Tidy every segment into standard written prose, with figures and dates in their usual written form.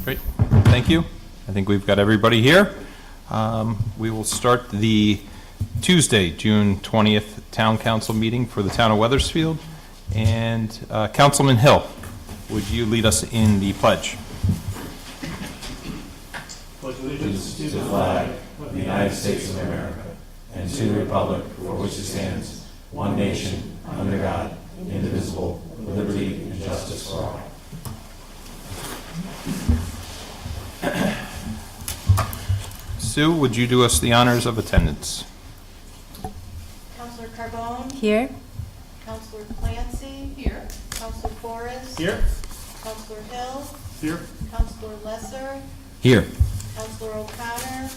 Great, thank you. I think we've got everybody here. We will start the Tuesday, June 20th Town Council meeting for the town of Wethersfield. And Councilman Hill, would you lead us in the pledge? Pledge allegiance to the flag of the United States of America and to the republic for which it stands, one nation, under God, indivisible, with liberty and justice for all. Sue, would you do us the honors of attendance? Councilor Carbone? Here. Councilor Clancy? Here. Councilor Forrest? Here. Councilor Hill? Here. Councilor Lesser? Here. Councilor O'Connor?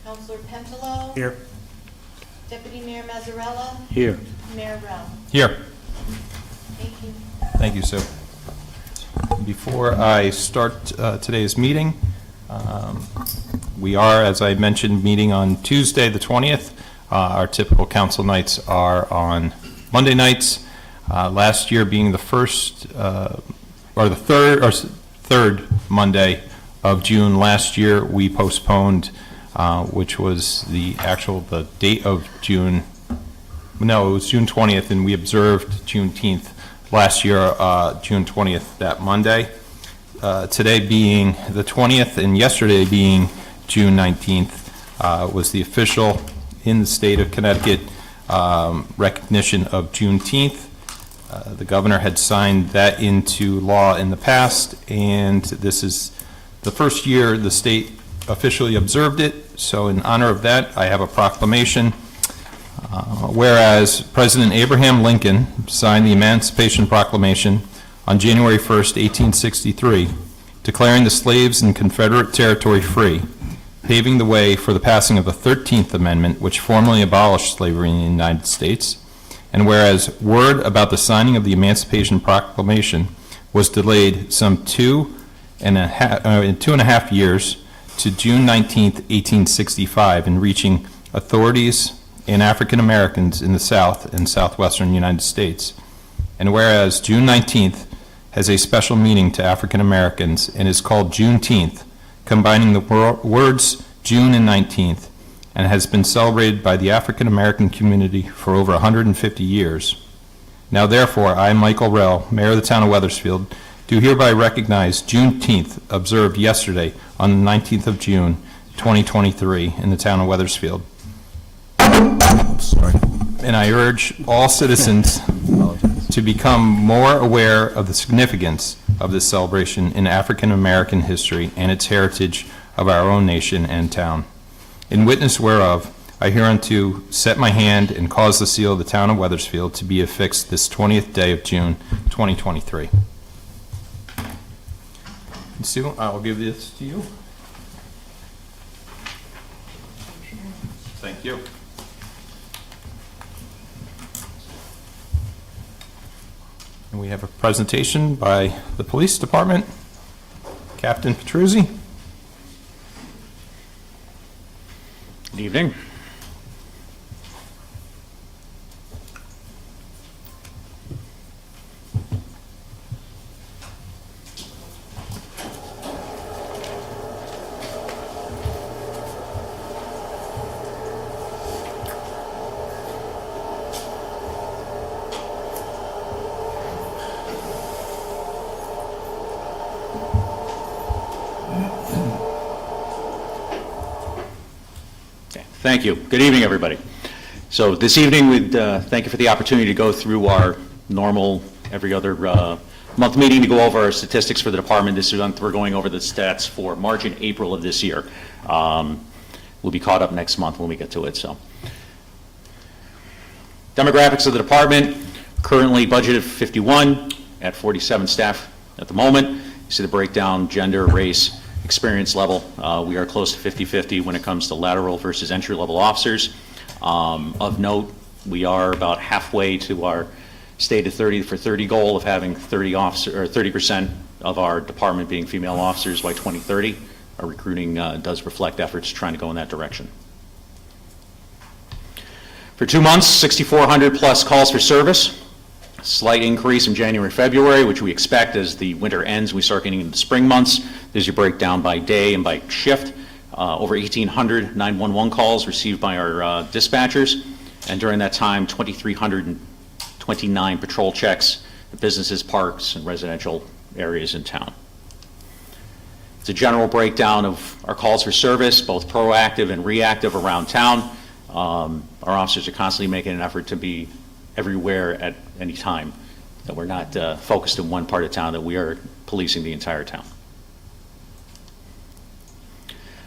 Councilor Pentelo? Here. Deputy Mayor Mazzarella? Here. Mayor Rell? Here. Thank you. Thank you, Sue. Before I start today's meeting, we are, as I mentioned, meeting on Tuesday the 20th. Our typical council nights are on Monday nights. Last year being the third Monday of June last year, we postponed, which was the date of June. No, it was June 20th, and we observed Juneteenth last year, June 20th, that Monday. Today being the 20th and yesterday being June 19th was the official in the state of Connecticut recognition of Juneteenth. The governor had signed that into law in the past, and this is the first year the state officially observed it. So in honor of that, I have a proclamation. Whereas President Abraham Lincoln signed the Emancipation Proclamation on January 1st, 1863, declaring the slaves in Confederate territory free, paving the way for the passing of the 13th Amendment, which formally abolished slavery in the United States. And whereas word about the signing of the Emancipation Proclamation was delayed some two and a half years to June 19th, 1865, in reaching authorities and African Americans in the South and Southwestern United States. And whereas June 19th has a special meaning to African Americans and is called Juneteenth, combining the words June and 19th, and has been celebrated by the African American community for over 150 years. Now therefore, I, Michael Rell, Mayor of the town of Wethersfield, do hereby recognize Juneteenth, observed yesterday on the 19th of June, 2023, in the town of Wethersfield. Sorry. And I urge all citizens to become more aware of the significance of this celebration in African American history and its heritage of our own nation and town. In witness whereof, I hereunto set my hand and cause the seal of the town of Wethersfield to be affixed this 20th day of June, 2023. Sue, I will give this to you. Thank you. And we have a presentation by the police department. Captain Petruzzi. Good evening. Thank you. Good evening, everybody. So this evening, we'd thank you for the opportunity to go through our normal every other month meeting to go over our statistics for the department. This month, we're going over the stats for March and April of this year. We'll be caught up next month when we get to it. So, demographics of the department, currently budgeted 51 at 47 staff at the moment. You see the breakdown, gender, race, experience level. We are close to 50-50 when it comes to lateral versus entry-level officers. Of note, we are about halfway to our stated 30 for 30 goal of having 30% of our department being female officers by 2030. Our recruiting does reflect efforts trying to go in that direction. For 2 months, 6,400 plus calls for service. Slight increase in January, February, which we expect as the winter ends, we start getting into the spring months. There's your breakdown by day and by shift. Over 1,800 911 calls received by our dispatchers, and during that time, 2,329 patrol checks at businesses, parks, and residential areas in town. It's a general breakdown of our calls for service, both proactive and reactive around town. Our officers are constantly making an effort to be everywhere at any time, that we're not focused in one part of town, that we are policing the entire town.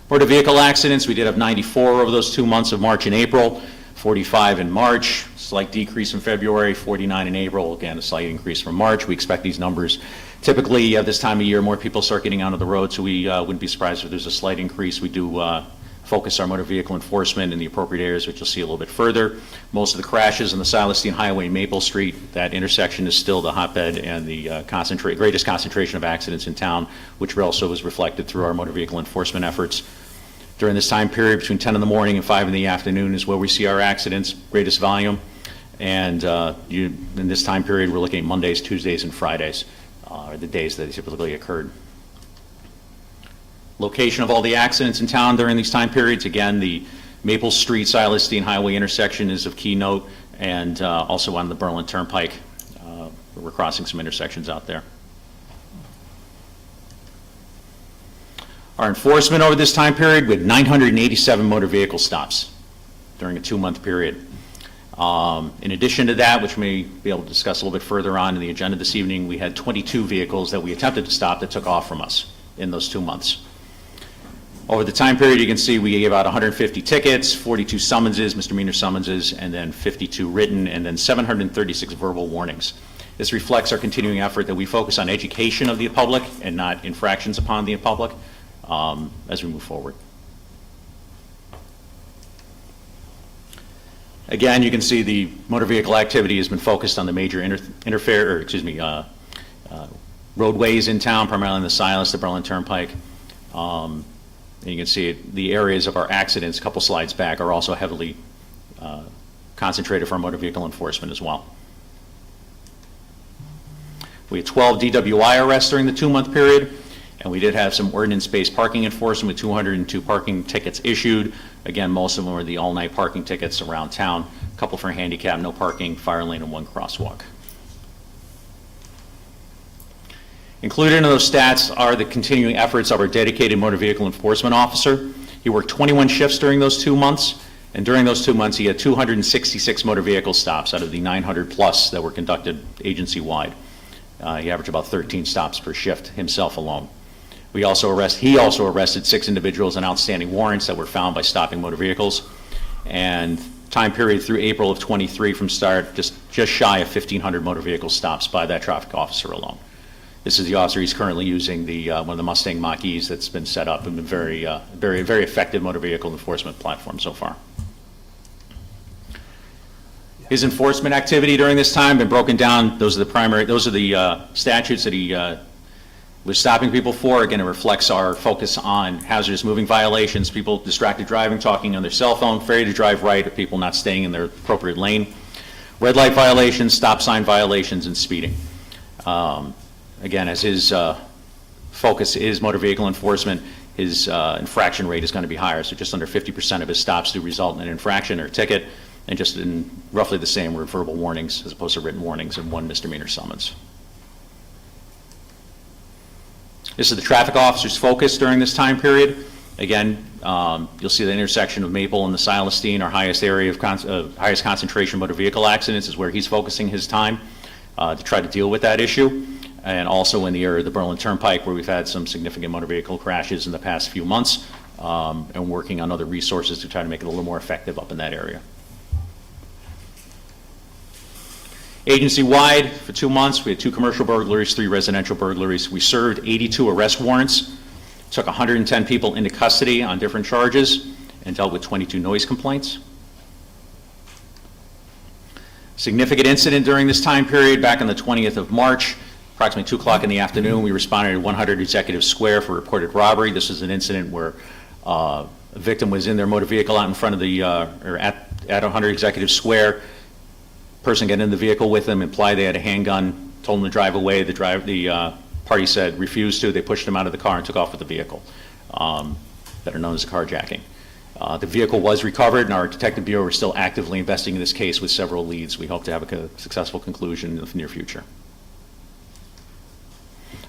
Motor vehicle accidents, we did have 94 over those 2 months of March and April, 45 in March, slight decrease in February, 49 in April, again, a slight increase from March. We expect these numbers. Typically, this time of year, more people start getting onto the road, so we wouldn't be surprised if there's a slight increase. We do focus our motor vehicle enforcement in the appropriate areas, which you'll see a little bit further. Most of the crashes on the Silas Deane Highway, Maple Street, that intersection is still the hotbed and the greatest concentration of accidents in town, which also is reflected through our motor vehicle enforcement efforts. During this time period, between 10 in the morning and 5 in the afternoon is where we see our accidents, greatest volume. And in this time period, we're looking at Mondays, Tuesdays, and Fridays are the days that typically occurred. Location of all the accidents in town during these time periods, again, the Maple Street, Silas Deane Highway intersection is of key note, and also on the Berlin Turnpike. We're crossing some intersections out there. Our enforcement over this time period, with 987 motor vehicle stops during a 2-month period. In addition to that, which we may be able to discuss a little bit further on in the agenda this evening, we had 22 vehicles that we attempted to stop that took off from us in those 2 months. Over the time period, you can see we gave out 150 tickets, 42 summonses, misdemeanor summonses, and then 52 written, and then 736 verbal warnings. This reflects our continuing effort that we focus on education of the public and not infractions upon the public as we move forward. Again, you can see the motor vehicle activity has been focused on the major roadways in town, primarily in the Silas, the Berlin Turnpike. And you can see the areas of our accidents, a couple slides back, are also heavily concentrated for our motor vehicle enforcement as well. We had 12 DWI arrests during the 2-month period, and we did have some ordinance-based parking enforcement with 202 parking tickets issued. Again, most of them were the all-night parking tickets around town, a couple for handicap, no parking, fire lane, and 1 crosswalk. Included in those stats are the continuing efforts of our dedicated motor vehicle enforcement officer. He worked 21 shifts during those 2 months, and during those 2 months he had 266 motor vehicle stops out of the 900 plus that were conducted agency-wide. He averaged about 13 stops per shift himself alone. He also arrested 6 individuals on outstanding warrants that were found by stopping motor vehicles. And time period through April of 23 from start, just shy of 1,500 motor vehicle stops by that traffic officer alone. This is the officer. He's currently using one of the Mustang Mach-E's that's been set up and been very effective motor vehicle enforcement platform so far. His enforcement activity during this time been broken down. Those are the statutes that he was stopping people for. Again, it reflects our focus on hazardous moving violations, people distracted driving, talking on their cell phone, failure to drive right, or people not staying in their appropriate lane, red light violations, stop sign violations, and speeding. Again, as his focus is motor vehicle enforcement, his infraction rate is going to be higher. So just under 50% of his stops do result in an infraction or a ticket, and just in roughly the same were verbal warnings as opposed to written warnings and 1 misdemeanor summons. This is the traffic officer's focus during this time period. Again, you'll see the intersection of Maple and the Silas Deane, our highest area of highest concentration of motor vehicle accidents, is where he's focusing his time to try to deal with that issue. And also in the area of the Berlin Turnpike, where we've had some significant motor vehicle crashes in the past few months, and working on other resources to try to make it a little more effective up in that area. Agency-wide, for 2 months, we had 2 commercial burglaries, 3 residential burglaries. We served 82 arrest warrants, took 110 people into custody on different charges, and dealt with 22 noise complaints. Significant incident during this time period, back on the 20th of March, approximately 2 o'clock in the afternoon, we responded at 100 Executive Square for reported robbery. This is an incident where a victim was in their motor vehicle out in front of the, or at 100 Executive Square. Person got in the vehicle with them, implied they had a handgun, told them to drive away. The party said refused to. They pushed him out of the car and took off with the vehicle, that are known as a carjacking. The vehicle was recovered, and our Detective Bureau is still actively investigating this case with several leads. We hope to have a successful conclusion in the near future.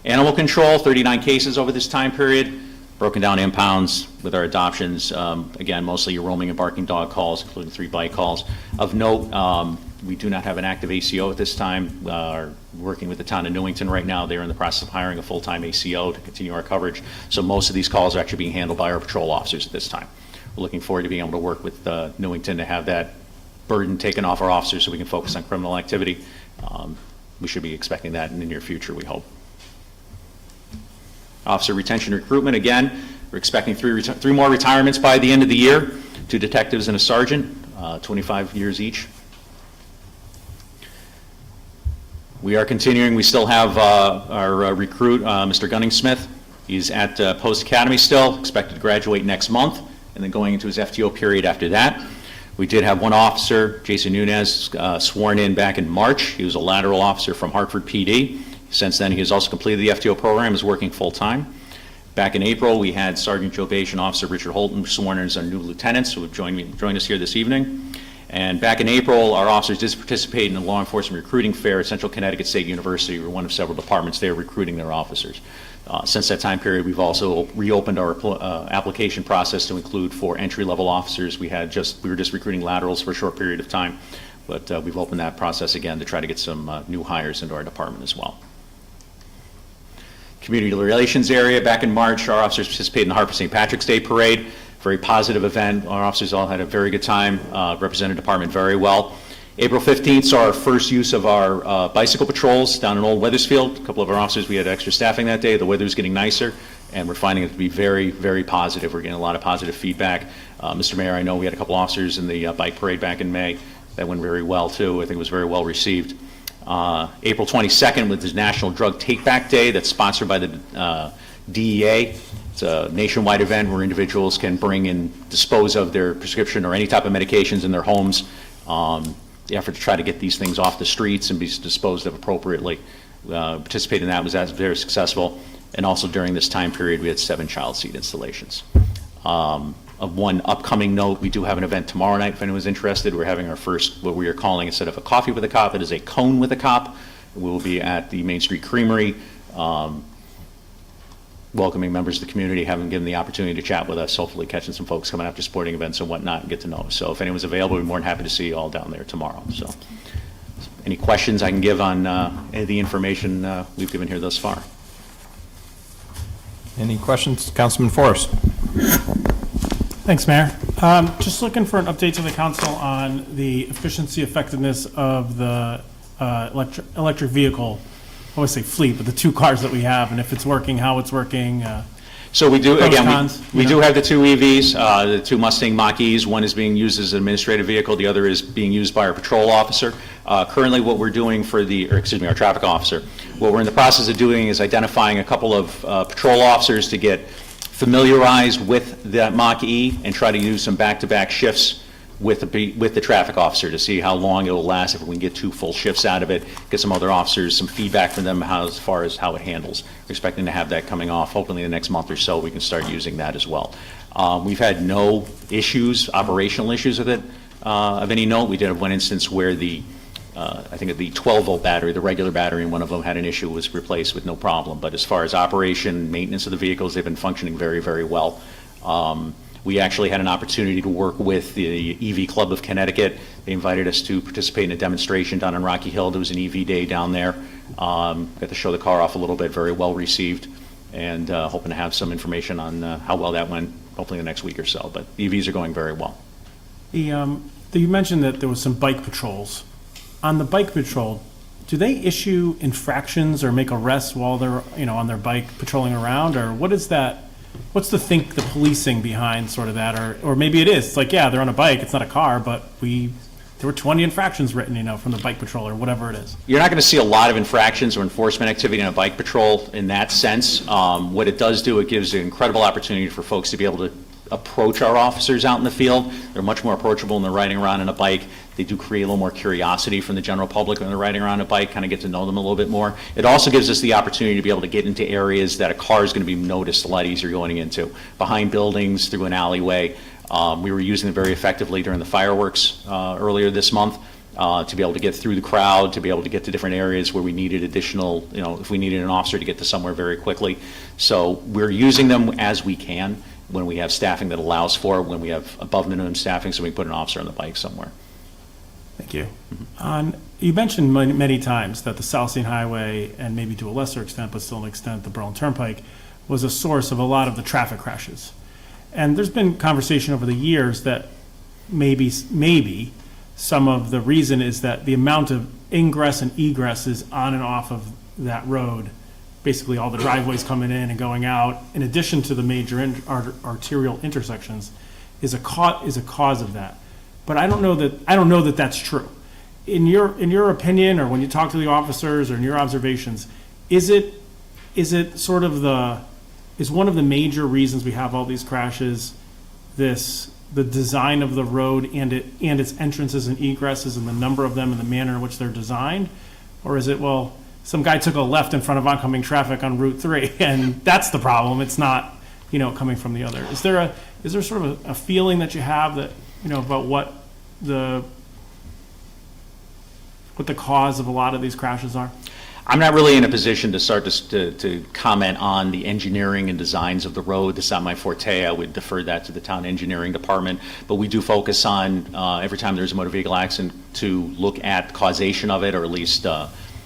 Animal control, 39 cases over this time period, broken down impounds with our adoptions. Again, mostly your roaming and barking dog calls, including 3 bite calls. Of note, we do not have an active ACO at this time. We're working with the town of Newington right now. They're in the process of hiring a full-time ACO to continue our coverage. So most of these calls are actually being handled by our patrol officers at this time. We're looking forward to being able to work with Newington to have that burden taken off our officers so we can focus on criminal activity. We should be expecting that in the near future, we hope. Officer retention recruitment, again, we're expecting three more retirements by the end of the year, 2 detectives and a sergeant, 25 years each. We are continuing. We still have our recruit, Mr. Gunning-Smith. He's at Post Academy still, expected to graduate next month, and then going into his FTO period after that. We did have one officer, Jason Nunez, sworn in back in March. He was a lateral officer from Hartford PD. Since then, he has also completed the FTO program, is working full-time. Back in April, we had Sergeant Joe Bache and Officer Richard Holton sworn in as our new lieutenants who have joined us here this evening. And back in April, our officers did participate in the law enforcement recruiting fair at Central Connecticut State University. We're one of several departments there recruiting their officers. Since that time period, we've also reopened our application process to include for entry-level officers. We were just recruiting laterals for a short period of time, but we've opened that process again to try to get some new hires into our department as well. Community relations area, back in March, our officers participated in the Hartford St. Patrick's Day Parade. Very positive event. Our officers all had a very good time, represented the department very well. April 15th saw our first use of our bicycle patrols down in Old Wethersfield. A couple of our officers, we had extra staffing that day. The weather was getting nicer, and we're finding it to be very, very positive. We're getting a lot of positive feedback. Mr. Mayor, I know we had a couple officers in the bike parade back in May. That went very well, too. I think it was very well received. April 22nd was the National Drug Take-Back Day that's sponsored by the DEA. It's a nationwide event where individuals can bring and dispose of their prescription or any type of medications in their homes. The effort to try to get these things off the streets and be disposed of appropriately. Participating in that was very successful. And also during this time period, we had 7 child seat installations. Of one upcoming note, we do have an event tomorrow night if anyone's interested. We're having our first, what we are calling, instead of a coffee with a cop, it is a cone with a cop. We will be at the Main Street Creamery, welcoming members of the community, having given the opportunity to chat with us, hopefully catching some folks coming after sporting events and whatnot and get to know us. So if anyone's available, we're more than happy to see you all down there tomorrow. So any questions I can give on any of the information we've given here thus far? Any questions? Councilman Forrest. Thanks, Mayor. Just looking for an update to the council on the efficiency, effectiveness of the electric vehicle, I always say fleet, but the 2 cars that we have, and if it's working, how it's working. So we do, Pros, again, cons, we do have the 2 EVs, the 2 Mustang Mach-Es. One is being used as an administrative vehicle. The other is being used by our patrol officer. Currently, what we're doing for our traffic officer, what we're in the process of doing is identifying a couple of patrol officers to get familiarized with that Mach-E and try to use some back-to-back shifts with the traffic officer to see how long it will last, if we can get 2 full shifts out of it, get some other officers, some feedback from them as far as how it handles. We're expecting to have that coming off, hopefully in the next month or so we can start using that as well. We've had no issues, operational issues with it of any note. We did have one instance where I think the 12-volt battery, the regular battery in one of them had an issue, was replaced with no problem. But as far as operation, maintenance of the vehicles, they've been functioning very, very well. We actually had an opportunity to work with the EV Club of Connecticut. They invited us to participate in a demonstration down on Rocky Hill. There was an EV day down there. Got to show the car off a little bit, very well received, and hoping to have some information on how well that went, hopefully in the next week or so. But EVs are going very well. You mentioned that there was some bike patrols. On the bike patrol, do they issue infractions or make arrests while they're on their bike patrolling around, or what is that? What's the policing behind sort of that, or maybe it is? It's like, yeah, they're on a bike, it's not a car, but there were 20 infractions written, from the bike patrol or whatever it is. You're not going to see a lot of infractions or enforcement activity in a bike patrol in that sense. What it does do, it gives an incredible opportunity for folks to be able to approach our officers out in the field. They're much more approachable when they're riding around on a bike. They do create a little more curiosity from the general public when they're riding around a bike, kind of get to know them a little bit more. It also gives us the opportunity to be able to get into areas that a car is going to be noticed a lot easier going into, behind buildings, through an alleyway. We were using it very effectively during the fireworks earlier this month. To be able to get through the crowd, to be able to get to different areas where we needed additional, if we needed an officer to get to somewhere very quickly. So we're using them as we can when we have staffing that allows for it, when we have above minimum staffing, so we can put an officer on the bike somewhere. Thank you. You mentioned many times that the South Scene Highway, and maybe to a lesser extent, but still an extent, the Berlin Turnpike, was a source of a lot of the traffic crashes. And there's been conversation over the years that maybe some of the reason is that the amount of ingress and egress is on and off of that road, basically all the driveways coming in and going out, in addition to the major arterial intersections, is a cause of that. But I don't know that that's true. In your opinion, or when you talk to the officers, or in your observations, is one of the major reasons we have all these crashes the design of the road and its entrances and egresses and the number of them and the manner in which they're designed? Or is it, well, some guy took a left in front of oncoming traffic on Route 3 and that's the problem, it's not, coming from the other? Is there sort of a feeling that you have that, about what the cause of a lot of these crashes are? I'm not really in a position to start to comment on the engineering and designs of the road. That's not my forte. I would defer that to the town engineering department. But we do focus on, every time there's a motor vehicle accident, to look at causation of it, or at least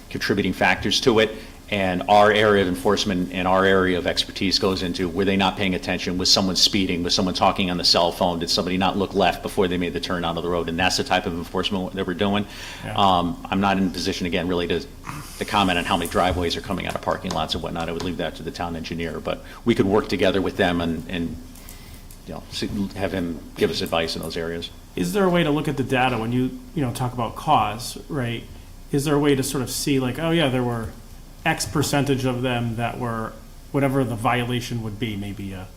contributing factors to it. And our area of enforcement and our area of expertise goes into, were they not paying attention? Was someone speeding? Was someone talking on the cell phone? Did somebody not look left before they made the turn onto the road? And that's the type of enforcement that we're doing. Yeah. I'm not in a position, again, really to comment on how many driveways are coming out of parking lots and whatnot. I would leave that to the town engineer. But we could work together with them and have him give us advice in those areas. Is there a way to look at the data when you talk about cause, right? Is there a way to sort of see, like, oh yeah, there were X percentage of them that were whatever the violation would be, maybe a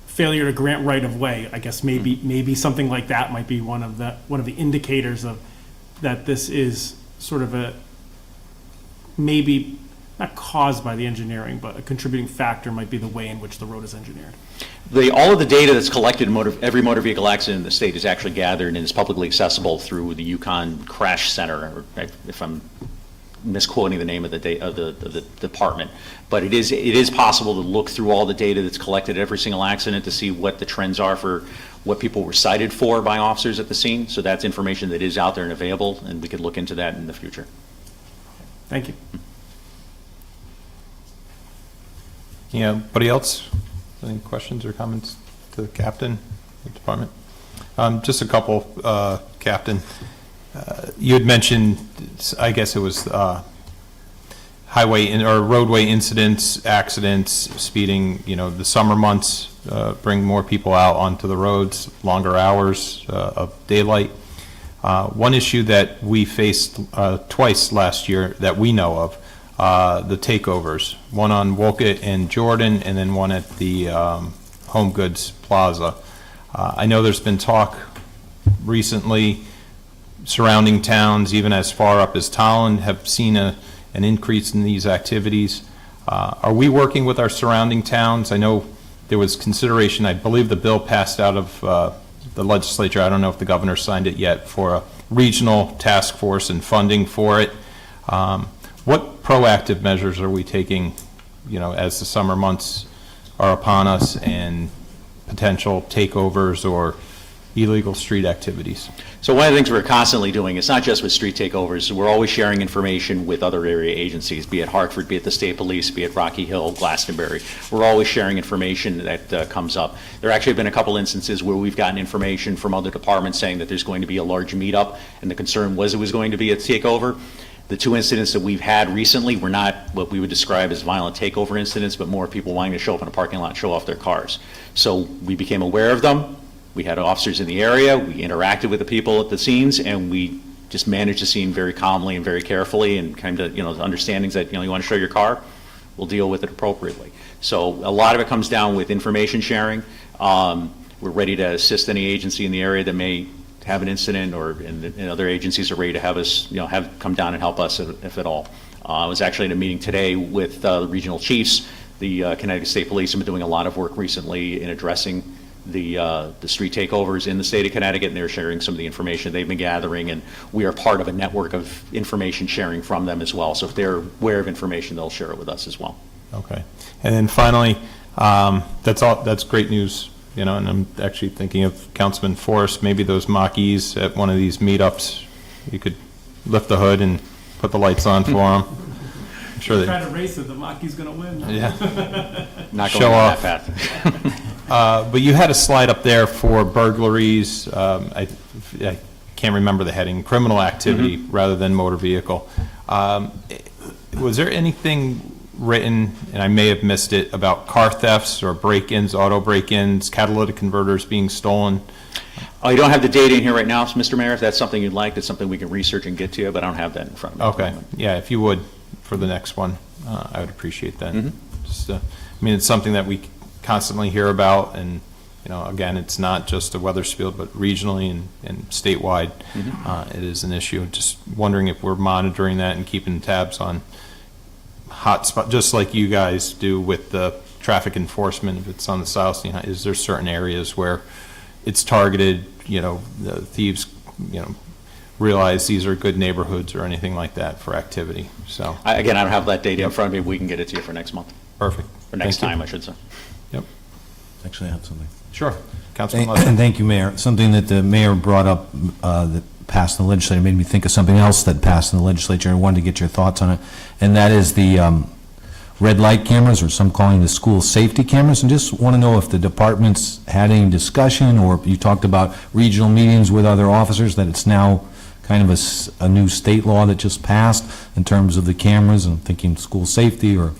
failure to grant right of way. I guess maybe something like that might be one of the indicators of that this is sort of a, maybe not caused by the engineering, but a contributing factor might be the way in which the road is engineered. All of the data that's collected in every motor vehicle accident in the state is actually gathered and is publicly accessible through the Yukon Crash Center, if I'm misquoting the name of the department. But it is possible to look through all the data that's collected at every single accident to see what the trends are for what people were cited for by officers at the scene. So that's information that is out there and available, and we could look into that in the future. Thank you. Anybody else? Any questions or comments to the captain of the department? Just a couple, Captain. You had mentioned, I guess it was highway or roadway incidents, accidents, speeding. The summer months bring more people out onto the roads, longer hours of daylight. One issue that we faced twice last year that we know of, the takeovers, one on Wolcott and Jordan, and then one at the Home Goods Plaza. I know there's been talk recently, surrounding towns, even as far up as Tolland, have seen an increase in these activities. Are we working with our surrounding towns? I know there was consideration, I believe the bill passed out of the legislature, I don't know if the governor signed it yet, for a regional task force and funding for it. What proactive measures are we taking, as the summer months are upon us and potential takeovers or illegal street activities? So one of the things we're constantly doing, it's not just with street takeovers, we're always sharing information with other area agencies, be it Hartford, be it the state police, be it Rocky Hill, Glastonbury. We're always sharing information that comes up. There actually have been a couple instances where we've gotten information from other departments saying that there's going to be a large meetup, and the concern was it was going to be a takeover. The two incidents that we've had recently were not what we would describe as violent takeover incidents, but more people wanting to show up in a parking lot and show off their cars. So we became aware of them. We had officers in the area. We interacted with the people at the scenes, and we just managed the scene very calmly and very carefully, and kind of, the understandings that, you want to show your car, we'll deal with it appropriately. So a lot of it comes down with information sharing. We're ready to assist any agency in the area that may have an incident, or and other agencies are ready to have us, have come down and help us if at all. I was actually in a meeting today with the regional chiefs. The Connecticut State Police have been doing a lot of work recently in addressing the street takeovers in the state of Connecticut, and they're sharing some of the information they've been gathering, and we are part of a network of information sharing from them as well. So if they're aware of information, they'll share it with us as well. Okay. And then finally, that's great news, and I'm actually thinking of Councilman Forrest, maybe those Mach-E's at one of these meetups, you could lift the hood and put the lights on for them. I'm sure Try to race it, the Maki's going to win. Yeah. Not Show going down off. that path. But you had a slide up there for burglaries. I can't remember the heading, criminal activity rather than motor vehicle. Was there anything written, and I may have missed it, about car thefts or break-ins, auto break-ins, catalytic converters being stolen? I don't have the data in here right now, Mr. Mayor. If that's something you'd like, that's something we can research and get to you, but I don't have that in front of me. Okay, yeah, if you would, for the next one, I would appreciate that. Just, it's something that we constantly hear about, and, again, it's not just a Wethersfield, but regionally and statewide, it is an issue. Just wondering if we're monitoring that and keeping tabs on hotspot, just like you guys do with the traffic enforcement. If it's on the south, is there certain areas where it's targeted, the thieves, realize these are good neighborhoods or anything like that for activity? So Again, I don't have that data in front of me. We can get it to you for next month, perfect. or next Thank you. time, I should say. Yep. Actually, I have something. Sure. Councilman And Lester. thank you, Mayor. Something that the mayor brought up that passed in the legislature made me think of something else that passed in the legislature. I wanted to get your thoughts on it, and that is the red light cameras, or some calling the school safety cameras, and just want to know if the department's had any discussion, or you talked about regional meetings with other officers, that it's now kind of a new state law that just passed in terms of the cameras. I'm thinking school safety, or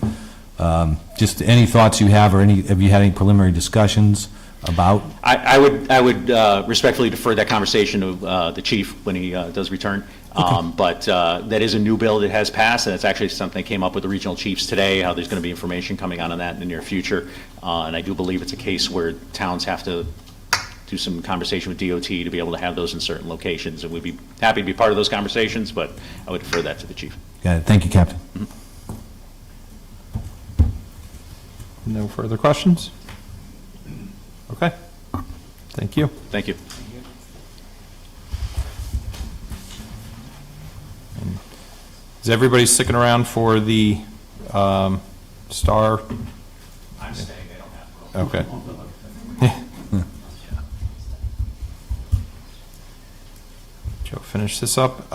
just any thoughts you have, or have you had any preliminary discussions about? I would respectfully defer that conversation to the chief when he does return. But that is a new bill that has passed, and it's actually something that came up with the regional chiefs today, how there's going to be information coming out on that in the near future. And I do believe it's a case where towns have to do some conversation with DOT to be able to have those in certain locations. And we'd be happy to be part of those conversations, but I would defer that to the chief. Got it. Thank you, Captain. No further questions? Okay. Thank you. Thank you. Is everybody sticking around for the Star? I'm staying. They don't have to. Okay. Joe, finish this up.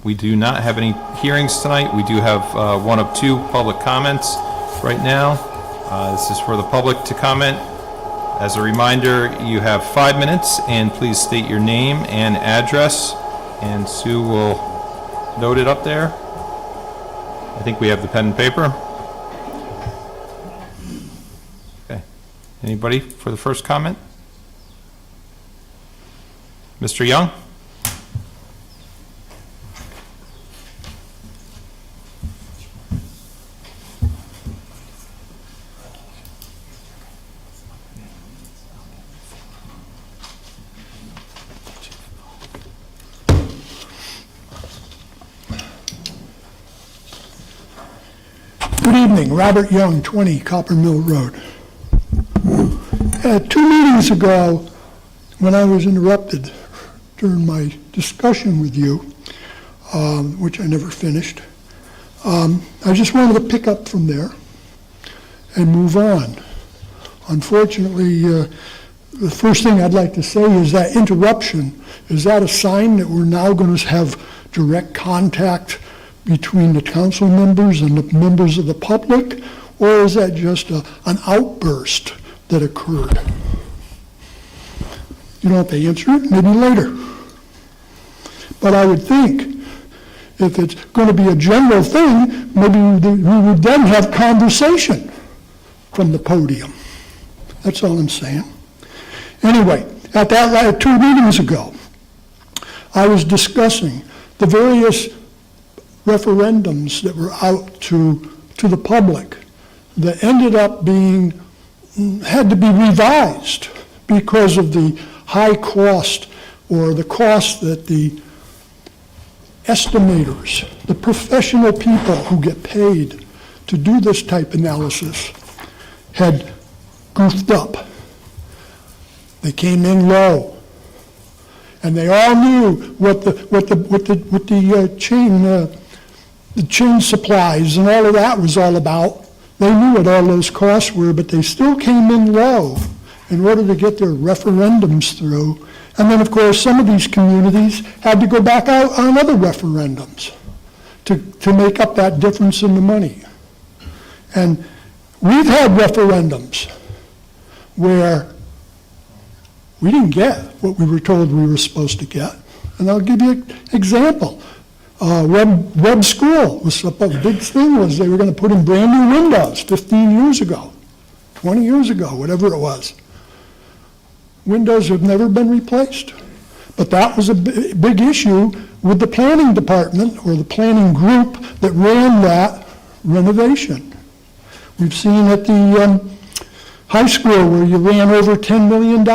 We do not have any hearings tonight. We do have one of two public comments right now. This is for the public to comment. As a reminder, you have 5 minutes, and please state your name and address, and Sue will note it up there. I think we have the pen and paper. Okay. Anybody for the first comment? Mr. Young? Good evening, Robert Young, 20 Copper Mill Road. 2 meetings ago, when I was interrupted during my discussion with you, which I never finished, I just wanted to pick up from there and move on. Unfortunately, the first thing I'd like to say is that interruption, is that a sign that we're now going to have direct contact between the council members and the members of the public, or is that just an outburst that occurred? You don't have to answer it, maybe later. But I would think if it's going to be a general thing, maybe we would then have conversation from the podium. That's all I'm saying. Anyway, at that 2 meetings ago, I was discussing the various referendums that were out to the public that ended up had to be revised because of the high cost or the cost that the estimators, the professional people who get paid to do this type analysis had goofed up. They came in low. And they all knew what the chain supplies and all of that was all about. They knew what all those costs were, but they still came in low in order to get their referendums through. And then, of course, some of these communities had to go back out on other referendums to make up that difference in the money. And we've had referendums where we didn't get what we were told we were supposed to get. And I'll give you an example. Webb School was a big thing was they were going to put in brand new windows 15 years ago, 20 years ago, whatever it was. Windows have never been replaced. But that was a big issue with the planning department or the planning group that ran that renovation. We've seen at the high school where you ran over $10 million.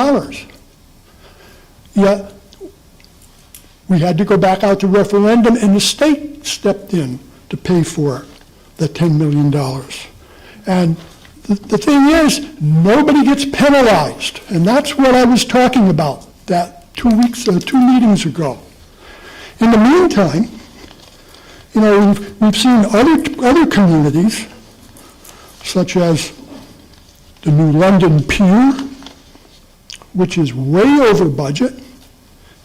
Yet, we had to go back out to referendum, and the state stepped in to pay for it, the $10 million. And the thing is, nobody gets penalized, and that's what I was talking about that 2 meetings ago. In the meantime, you know, we've seen other communities, such as the New London Pier, which is way over budget.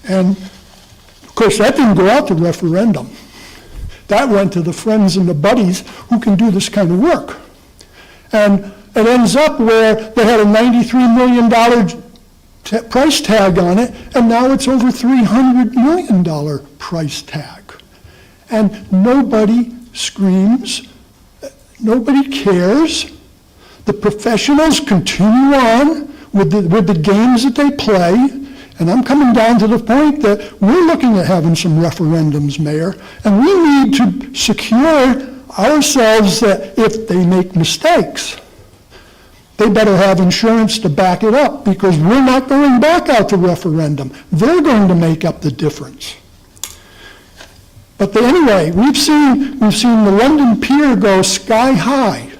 And of course, that didn't go out to referendum. That went to the friends and the buddies who can do this kind of work. And it ends up where they had a $93 million price tag on it, and now it's over $300 million price tag. And nobody screams, nobody cares. The professionals continue on with the games that they play, and I'm coming down to the point that we're looking at having some referendums, Mayor, and we need to secure ourselves that if they make mistakes, they better have insurance to back it up, because we're not going back out to referendum. They're going to make up the difference. But anyway, we've seen the London Pier go sky high,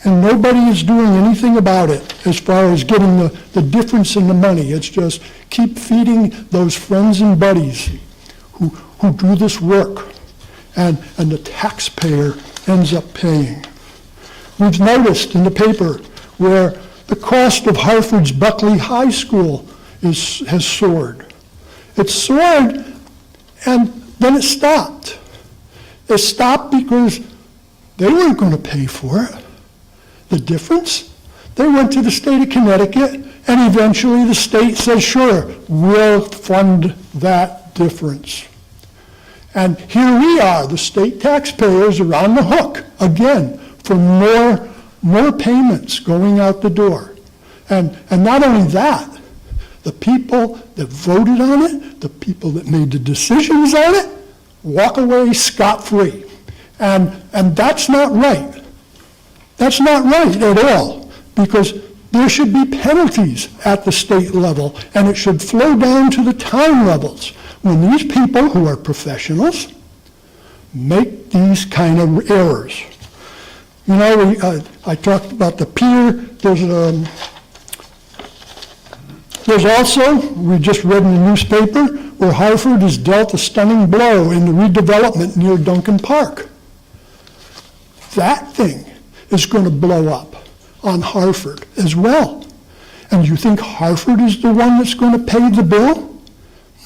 and nobody is doing anything about it as far as getting the difference in the money. It's just keep feeding those friends and buddies who do this work, and the taxpayer ends up paying. We've noticed in the paper where the cost of Hartford's Buckley High School has soared. It soared, and then it stopped. It stopped because they weren't going to pay for it. The difference? They went to the state of Connecticut, and eventually the state says, sure, we'll fund that difference. And here we are, the state taxpayers are on the hook, again, for more payments going out the door. And not only that, the people that voted on it, the people that made the decisions on it, walk away scot-free. And that's not right. That's not right at all, because there should be penalties at the state level, and it should flow down to the town levels when these people who are professionals make these kind of errors. You know, I talked about the pier. There's also, we just read in the newspaper, where Hartford has dealt a stunning blow in the redevelopment near Duncan Park. That thing is going to blow up on Hartford as well. And you think Hartford is the one that's going to pay the bill?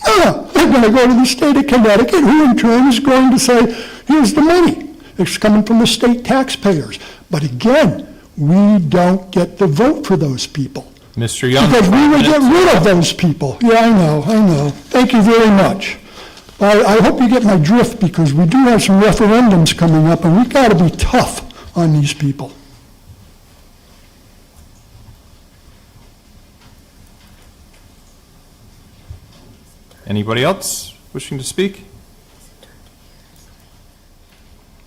No, they're going to go to the state of Connecticut, who in turn is going to say, here's the money. It's coming from the state taxpayers. But again, we don't get to vote for those people. Mr. Young. Because we would get rid of those people. Yeah, I know. Thank you very much. I hope you get my drift, because we do have some referendums coming up, and we've got to be tough on these people. Anybody else wishing to speak?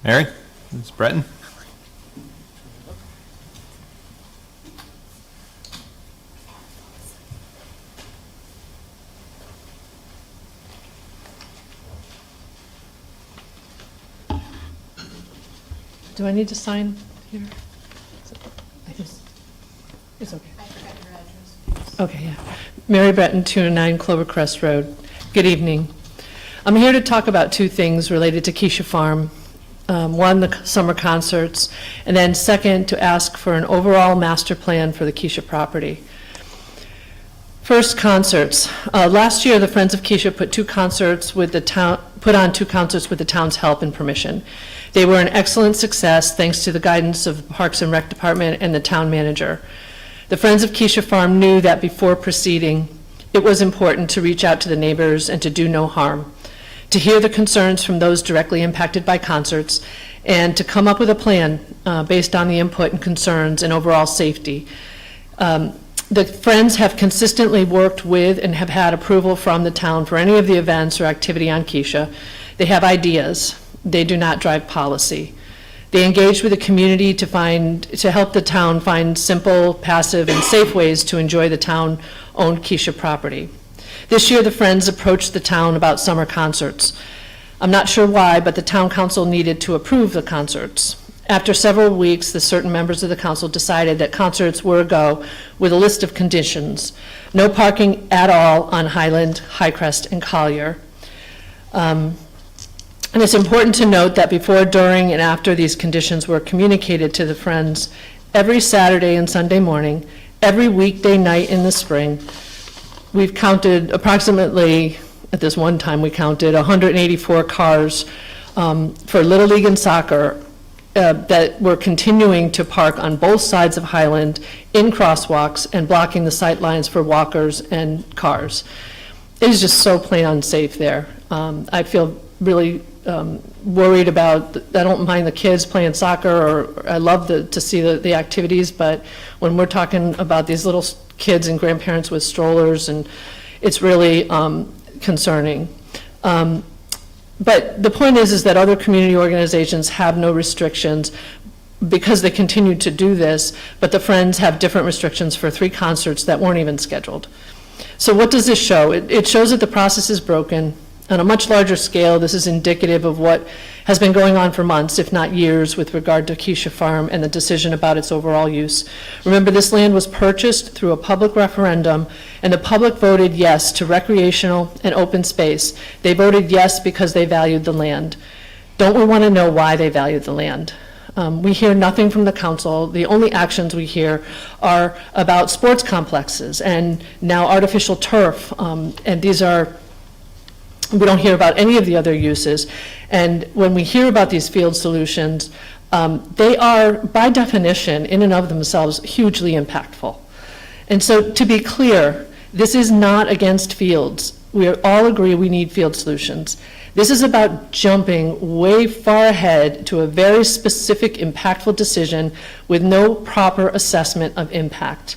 Mary? Ms. Breton? Do I need to sign here? It's okay. I forgot your address. Okay, yeah. Mary Breton, 209 Clovercrest Road. Good evening. I'm here to talk about two things related to Keisha Farm. One, the summer concerts, and then second, to ask for an overall master plan for the Keisha property. First, concerts. Last year, the Friends of Keisha put on 2 concerts with the town's help and permission. They were an excellent success thanks to the guidance of the Parks and Rec Department and the town manager. The Friends of Keisha Farm knew that before proceeding, it was important to reach out to the neighbors and to do no harm, to hear the concerns from those directly impacted by concerts, and to come up with a plan based on the input and concerns and overall safety. The Friends have consistently worked with and have had approval from the town for any of the events or activity on Keisha. They have ideas. They do not drive policy. They engage with the community to help the town find simple, passive, and safe ways to enjoy the town-owned Keisha property. This year, the Friends approached the town about summer concerts. I'm not sure why, but the town council needed to approve the concerts. After several weeks, the certain members of the council decided that concerts were a go with a list of conditions. No parking at all on Highland, Highcrest, and Collier. And it's important to note that before, during, and after these conditions were communicated to the Friends, every Saturday and Sunday morning, every weekday night in the spring, we've counted approximately, at this one time, we counted 184 cars for Little League and soccer that were continuing to park on both sides of Highland in crosswalks and blocking the sight lines for walkers and cars. It is just so plain unsafe there. I feel really worried about, I don't mind the kids playing soccer, or I love to see the activities, but when we're talking about these little kids and grandparents with strollers, and it's really concerning. But the point is that other community organizations have no restrictions because they continue to do this, but the Friends have different restrictions for 3 concerts that weren't even scheduled. So what does this show? It shows that the process is broken. On a much larger scale, this is indicative of what has been going on for months, if not years, with regard to Keisha Farm and the decision about its overall use. Remember, this land was purchased through a public referendum, and the public voted yes to recreational and open space. They voted yes because they valued the land. Don't we want to know why they valued the land? We hear nothing from the council. The only actions we hear are about sports complexes and now artificial turf, and these are, we don't hear about any of the other uses. And when we hear about these field solutions, they are, by definition, in and of themselves, hugely impactful. And so, to be clear, this is not against fields. We all agree we need field solutions. This is about jumping way far ahead to a very specific, impactful decision with no proper assessment of impact.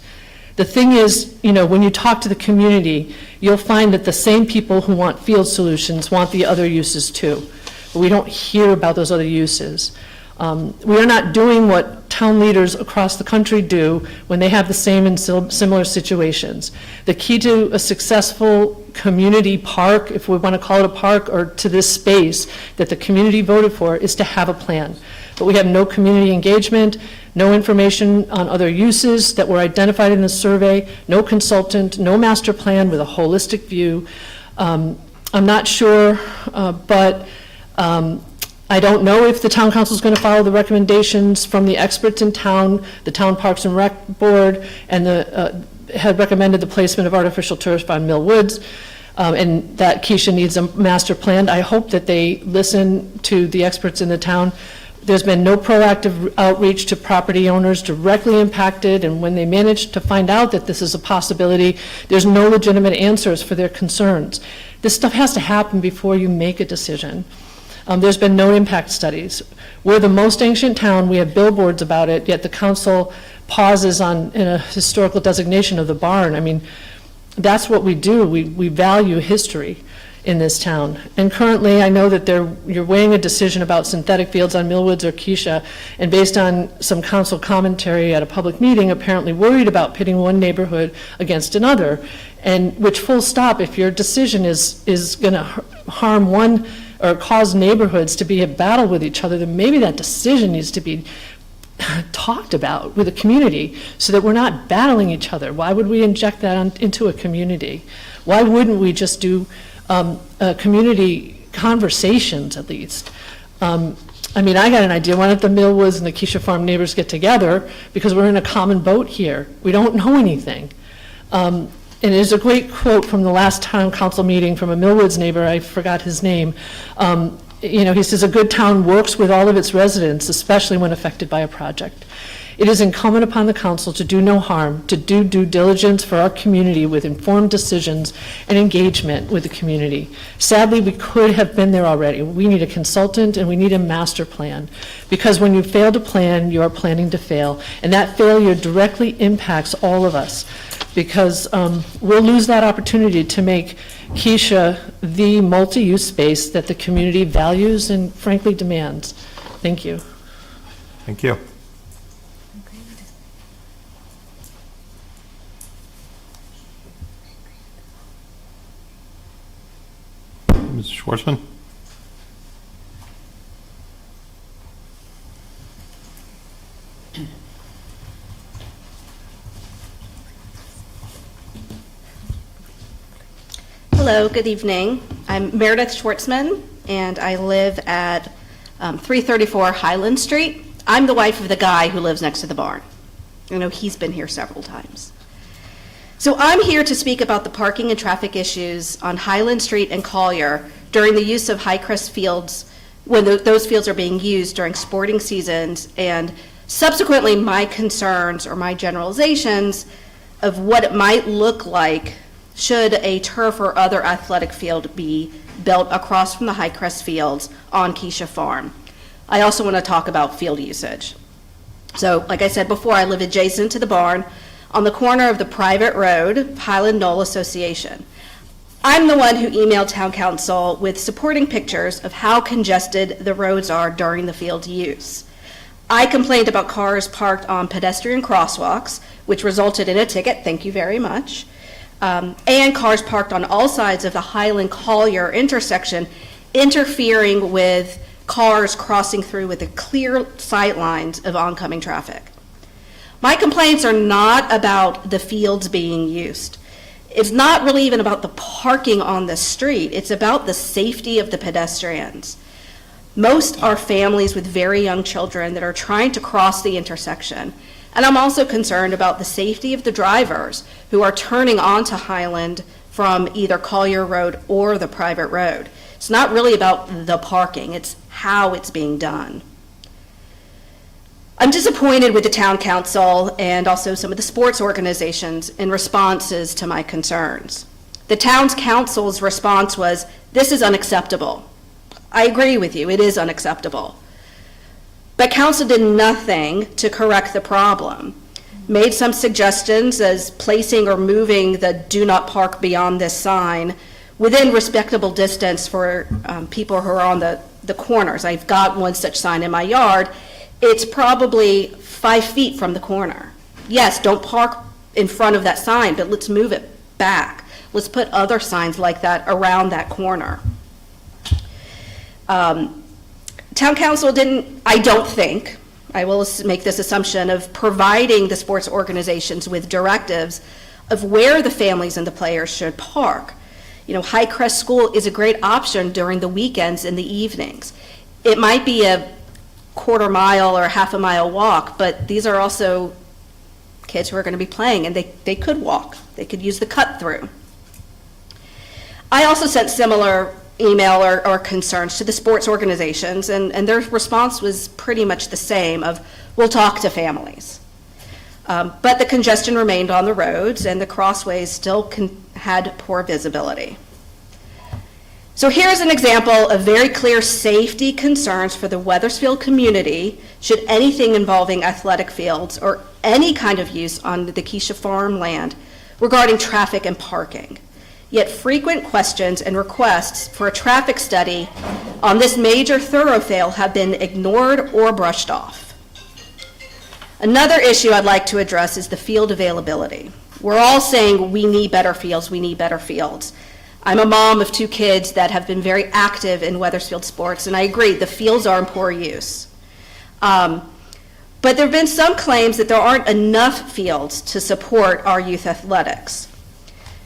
The thing is, when you talk to the community, you'll find that the same people who want field solutions want the other uses too. But we don't hear about those other uses. We are not doing what town leaders across the country do when they have the same and similar situations. The key to a successful community park, if we want to call it a park, or to this space that the community voted for, is to have a plan. But we have no community engagement, no information on other uses that were identified in the survey, no consultant, no master plan with a holistic view. I'm not sure, but I don't know if the town council is going to follow the recommendations from the experts in town. The town Parks and Rec Board and had recommended the placement of artificial turf on Mill Woods, and that Keisha needs a master plan. I hope that they listen to the experts in the town. There's been no proactive outreach to property owners directly impacted, and when they manage to find out that this is a possibility, there's no legitimate answers for their concerns. This stuff has to happen before you make a decision. There's been no impact studies. We're the most ancient town. We have billboards about it, yet the council pauses in a historical designation of the barn. I mean, that's what we do. We value history in this town. And currently, I know that you're weighing a decision about synthetic fields on Millwoods or Keisha, and based on some council commentary at a public meeting, apparently worried about pitting one neighborhood against another, and which, full stop, if your decision is going to harm one or cause neighborhoods to be at battle with each other, then maybe that decision needs to be talked about with the community so that we're not battling each other. Why would we inject that into a community? Why wouldn't we just do community conversations at least? I mean, I got an idea. Why don't the Millwoods and the Keisha Farm neighbors get together, because we're in a common boat here. We don't know anything. And there's a great quote from the last town council meeting from a Millwoods neighbor, I forgot his name. You know, he says, "A good town works with all of its residents, especially when affected by a project. It is incumbent upon the council to do no harm, to do due diligence for our community with informed decisions and engagement with the community. Sadly, we could have been there already. We need a consultant and we need a master plan, because when you fail to plan, you are planning to fail, and that failure directly impacts all of us, because we'll lose that opportunity to make Keisha the multi-use space that the community values and frankly demands." Thank you. Thank you. Mr. Schwartzman? Hello, good evening. I'm Meredith Schwartzman, and I live at 334 Highland Street. I'm the wife of the guy who lives next to the barn. I know he's been here several times. So I'm here to speak about the parking and traffic issues on Highland Street and Collier during the use of high-crest fields, when those fields are being used during sporting seasons, and subsequently my concerns or my generalizations of what it might look like should a turf or other athletic field be built across from the high-crest fields on Keisha Farm. I also want to talk about field usage. So, like I said before, I live adjacent to the barn on the corner of the private road, Highland Knoll Association. I'm the one who emailed town council with supporting pictures of how congested the roads are during the field use. I complained about cars parked on pedestrian crosswalks, which resulted in a ticket, thank you very much, and cars parked on all sides of the Highland Collier intersection, interfering with cars crossing through with the clear sight lines of oncoming traffic. My complaints are not about the fields being used. It's not really even about the parking on the street. It's about the safety of the pedestrians. Most are families with very young children that are trying to cross the intersection. And I'm also concerned about the safety of the drivers who are turning onto Highland from either Collier Road or the private road. It's not really about the parking, it's how it's being done. I'm disappointed with the town council and also some of the sports organizations in responses to my concerns. The town's council's response was, "This is unacceptable." I agree with you, it is unacceptable. But council did nothing to correct the problem. Made some suggestions as placing or moving the "do not park beyond this" sign within respectable distance for people who are on the corners. I've got one such sign in my yard. It's probably 5 feet from the corner. Yes, don't park in front of that sign, but let's move it back. Let's put other signs like that around that corner. Town council didn't, I don't think, I will make this assumption, of providing the sports organizations with directives of where the families and the players should park. You know, High Crest School is a great option during the weekends and the evenings. It might be a quarter-mile or half-a-mile walk, but these are also kids who are going to be playing, and they could walk. They could use the cut-through. I also sent similar email or concerns to the sports organizations, and their response was pretty much the same of, "We'll talk to families." But the congestion remained on the roads, and the crossways still had poor visibility. So here's an example of very clear safety concerns for the Wethersfield community should anything involving athletic fields or any kind of use on the Keisha Farm land regarding traffic and parking. Yet frequent questions and requests for a traffic study on this major thoroughfare have been ignored or brushed off. Another issue I'd like to address is the field availability. We're all saying we need better fields, we need better fields. I'm a mom of 2 kids that have been very active in Wethersfield sports, and I agree, the fields are in poor use. But there have been some claims that there aren't enough fields to support our youth athletics.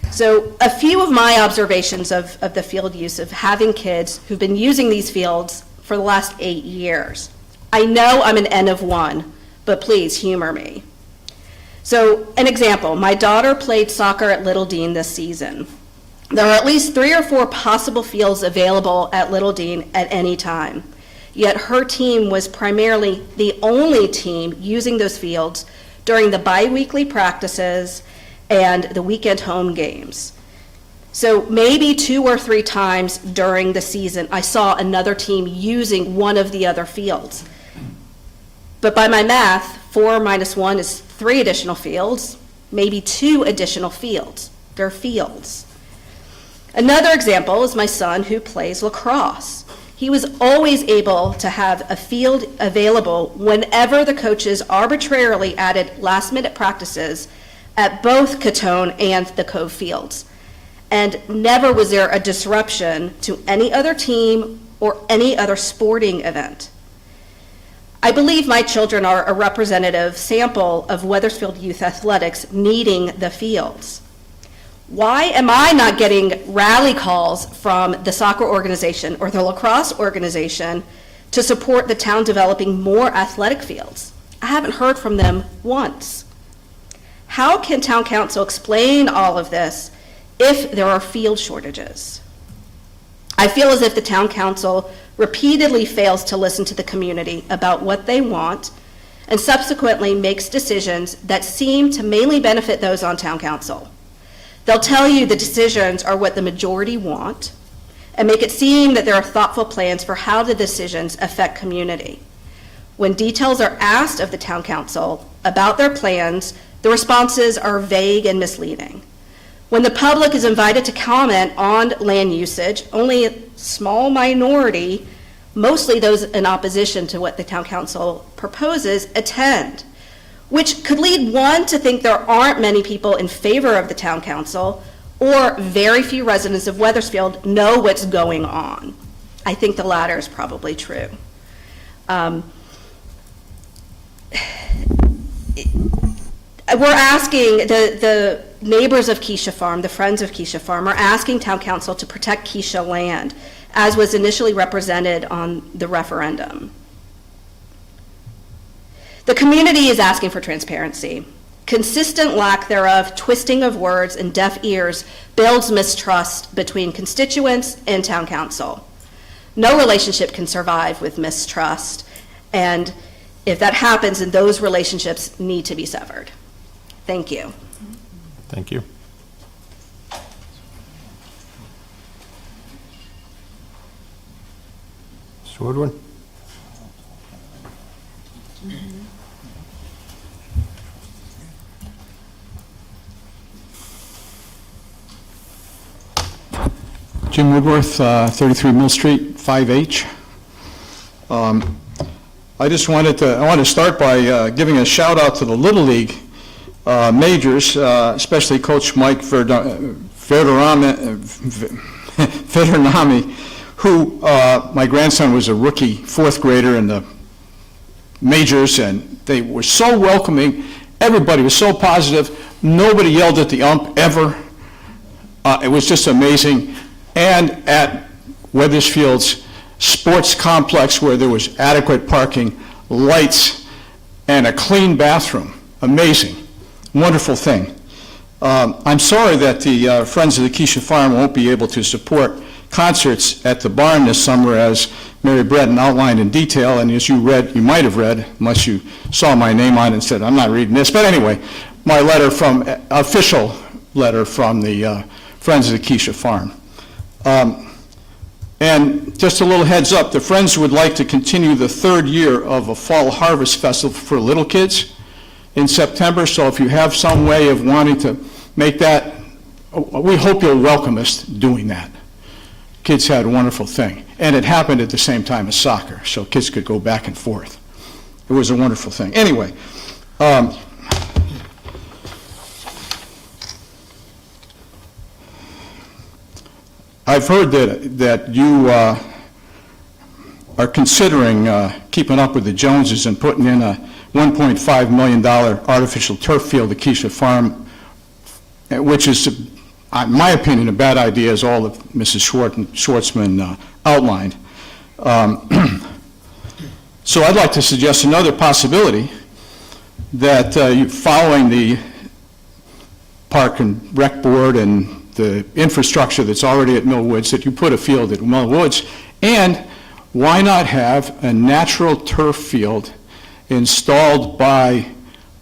So a few of my observations of the field use of having kids who've been using these fields for the last 8 years. I know I'm an N of 1, but please humor me. So an example, my daughter played soccer at Little Deane this season. There are at least 3 or 4 possible fields available at Little Deane at any time. Yet her team was primarily the only team using those fields during the bi-weekly practices and the weekend home games. So maybe 2 or 3 times during the season, I saw another team using one of the other fields. But by my math, 4 minus 1 is 3 additional fields, maybe 2 additional fields. They're fields. Another example is my son who plays lacrosse. He was always able to have a field available whenever the coaches arbitrarily added last-minute practices at both Catone and the Cove fields. And never was there a disruption to any other team or any other sporting event. I believe my children are a representative sample of Wethersfield youth athletics needing the fields. Why am I not getting rally calls from the soccer organization or the lacrosse organization to support the town developing more athletic fields? I haven't heard from them once. How can town council explain all of this if there are field shortages? I feel as if the town council repeatedly fails to listen to the community about what they want and subsequently makes decisions that seem to mainly benefit those on town council. They'll tell you the decisions are what the majority want and make it seem that there are thoughtful plans for how the decisions affect community. When details are asked of the town council about their plans, the responses are vague and misleading. When the public is invited to comment on land usage, only a small minority, mostly those in opposition to what the town council proposes, attend, which could lead one to think there aren't many people in favor of the town council, or very few residents of Wethersfield know what's going on. I think the latter is probably true. We're asking, the neighbors of Keisha Farm, the friends of Keisha Farm, are asking town council to protect Keisha land, as was initially represented on the referendum. The community is asking for transparency. Consistent lack thereof, twisting of words, and deaf ears builds mistrust between constituents and town council. No relationship can survive with mistrust, and if that happens, then those relationships need to be severed. Thank you. Thank you. Mr. Woodward? Jim Woodworth, 33 Mill Street, 5H. I want to start by giving a shout out to the Little League majors, especially Coach Mike Federnami, who my grandson was a rookie 4th grader in the majors, and they were so welcoming. Everybody was so positive. Nobody yelled at the ump ever. It was just amazing. And at Wethersfield's sports complex, where there was adequate parking, lights, and a clean bathroom. Amazing. Wonderful thing. I'm sorry that the Friends of the Keisha Farm won't be able to support concerts at the barn this summer, as Mary Breton outlined in detail, and as you might have read, unless you saw my name on it and said, I'm not reading this. But anyway, my official letter from the Friends of the Keisha Farm. And just a little heads up, the Friends would like to continue the 3rd year of a fall harvest festival for little kids in September, so if you have some way of wanting to make that, we hope you'll welcome us doing that. Kids had a wonderful thing, and it happened at the same time as soccer, so kids could go back and forth. It was a wonderful thing. Anyway, I've heard that you are considering keeping up with the Joneses and putting in a $1.5 million artificial turf field at Keisha Farm, which is, in my opinion, a bad idea, as all of Mrs. Schwartzman outlined. So I'd like to suggest another possibility, that following the Park and Rec Board and the infrastructure that's already at Mill Woods, that you put a field at Mill Woods, and why not have a natural turf field installed by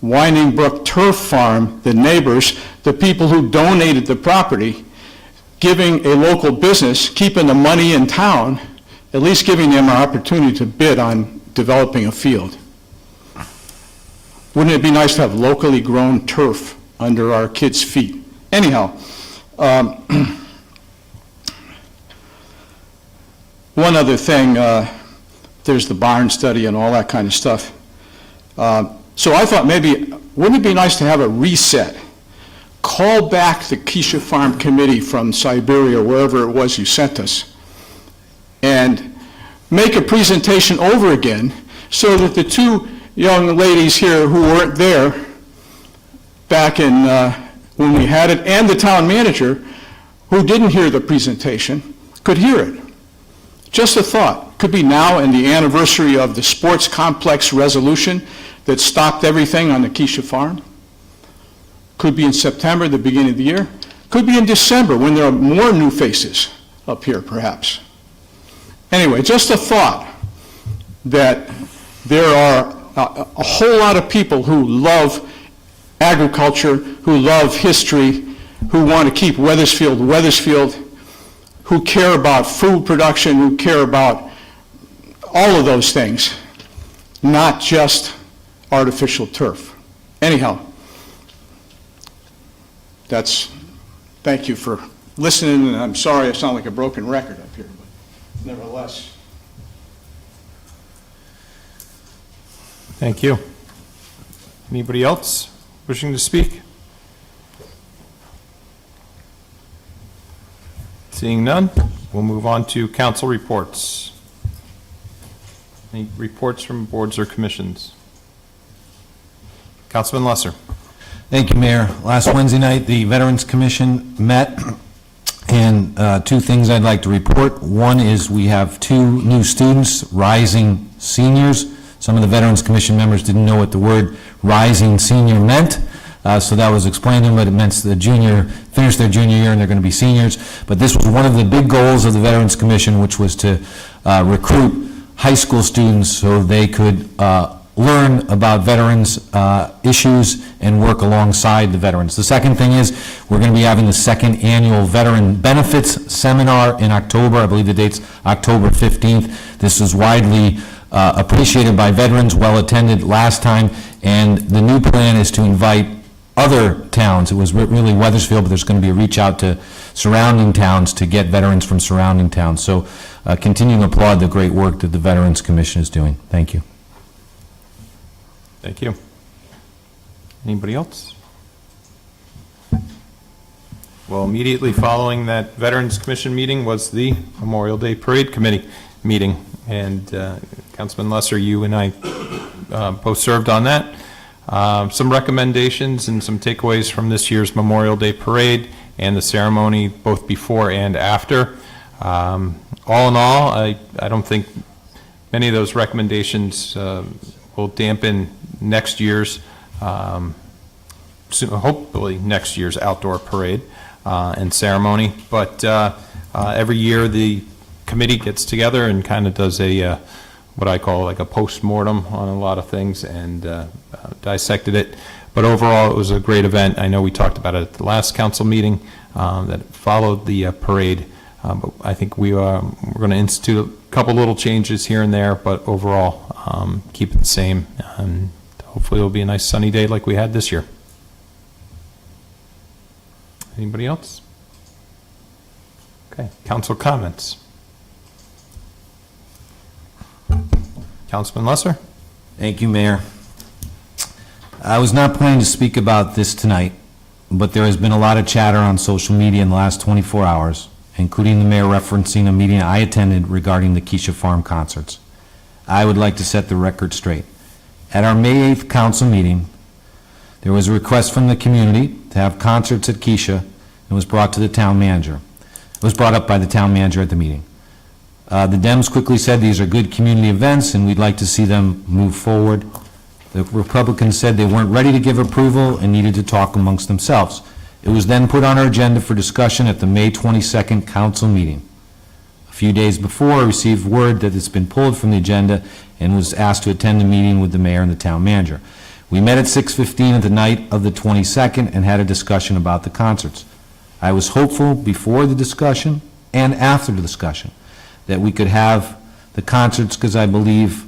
Winding Brook Turf Farm, the neighbors, the people who donated the property, giving a local business, keeping the money in town, at least giving them an opportunity to bid on developing a field. Wouldn't it be nice to have locally grown turf under our kids' feet? Anyhow, one other thing, there's the barn study and all that kind of stuff. So I thought maybe, wouldn't it be nice to have a reset? Call back the Keisha Farm Committee from Siberia, wherever it was you sent us, and make a presentation over again, so that the two young ladies here who weren't there back in when we had it, and the town manager who didn't hear the presentation, could hear it. Just a thought. Could be now in the anniversary of the sports complex resolution that stopped everything on the Keisha Farm. Could be in September, the beginning of the year. Could be in December, when there are more new faces up here, perhaps. Anyway, just a thought that there are a whole lot of people who love agriculture, who love history, who want to keep Wethersfield, who care about food production, who care about all of those things, not just artificial turf. Anyhow, thank you for listening, and I'm sorry I sound like a broken record up here, but nevertheless. Thank you. Anybody else wishing to speak? Seeing none, we'll move on to council reports. Any reports from boards or commissions? Councilman Lesser. Thank you, Mayor. Last Wednesday night, the Veterans Commission met, and two things I'd like to report. One is we have two new students, rising seniors. Some of the Veterans Commission members didn't know what the word rising senior meant, so that was explained to them, but it meant the finish their junior year and they're going to be seniors. But this was one of the big goals of the Veterans Commission, which was to recruit high school students so they could learn about veterans issues and work alongside the veterans. The second thing is we're going to be having the second annual Veteran Benefits Seminar in October. I believe the date's October 15th. This is widely appreciated by veterans, well attended last time, and the new plan is to invite other towns. It was really Wethersfield, but there's going to be a reach out to surrounding towns to get veterans from surrounding towns. So continuing to applaud the great work that the Veterans Commission is doing. Thank you. Thank you. Anybody else? Well, immediately following that Veterans Commission meeting was the Memorial Day Parade Committee meeting, and Councilman Lesser, you and I both served on that. Some recommendations and some takeaways from this year's Memorial Day Parade and the ceremony, both before and after. All in all, I don't think many of those recommendations will dampen next year's, hopefully next year's outdoor parade and ceremony. But every year the committee gets together and kind of does a what I call like a post-mortem on a lot of things and dissected it. But overall, it was a great event. I know we talked about it at the last council meeting that followed the parade. But I think we're going to institute a couple little changes here and there, but overall, keep it the same. And hopefully it'll be a nice sunny day like we had this year. Anybody else? Okay, council comments. Councilman Lesser? Thank you, Mayor. I was not planning to speak about this tonight, but there has been a lot of chatter on social media in the last 24 hours, including the mayor referencing a meeting I attended regarding the Keisha Farm concerts. I would like to set the record straight. At our May 8th council meeting, there was a request from the community to have concerts at Keisha, and was brought to the town manager. It was brought up by the town manager at the meeting. The Dems quickly said these are good community events and we'd like to see them move forward. The Republicans said they weren't ready to give approval and needed to talk amongst themselves. It was then put on our agenda for discussion at the May 22nd council meeting. A few days before, I received word that it's been pulled from the agenda and was asked to attend a meeting with the mayor and the town manager. We met at 6:15 at the night of the 22nd and had a discussion about the concerts. I was hopeful before the discussion and after the discussion that we could have the concerts because I believe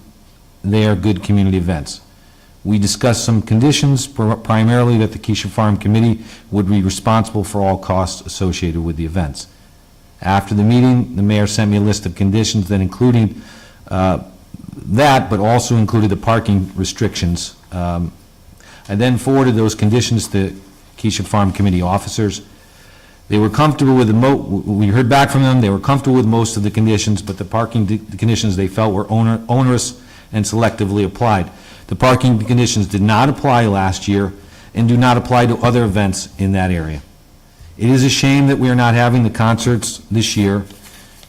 they are good community events. We discussed some conditions, primarily that the Keisha Farm Committee would be responsible for all costs associated with the events. After the meeting, the mayor sent me a list of conditions that included that, but also included the parking restrictions. I then forwarded those conditions to Keisha Farm Committee officers. They were comfortable with we heard back from them, they were comfortable with most of the conditions, but the parking conditions they felt were onerous and selectively applied. The parking conditions did not apply last year and do not apply to other events in that area. It is a shame that we are not having the concerts this year,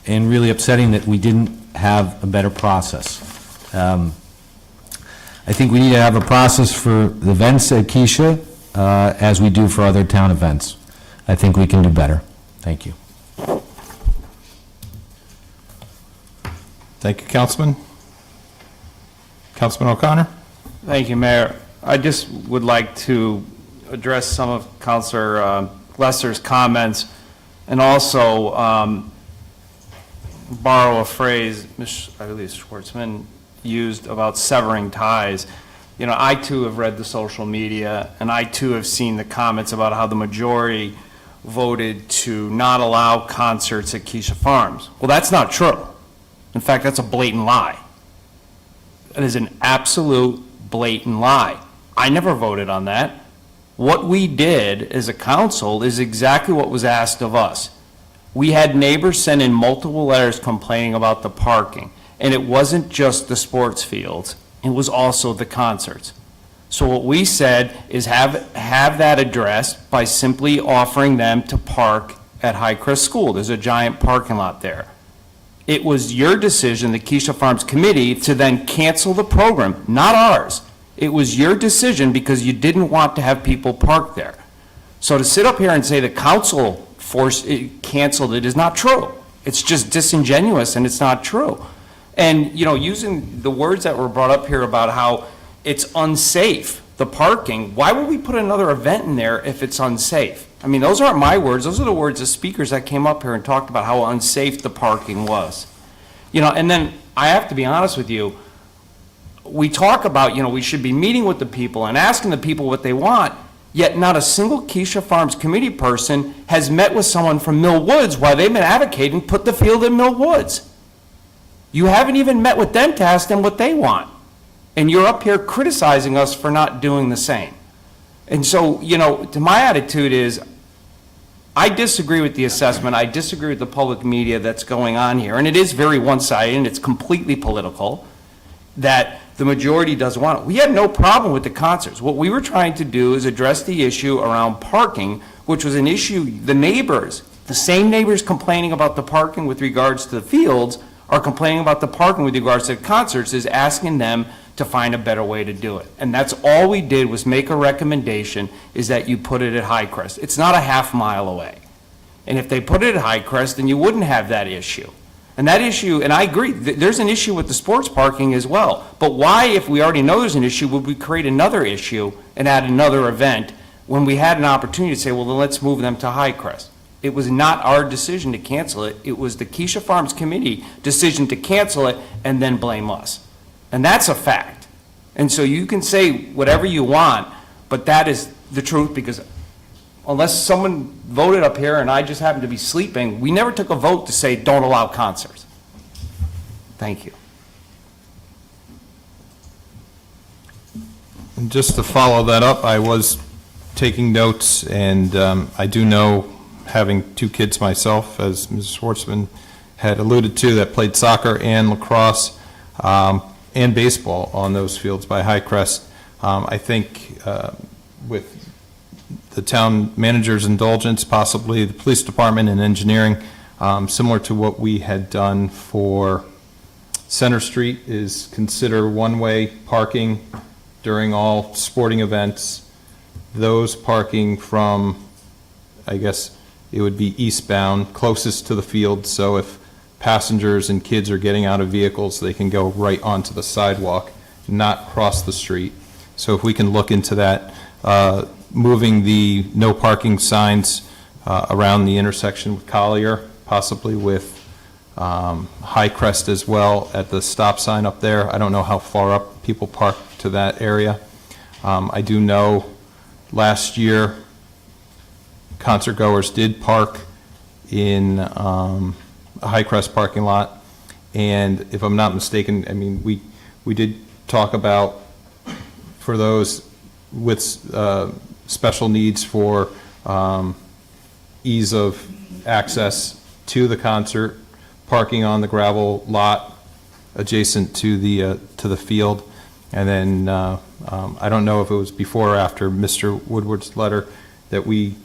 and really upsetting that we didn't have a better process. I think we need to have a process for the events at Keisha as we do for other town events. I think we can do better. Thank you. Thank you, Councilman. Councilman O'Connor? Thank you, Mayor. I just would like to address some of Councilor Lesser's comments, and also borrow a phrase I believe Schwartzman used about severing ties. You know, I too have read the social media, and I too have seen the comments about how the majority voted to not allow concerts at Keisha Farms. Well, that's not true. In fact, that's a blatant lie. That is an absolute blatant lie. I never voted on that. What we did as a council is exactly what was asked of us. We had neighbors send in multiple letters complaining about the parking, and it wasn't just the sports fields, it was also the concerts. So what we said is have that addressed by simply offering them to park at Highcrest School. There's a giant parking lot there. It was your decision, the Keisha Farms Committee, to then cancel the program, not ours. It was your decision because you didn't want to have people park there. So to sit up here and say the council canceled it is not true. It's just disingenuous, and it's not true. And, you know, using the words that were brought up here about how it's unsafe, the parking, why would we put another event in there if it's unsafe? I mean, those aren't my words. Those are the words of speakers that came up here and talked about how unsafe the parking was. You know, and then I have to be honest with you, we talk about, you know, we should be meeting with the people and asking the people what they want, yet not a single Keisha Farms Committee person has met with someone from Mill Woods while they've been advocating put the field in Mill Woods. You haven't even met with them to ask them what they want. And you're up here criticizing us for not doing the same. And so, you know, my attitude is, I disagree with the assessment. I disagree with the public media that's going on here. And it is very one-sided, and it's completely political, that the majority doesn't want it. We had no problem with the concerts. What we were trying to do is address the issue around parking, which was an issue the neighbors, the same neighbors complaining about the parking with regards to the fields, are complaining about the parking with regards to the concerts, is asking them to find a better way to do it. And that's all we did, was make a recommendation, is that you put it at Highcrest. It's not a half mile away. And if they put it at Highcrest, then you wouldn't have that issue. And that issue, and I agree, there's an issue with the sports parking as well. But why, if we already know there's an issue, would we create another issue and add another event when we had an opportunity to say, well, then let's move them to Highcrest? It was not our decision to cancel it. It was the Keisha Farms Committee decision to cancel it and then blame us. And that's a fact. And so you can say whatever you want, but that is the truth, because unless someone voted up here and I just happened to be sleeping, we never took a vote to say don't allow concerts. Thank you. And just to follow that up, I was taking notes, and I do know having two kids myself, as Mrs. Schwartzman had alluded to, that played soccer and lacrosse and baseball on those fields by Highcrest. I think with the town manager's indulgence, possibly the police department and engineering, similar to what we had done for Center Street, is consider one-way parking during all sporting events. Those parking from, I guess it would be eastbound, closest to the field, so if passengers and kids are getting out of vehicles, they can go right onto the sidewalk, not cross the street. So if we can look into that, moving the no parking signs around the intersection with Collier, possibly with Highcrest as well at the stop sign up there. I don't know how far up people park to that area. I do know last year concert goers did park in a Highcrest parking lot, and if I'm not mistaken, I mean, we did talk about, for those with special needs for ease of access to the concert, parking on the gravel lot adjacent to the field. And then I don't know if it was before or after Mr. Woodward's letter that we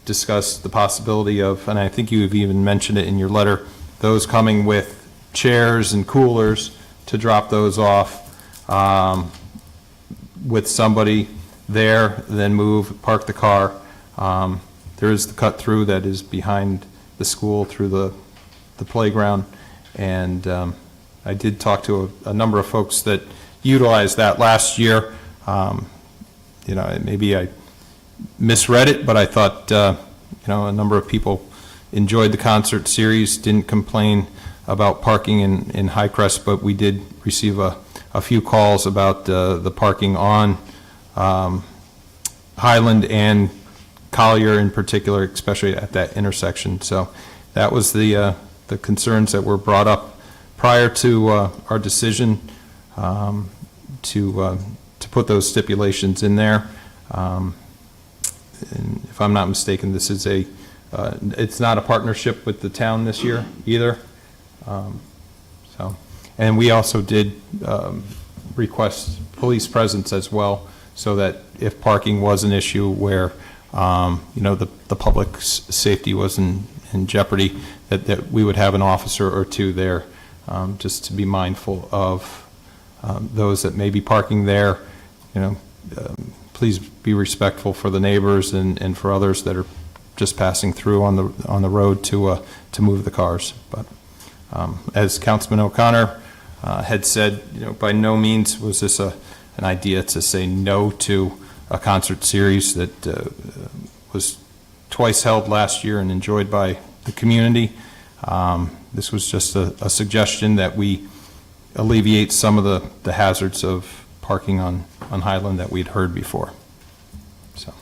discussed the possibility of, and I think you have even mentioned it in your letter, those coming with chairs and coolers to drop those off with somebody there, then move, park the car. There is the cut through that is behind the school through the playground, and I did talk to a number of folks that utilized that last year. Maybe I misread it, but I thought a number of people enjoyed the concert series, didn't complain about parking in Highcrest, but we did receive a few calls about the parking on Highland and Collier in particular, especially at that intersection. So that was the concerns that were brought up prior to our decision to put those stipulations in there. And if I'm not mistaken, this is it's not a partnership with the town this year either. And we also did request police presence as well, so that if parking was an issue where the public's safety was in jeopardy, that we would have an officer or two there, just to be mindful of those that may be parking there. Please be respectful for the neighbors and for others that are just passing through on the road to move the cars. But as Councilman O'Connor had said, by no means was this an idea to say no to a concert series that was twice held last year and enjoyed by the community. This was just a suggestion that we alleviate some of the hazards of parking on Highland that we'd heard before. So,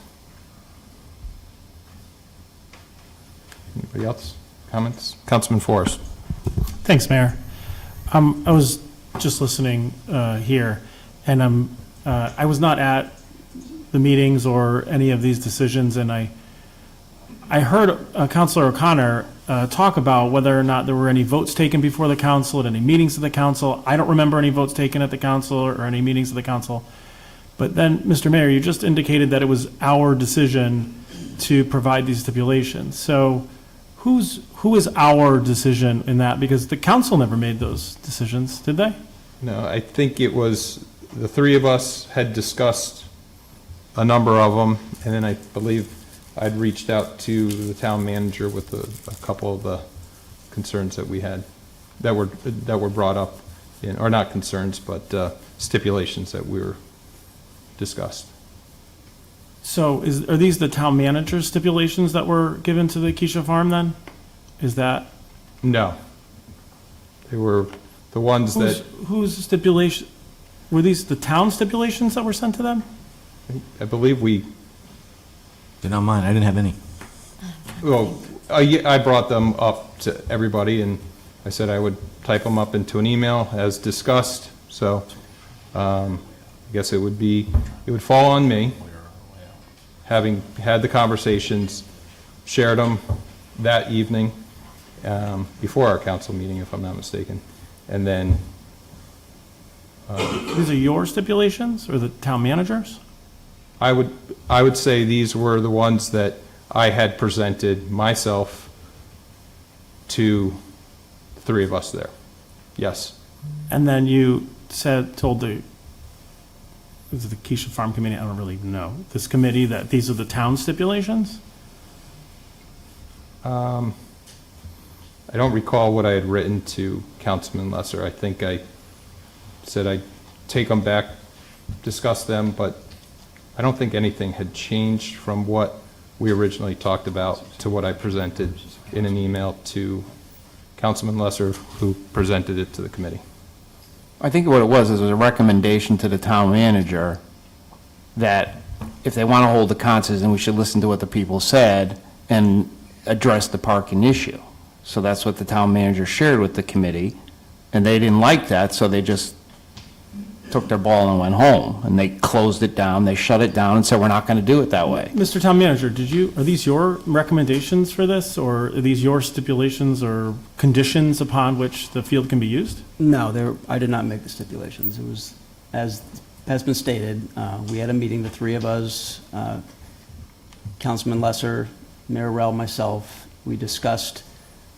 anybody else? Comments? Councilman Forrest. Thanks, Mayor. I was just listening here, and I was not at the meetings or any of these decisions, and I heard Councilor O'Connor talk about whether or not there were any votes taken before the council at any meetings of the council. I don't remember any votes taken at the council or any meetings of the council. But then, Mr. Mayor, you just indicated that it was our decision to provide these stipulations. So who is our decision in that? Because the council never made those decisions, did they? No, I think it was the three of us had discussed a number of them, and then I believe I'd reached out to the town manager with a couple of the concerns that we had that were brought up, or not concerns, but stipulations that were discussed. So are these the town manager's stipulations that were given to the Keisha Farm then? Is that? No. They were the ones that... Whose stipulation? Were these the town stipulations that were sent to them? I believe we... They're not mine, I didn't have any. Well, I brought them up to everybody, and I said I would type them up into an email as discussed. So I guess it would fall on me, having had the conversations, shared them that evening, before our council meeting, if I'm not mistaken. And then, These are your stipulations or the town manager's? I would say these were the ones that I had presented myself to the three of us there. Yes. And then you told is it the Keisha Farm Committee? I don't really know. This committee that these are the town stipulations? I don't recall what I had written to Councilman Lesser. I think I said I'd take them back, discuss them, but I don't think anything had changed from what we originally talked about to what I presented in an email to Councilman Lesser, who presented it to the committee. I think what it was is a recommendation to the town manager that if they want to hold the concerts, then we should listen to what the people said and address the parking issue. So that's what the town manager shared with the committee, and they didn't like that, so they just took their ball and went home, and they closed it down, they shut it down and said, we're not going to do it that way. Mr. Town Manager, are these your recommendations for this, or are these your stipulations or conditions upon which the field can be used? No, I did not make the stipulations. It was, as has been stated, we had a meeting, the three of us, Councilman Lesser, Mayor Rell, myself. We discussed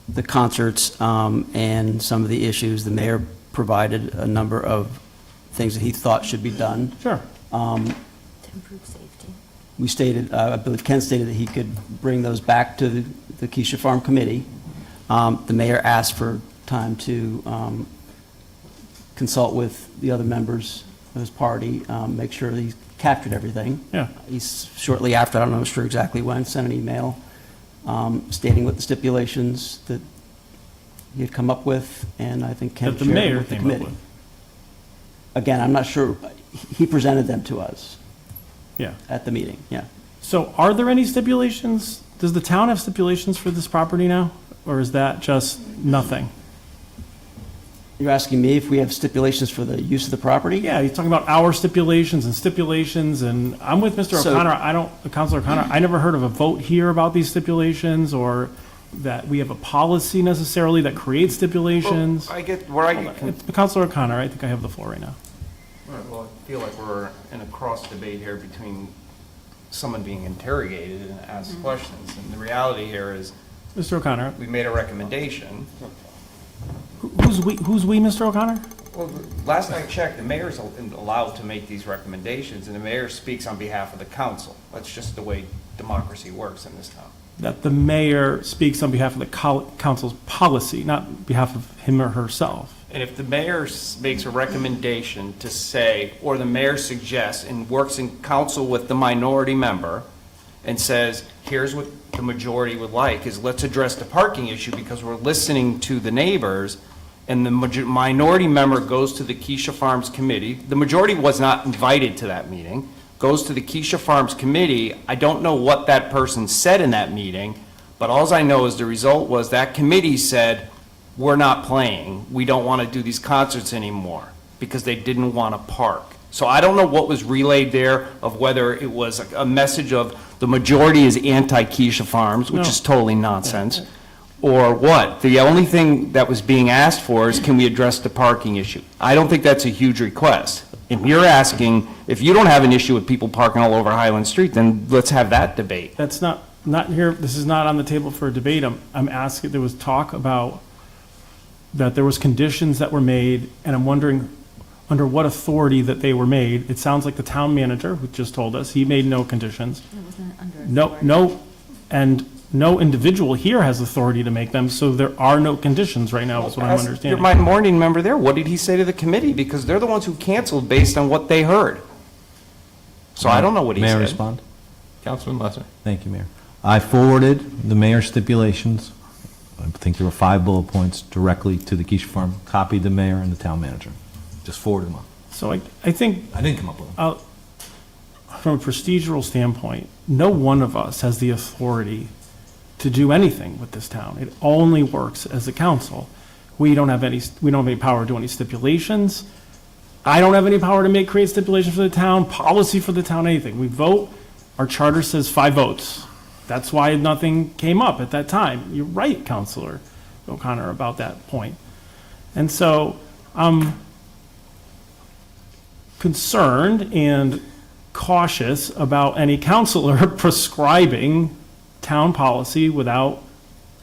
the concerts and some of the issues. The mayor provided a number of things that he thought should be done. Sure. To improve safety. We stated, I believe Ken stated that he could bring those back to the Keisha Farm Committee. The mayor asked for time to consult with the other members of his party, make sure that he captured everything. Yeah. He's shortly after, I don't know sure exactly when, sent an email stating what the stipulations that he had come up with, and I think Ken That the shared mayor with the came up committee. with. Again, I'm not sure, he presented them to us Yeah. at the meeting, yeah. So are there any stipulations? Does the town have stipulations for this property now? Or is that just nothing? You're asking me if we have stipulations for the use of the property? Yeah, he's talking about our stipulations, and I'm with Mr. So- O'Connor. Councilor O'Connor, I never heard of a vote here about these stipulations, or that we have a policy necessarily that creates stipulations. I get, where I get, Councilor O'Connor, I think I have the floor right now. well, I feel like we're in a cross debate here between someone being interrogated and asked questions. And the reality here is, Mr. O'Connor, we made a recommendation. who's we, Mr. O'Connor? Well, last I checked, the mayor's allowed to make these recommendations, and the mayor speaks on behalf of the council. That's just the way democracy works in this town. That the mayor speaks on behalf of the council's policy, not on behalf of him or herself. And if the mayor makes a recommendation to say, or the mayor suggests and works in council with the minority member and says, here's what the majority would like, is let's address the parking issue because we're listening to the neighbors, and the minority member goes to the Keisha Farms Committee, the majority was not invited to that meeting, goes to the Keisha Farms Committee, I don't know what that person said in that meeting, but alls I know is the result was that committee said, we're not playing, we don't want to do these concerts anymore, because they didn't want to park. So I don't know what was relayed there of whether it was a message of the majority is anti-Keisha Farms, which No. is totally nonsense, or what. The only thing that was being asked for is, can we address the parking issue? I don't think that's a huge request. If you're asking, if you don't have an issue with people parking all over Highland Street, then let's have that debate. That's not here, this is not on the table for a debate. I'm asking, there was talk about that there was conditions that were made, and I'm wondering under what authority that they were made. It sounds like the town manager, who just told us, he made no conditions. It wasn't under No individual here has authority to make them, so there are no conditions right now, is what I'm Your understanding. minority member there, what did he say to the committee? Because they're the ones who canceled based on what they heard. So I don't know what he May I said. respond? Councilman Lesser. Thank you, Mayor. I forwarded the mayor's stipulations, I think there were 5 bullet points, directly to the Keisha Farm, copied the mayor and the town manager. Just forwarded them on. So I think I didn't come up with them. from a procedural standpoint, no one of us has the authority to do anything with this town. It only works as a council. We don't have any power to do any stipulations. I don't have any power to create stipulations for the town, policy for the town, anything. We vote, our charter says 5 votes. That's why nothing came up at that time. You're right, Counselor O'Connor, about that point. And so I'm concerned and cautious about any counselor prescribing town policy without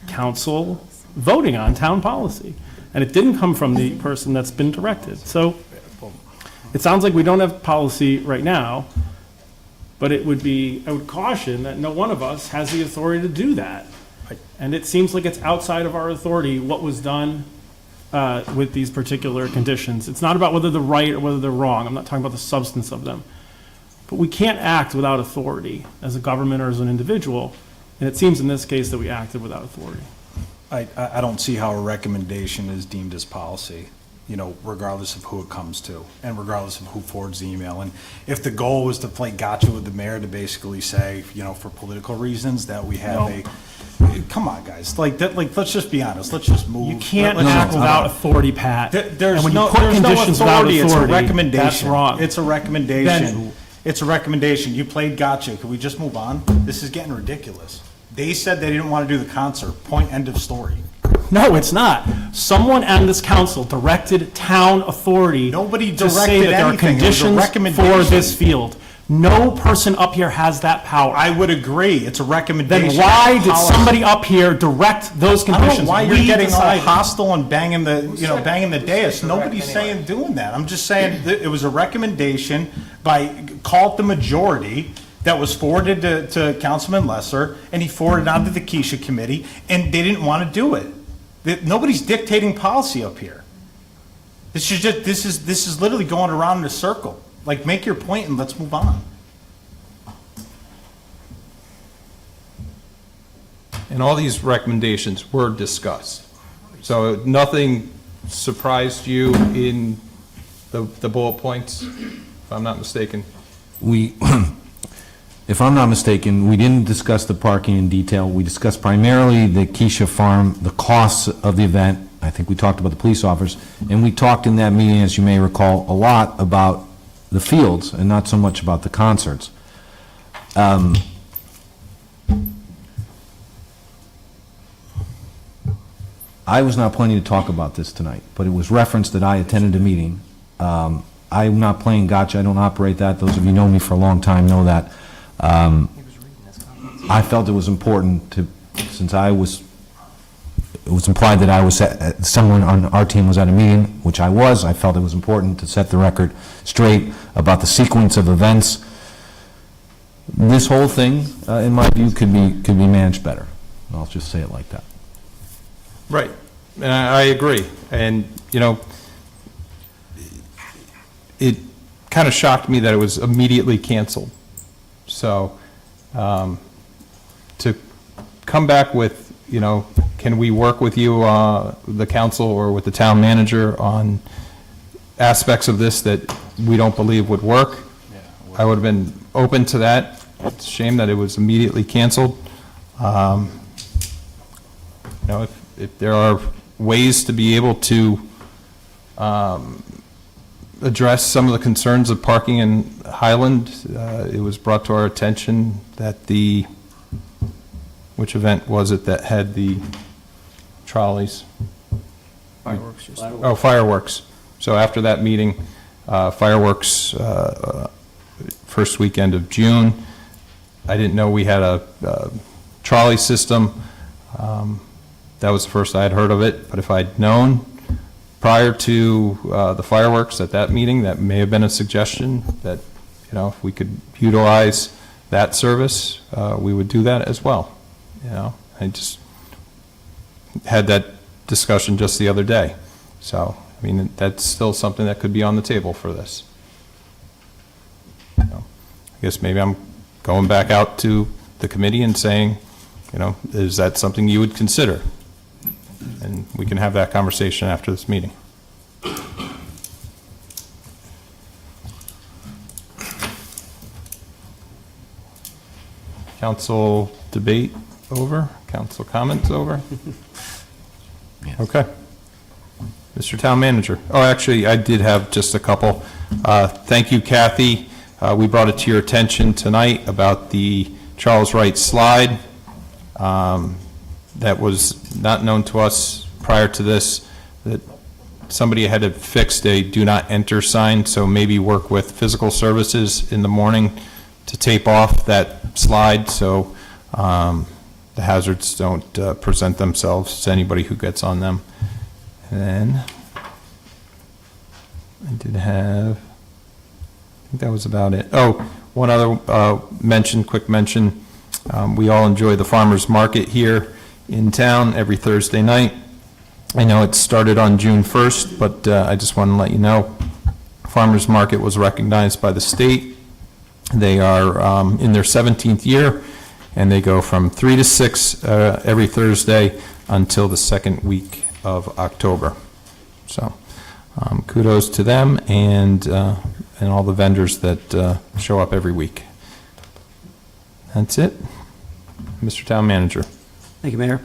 council voting on town policy. And it didn't come from the person that's been directed. So it sounds like we don't have policy right now, but I would caution that no one of us has the authority to do that. And it seems like it's outside of our authority what was done with these particular conditions. It's not about whether they're right or whether they're wrong. I'm not talking about the substance of them. But we can't act without authority as a government or as an individual. And it seems in this case that we acted without authority. I don't see how a recommendation is deemed as policy, you know, regardless of who it comes to, and regardless of who forwards the email. And if the goal was to play gotcha with the mayor to basically say, you know, for political reasons, that we have come on, guys, like, let's just be honest, let's just move. You can't act without authority, Pat. There's And when you no put conditions without authority, it's a authority, recommendation. that's wrong. It's a recommendation. Then- It's a recommendation. You played gotcha. Can we just move on? This is getting ridiculous. They said they didn't want to do the concert. Point, end of story. No, it's not. Someone on this council directed town authority Nobody to say directed that there are anything. It was a conditions for recommendation. this field. No person up here has that power. I would agree. It's a recommendation. Then why did Policy. somebody up here direct those I don't conditions? know why you're We getting all decided. hostile and banging the dais. Nobody's saying doing that. I'm just saying that it was a recommendation call it the majority, that was forwarded to Councilman Lesser, and he forwarded on to the Keisha Committee, and they didn't want to do it. Nobody's dictating policy up here. This is literally going around in a circle. Like, make your point and let's move on. And all these recommendations were discussed. So nothing surprised you in the bullet points, if I'm not mistaken? If I'm not mistaken, we didn't discuss the parking in detail. We discussed primarily the Keisha Farm, the costs of the event. I think we talked about the police officers. And we talked in that meeting, as you may recall, a lot about the fields and not so much about the concerts. I was not planning to talk about this tonight, but it was referenced that I attended a meeting. I'm not playing gotcha. I don't operate that. Those of you who know me for a long time know that. I felt it was important to, since it was implied that I was someone on our team was at a meeting, which I was. I felt it was important to set the record straight about the sequence of events. This whole thing, in my view, could be managed better. I'll just say it like that. Right, and I agree. And, you know, it kind of shocked me that it was immediately canceled. So to come back with, you know, can we work with you, the council, or with the town manager on aspects of this that we don't believe would work? I would have been open to that. It's a shame that it was immediately canceled. You know, if there are ways to be able to address some of the concerns of parking in Highland, it was brought to our attention that which event was it that had the trolleys? Fireworks. Oh, fireworks. So after that meeting, fireworks, first weekend of June. I didn't know we had a trolley system. That was the first I had heard of it, but if I'd known prior to the fireworks at that meeting, that may have been a suggestion that, you know, if we could utilize that service, we would do that as well. You know, I just had that discussion just the other day. So, I mean, that's still something that could be on the table for this. You know, I guess maybe I'm going back out to the committee and saying, you know, is that something you would consider? And we can have that conversation after this meeting. Council debate over? Council comments over? Yes. Okay. Mr. Town Manager. Oh, actually, I did have just a couple. Thank you, Kathy. We brought it to your attention tonight about the Charles Wright slide. that was not known to us prior to this, that somebody had fixed a do not enter sign, so maybe work with physical services in the morning to tape off that slide so the hazards don't present themselves to anybody who gets on them. And then I did have, I think that was about it. Oh, one other quick mention. We all enjoy the farmers market here in town every Thursday night. I know it started on June 1st, but I just want to let you know, farmers market was recognized by the state. They are in their 17th year, and they go from 3 to 6 every Thursday until the second week of October. So kudos to them and all the vendors that show up every week. That's it. Mr. Town Manager. Thank you, Mayor.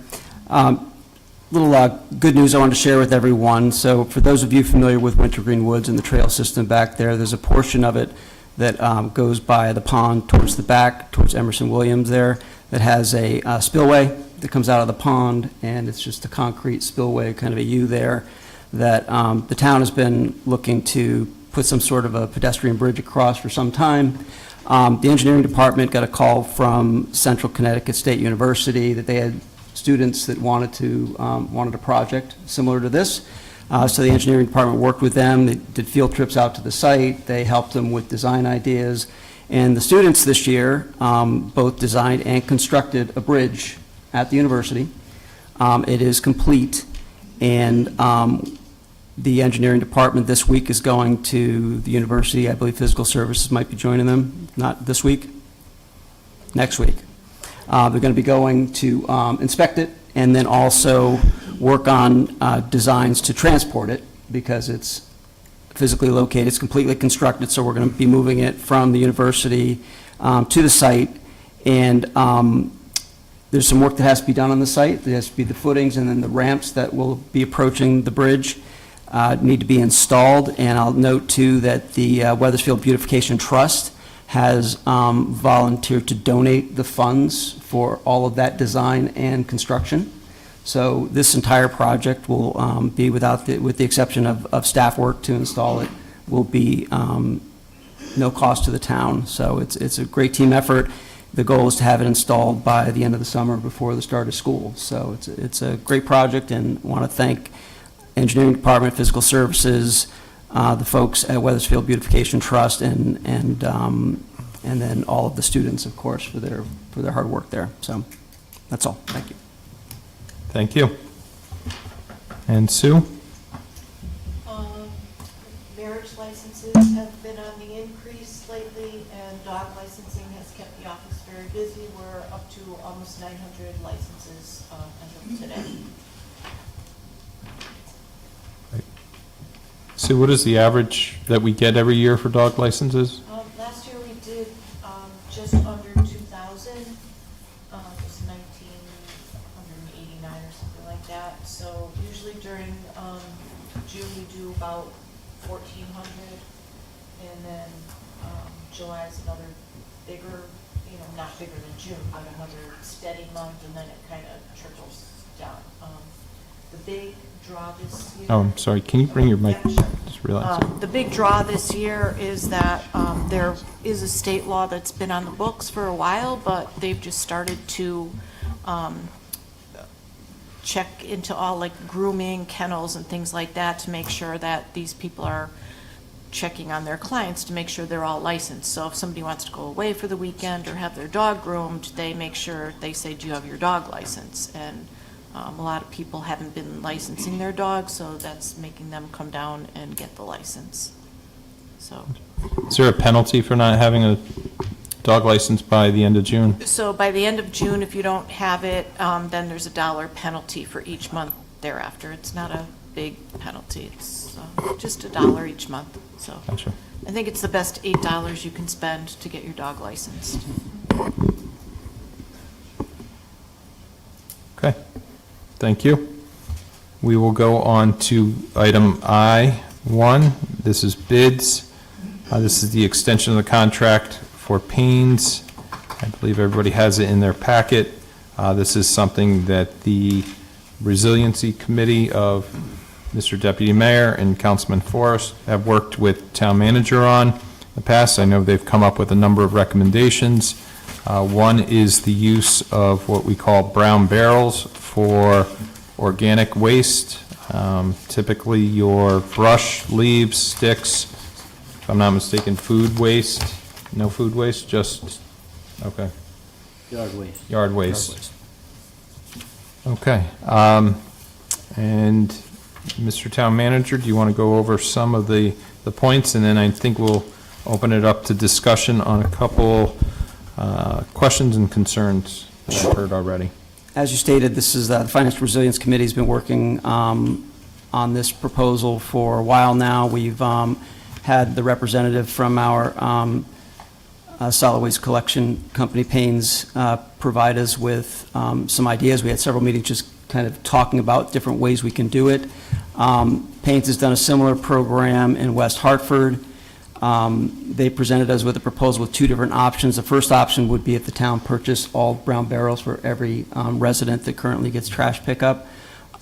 Little good news I wanted to share with everyone. So for those of you familiar with Wintergreen Woods and the trail system back there, there's a portion of it that goes by the pond towards the back, towards Emerson Williams there, that has a spillway that comes out of the pond, and it's just a concrete spillway, kind of a U there, that the town has been looking to put some sort of a pedestrian bridge across for some time. The engineering department got a call from Central Connecticut State University that they had students that wanted a project similar to this. So the engineering department worked with them. They did field trips out to the site. They helped them with design ideas. And the students this year both designed and constructed a bridge at the university. It is complete, and the engineering department this week is going to the university. I believe Physical Services might be joining them, not this week, next week. They're going to be going to inspect it and then also work on designs to transport it, because it's physically located, it's completely constructed, so we're going to be moving it from the university to the site. And there's some work that has to be done on the site. There has to be the footings, and then the ramps that will be approaching the bridge need to be installed. And I'll note too that the Wethersfield Beautification Trust has volunteered to donate the funds for all of that design and construction. So this entire project will be with the exception of staff work to install it, will be no cost to the town. So it's a great team effort. The goal is to have it installed by the end of the summer before the start of school. So it's a great project, and want to thank Engineering Department, Physical Services, the folks at Wethersfield Beautification Trust, and then all of the students, of course, for their hard work there. So that's all. Thank you. Thank you. And Sue? Marriage licenses have been on the increase lately, and dog licensing has kept the office very busy. We're up to almost 900 licenses as of today. Sue, what is the average that we get every year for dog licenses? Last year we did just under 2,000. It was 1,989 or something like that. So usually during June we do about 1,400, and then July is another bigger, not bigger than June, but another steady month, and then it kind of trickles down. The big draw this year. Oh, I'm sorry. Can you bring your mic? Just realized. The big draw this year is that there is a state law that's been on the books for a while, but they've just started to check into all like grooming, kennels, and things like that to make sure that these people are checking on their clients to make sure they're all licensed. So if somebody wants to go away for the weekend or have their dog groomed, they make sure they say, do you have your dog license? And a lot of people haven't been licensing their dogs, so that's making them come down and get the license. So. Is there a penalty for not having a dog license by the end of June? So by the end of June, if you don't have it, then there's a $1 penalty for each month thereafter. It's not a big penalty. It's just $1 each month. So Gotcha. I think it's the best $8 you can spend to get your dog licensed. Okay. Thank you. We will go on to item I1. This is bids. This is the extension of the contract for Paine's. I believe everybody has it in their packet. This is something that the Resiliency Committee of Mr. Deputy Mayor and Councilman Forrest have worked with Town Manager on in the past. I know they've come up with a number of recommendations. One is the use of what we call brown barrels for organic waste. Typically your brush, leaves, sticks, if I'm not mistaken, food waste. No food waste, just, okay. Yard waste. Yard waste. Okay. And Mr. Town Manager, do you want to go over some of the points? And then I think we'll open it up to discussion on a couple questions and concerns that I've heard already. As you stated, this is, the Finance Resilience Committee has been working on this proposal for a while now. We've had the representative from our solid waste collection company, Paine's, provide us with some ideas. We had several meetings just kind of talking about different ways we can do it. Paine's has done a similar program in West Hartford. They presented us with a proposal with two different options. The first option would be if the town purchased all brown barrels for every resident that currently gets trash pickup.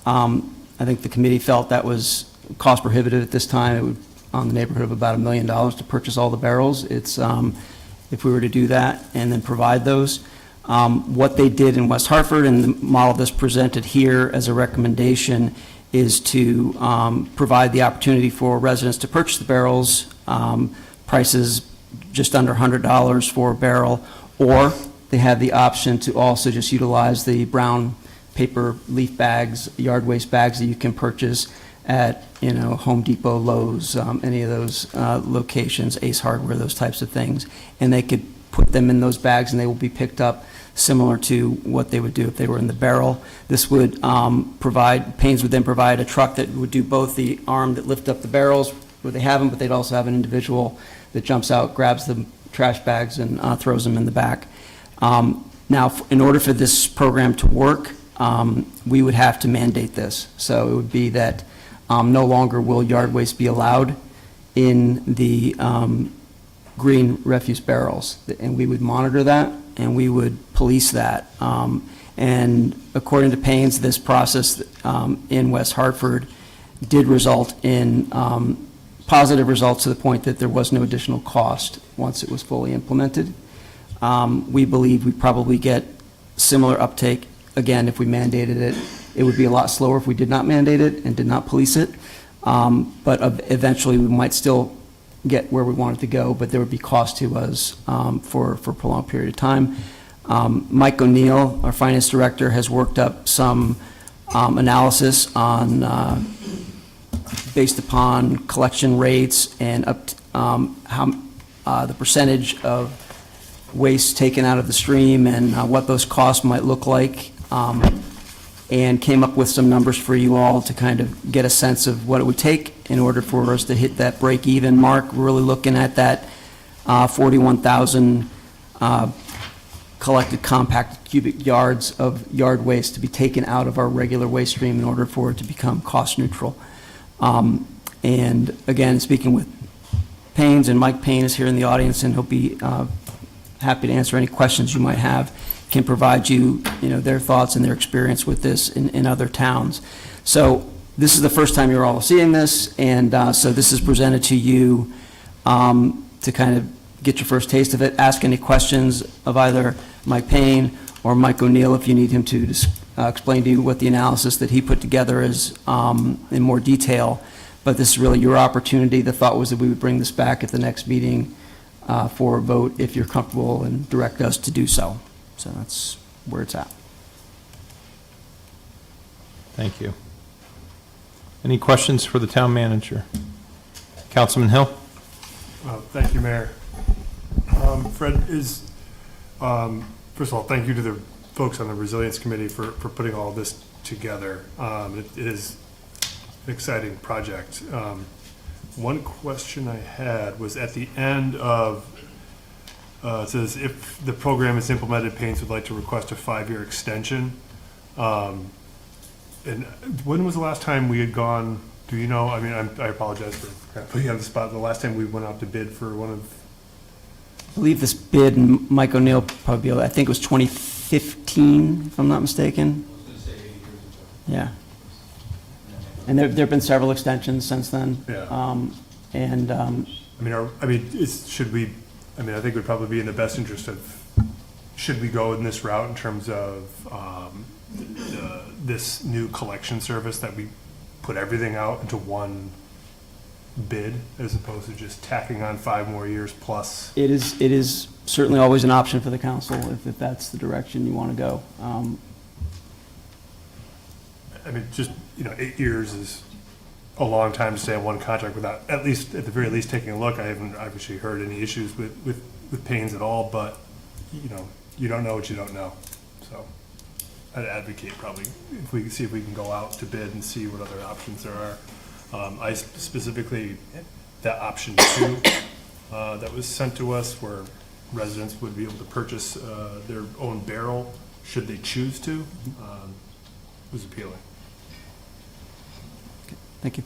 I think the committee felt that was cost prohibitive at this time. It would on the neighborhood of about $1 million to purchase all the barrels. It's if we were to do that and then provide those. What they did in West Hartford and the model that's presented here as a recommendation is to provide the opportunity for residents to purchase the barrels, prices just under $100 for a barrel, or they have the option to also just utilize the brown paper leaf bags, yard waste bags that you can purchase at, Home Depot, Lowe's, any of those locations, Ace Hardware, those types of things. And they could put them in those bags and they will be picked up similar to what they would do if they were in the barrel. This would Paine's would then provide a truck that would do both the arm that lift up the barrels where they have them, but they'd also have an individual that jumps out, grabs the trash bags and throws them in the back. Now, in order for this program to work, we would have to mandate this. So it would be that no longer will yard waste be allowed in the green refuse barrels. And we would monitor that and we would police that. And according to Paine's, this process in West Hartford did result in positive results to the point that there was no additional cost once it was fully implemented. We believe we probably get similar uptake. Again, if we mandated it, it would be a lot slower if we did not mandate it and did not police it. But eventually we might still get where we wanted to go, but there would be cost to us for a prolonged period of time. Mike O'Neill, our finance director, has worked up some analysis on based upon collection rates and how the percentage of waste taken out of the stream and what those costs might look like, and came up with some numbers for you all to kind of get a sense of what it would take in order for us to hit that break-even mark. We're really looking at that 41,000 collected compacted cubic yards of yard waste to be taken out of our regular waste stream in order for it to become cost neutral. And again, speaking with Paine's, and Mike Paine is here in the audience, and he'll be happy to answer any questions you might have, can provide you, their thoughts and their experience with this in other towns. So this is the first time you're all seeing this, and so this is presented to you to kind of get your first taste of it. Ask any questions of either Mike Paine or Mike O'Neill if you need him to explain to you what the analysis that he put together is in more detail. But this is really your opportunity. The thought was that we would bring this back at the next meeting for a vote if you're comfortable and direct us to do so. So that's where it's at. Thank you. Any questions for the town manager? Councilman Hill? Thank you, Mayor. Fred, first of all, thank you to the folks on the Resilience Committee for putting all this together. It is an exciting project. One question I had was at the end of, it says, if the program is implemented, Paine's would like to request a 5-year extension. And when was the last time we had gone, do you know? I mean, I apologize for kind of putting you on the spot. The last time we went out to bid for one of... I believe this bid, and Mike O'Neill probably, I think it was 2013. 15, if I'm not mistaken. Yeah. And there've been several extensions since then. Yeah. And, should we, I think it would probably be in the best interest of, should we go in this route in terms of this new collection service, that we put everything out into one bid as opposed to just tacking on 5 more years plus? it is certainly always an option for the council if that's the direction you want to go. 8 years is a long time to stay on one contract without, at the very least, taking a look. I haven't obviously heard any issues with Payne's at all, but, you don't know what you don't know. So I'd advocate probably, if we can go out to bid and see what other options there are. I specifically, that option 2 that was sent to us, where residents would be able to purchase their own barrel, should they choose to, was appealing. Thank you.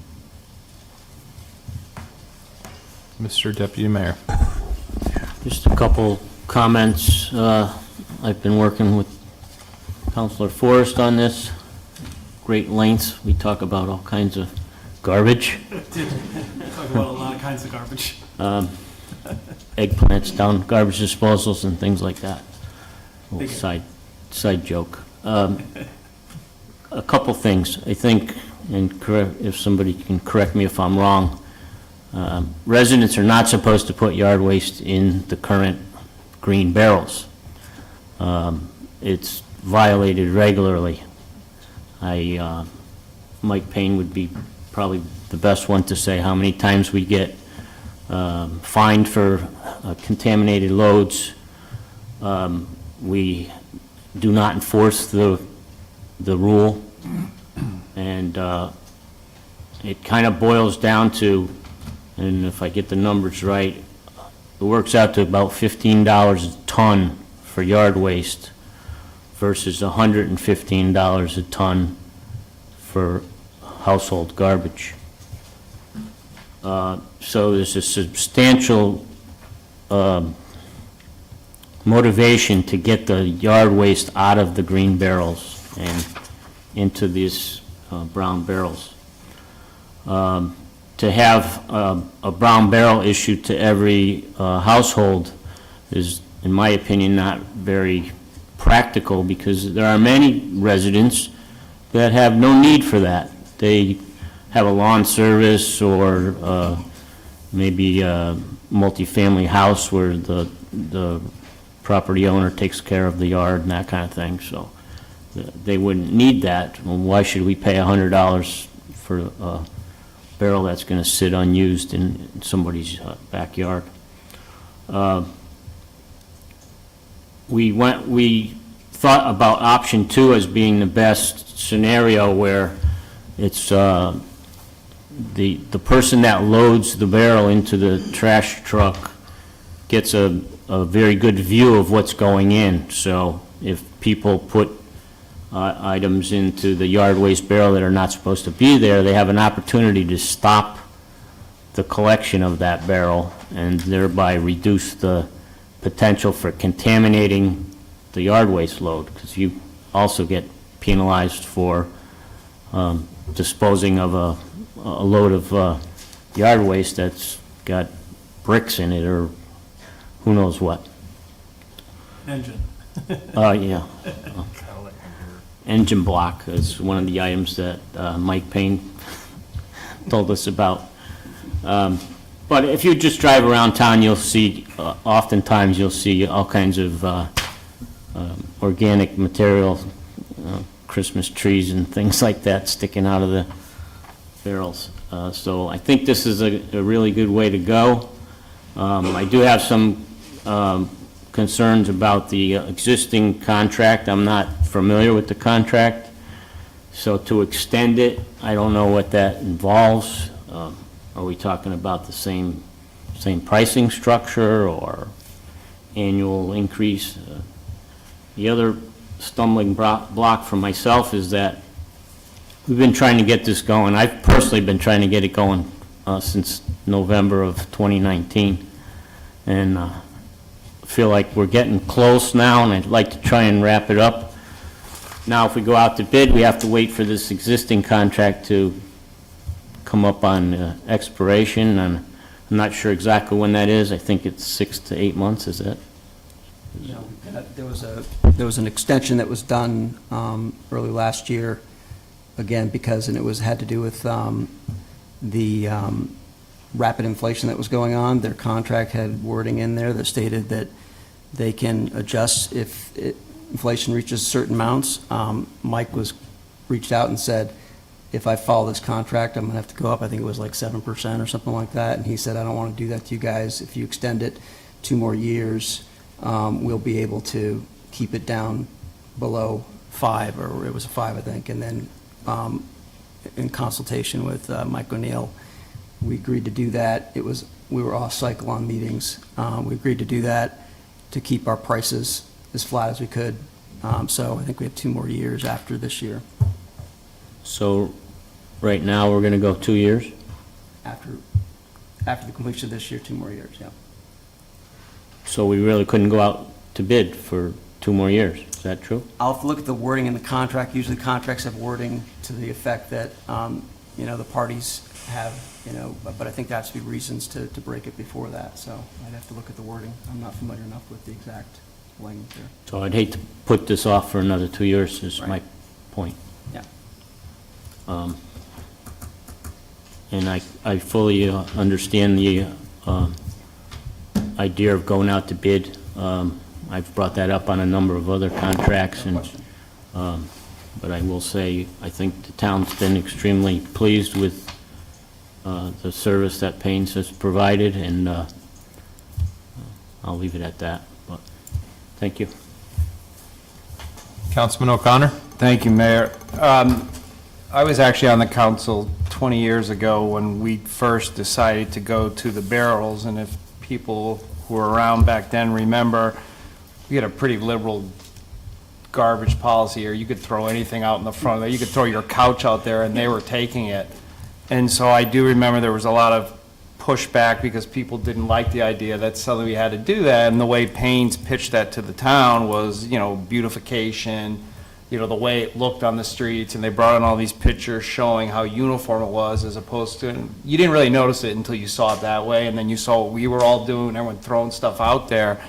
Mr. Deputy Mayor. Just a couple comments. I've been working with Councilor Forrest on this, great lengths. We talk about all kinds of garbage. Talk about a lot of kinds of garbage. Eggplants down garbage disposals and things like that. Little side joke. A couple things. I think, and if somebody can correct me if I'm wrong, residents are not supposed to put yard waste in the current green barrels. It's violated regularly. Mike Paine would be probably the best one to say how many times we get fined for contaminated loads. We do not enforce the rule, and it kind of boils down to, and if I get the numbers right, it works out to about $15 a ton for yard waste versus $115 a ton for household garbage. So there's a substantial motivation to get the yard waste out of the green barrels and into these brown barrels. To have a brown barrel issued to every household is, in my opinion, not very practical, because there are many residents that have no need for that. They have a lawn service, or maybe a multifamily house where the property owner takes care of the yard and that kind of thing, so they wouldn't need that. Well, why should we pay $100 for a barrel that's going to sit unused in somebody's backyard? We thought about option 2 as being the best scenario, where it's the person that loads the barrel into the trash truck gets a very good view of what's going in. So if people put items into the yard waste barrel that are not supposed to be there, they have an opportunity to stop the collection of that barrel and thereby reduce the potential for contaminating the yard waste load, because you also get penalized for disposing of a load of yard waste that's got bricks in it or who knows what. Engine. Yeah. Engine block is one of the items that Mike Paine told us about. But if you just drive around town, you'll see, oftentimes you'll see all kinds of organic material, Christmas trees and things like that sticking out of the barrels. So I think this is a really good way to go. I do have some concerns about the existing contract. I'm not familiar with the contract, so to extend it, I don't know what that involves. Are we talking about the same pricing structure or annual increase? The other stumbling block for myself is that we've been trying to get this going. I've personally been trying to get it going since November of 2019, and feel like we're getting close now, and I'd like to try and wrap it up. Now, if we go out to bid, we have to wait for this existing contract to come up on expiration, and I'm not sure exactly when that is. I think it's 6 to 8 months, is it? No, there was an extension that was done early last year, again, because, and it had to do with the rapid inflation that was going on. Their contract had wording in there that stated that they can adjust if inflation reaches certain amounts. Mike reached out and said, if I follow this contract, I'm going to have to go up. I think it was like 7% or something like that. And he said, I don't want to do that to you guys. If you extend it 2 more years, we'll be able to keep it down below 5, or it was a 5, I think. And then in consultation with Mike O'Neill, we agreed to do that. We were off cycle on meetings. We agreed to do that to keep our prices as flat as we could. So I think we have 2 more years after this year. So right now, we're going to go 2 years? After the completion of this year, 2 more years, yeah. So we really couldn't go out to bid for 2 more years, is that true? I'll have to look at the wording in the contract. Usually contracts have wording to the effect that, the parties have, but I think there has to be reasons to break it before that, so I'd have to look at the wording. I'm not familiar enough with the exact language there. So I'd hate to put this off for another 2 years, is my point. Yeah. And I fully understand the idea of going out to bid. I've brought that up on a number of other contracts, and but I will say, I think the town's been extremely pleased with the service that Paine has provided, and I'll leave it at that, but thank you. Councilman O'Connor? Thank you, Mayor. I was actually on the council 20 years ago when we first decided to go to the barrels, and if people who were around back then remember, we had a pretty liberal garbage policy, or you could throw anything out in the front of there. You could throw your couch out there, and they were taking it. And so I do remember there was a lot of pushback because people didn't like the idea that suddenly we had to do that, and the way Paine's pitched that to the town was, beautification, the way it looked on the streets, and they brought in all these pictures showing how uniform it was, as opposed to, you didn't really notice it until you saw it that way, and then you saw what we were all doing, everyone throwing stuff out there.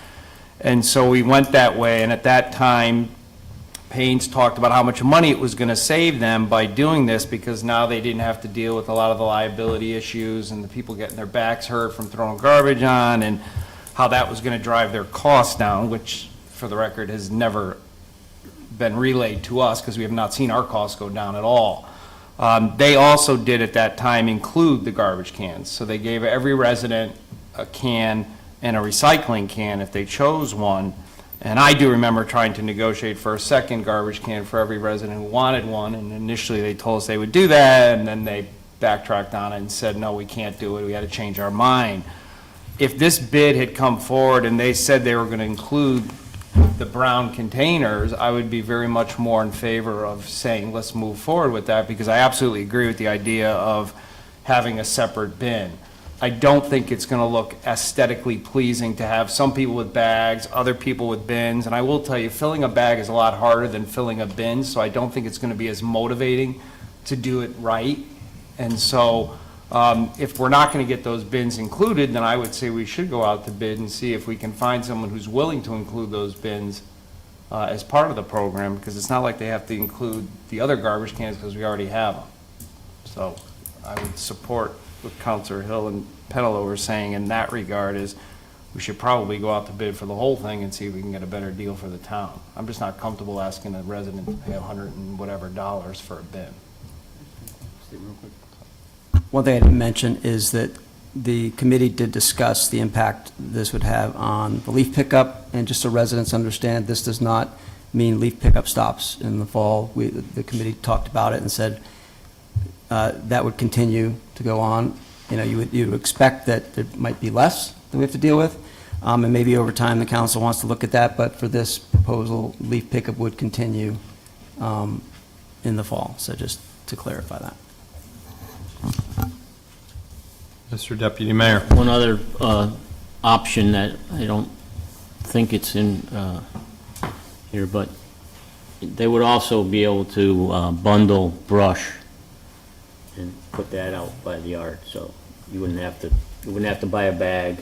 And so we went that way, and at that time, Paine's talked about how much money it was going to save them by doing this, because now they didn't have to deal with a lot of the liability issues and the people getting their backs hurt from throwing garbage on, and how that was going to drive their costs down, which, for the record, has never been relayed to us, because we have not seen our costs go down at all. They also did at that time include the garbage cans. So they gave every resident a can and a recycling can if they chose one. And I do remember trying to negotiate for a second garbage can for every resident who wanted one. And initially they told us they would do that, and then they backtracked on it and said, no, we can't do it. We had to change our mind. If this bid had come forward and they said they were going to include the brown containers, I would be very much more in favor of saying, let's move forward with that, because I absolutely agree with the idea of having a separate bin. I don't think it's going to look aesthetically pleasing to have some people with bags, other people with bins, and I will tell you, filling a bag is a lot harder than filling a bin, so I don't think it's going to be as motivating to do it right. And so if we're not going to get those bins included, then I would say we should go out to bid and see if we can find someone who's willing to include those bins as part of the program, because it's not like they have to include the other garbage cans, because we already have them. So I would support what Councilor Hill and Penelope were saying in that regard, is we should probably go out to bid for the whole thing and see if we can get a better deal for the town. I'm just not comfortable asking a resident to pay $100 and whatever for a bin. One thing I didn't mention is that the committee did discuss the impact this would have on the leaf pickup, and just so residents understand, this does not mean leaf pickup stops in the fall. The committee talked about it and said that would continue to go on. You would expect that there might be less that we have to deal with, and maybe over time the council wants to look at that, but for this proposal, leaf pickup would continue in the fall. So just to clarify that. Mr. Deputy Mayor. One other option that I don't think it's in here, but they would also be able to bundle brush and put that out by the yard, so you wouldn't have to buy a bag,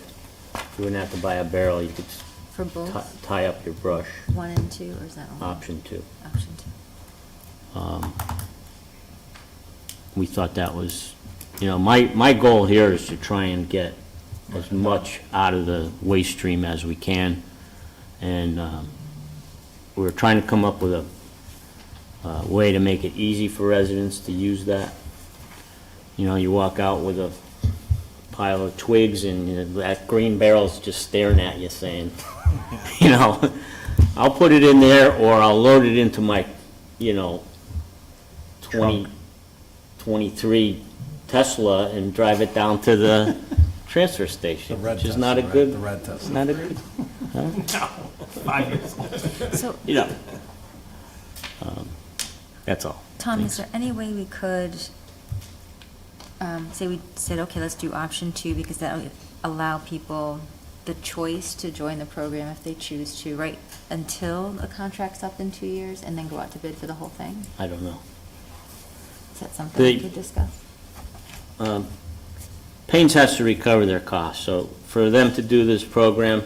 you wouldn't have to buy a barrel, you could For both, tie up your brush, 1 and 2, or is that only? option 2. Option 2. We thought that was, my goal here is to try and get as much out of the waste stream as we can. And we're trying to come up with a way to make it easy for residents to use that. You walk out with a pile of twigs and that green barrel's just staring at you saying, I'll put it in there or I'll load it into my, 23 Tesla and drive it down to the transfer station, which is not a good. The red Tesla. Not a good. Huh? No, 5 years old. So, That's all. Tom, Thanks. is there any way we could, say we said, okay, let's do option 2, because that would allow people the choice to join the program if they choose to, right, until a contract's up in 2 years, and then go out to bid for the whole thing? I don't know. Is that something we could discuss? Paine's has to recover their costs, so for them to do this program,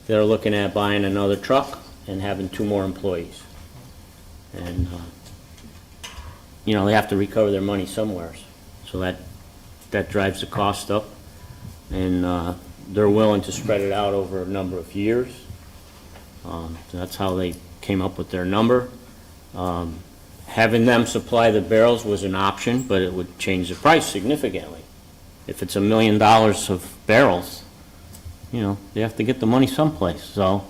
they're looking at buying another truck and having 2 more employees. And, they have to recover their money somewhere, so that drives the cost up. And they're willing to spread it out over a number of years. So that's how they came up with their number. Having them supply the barrels was an option, but it would change the price significantly. If it's $1 million of barrels, they have to get the money someplace. So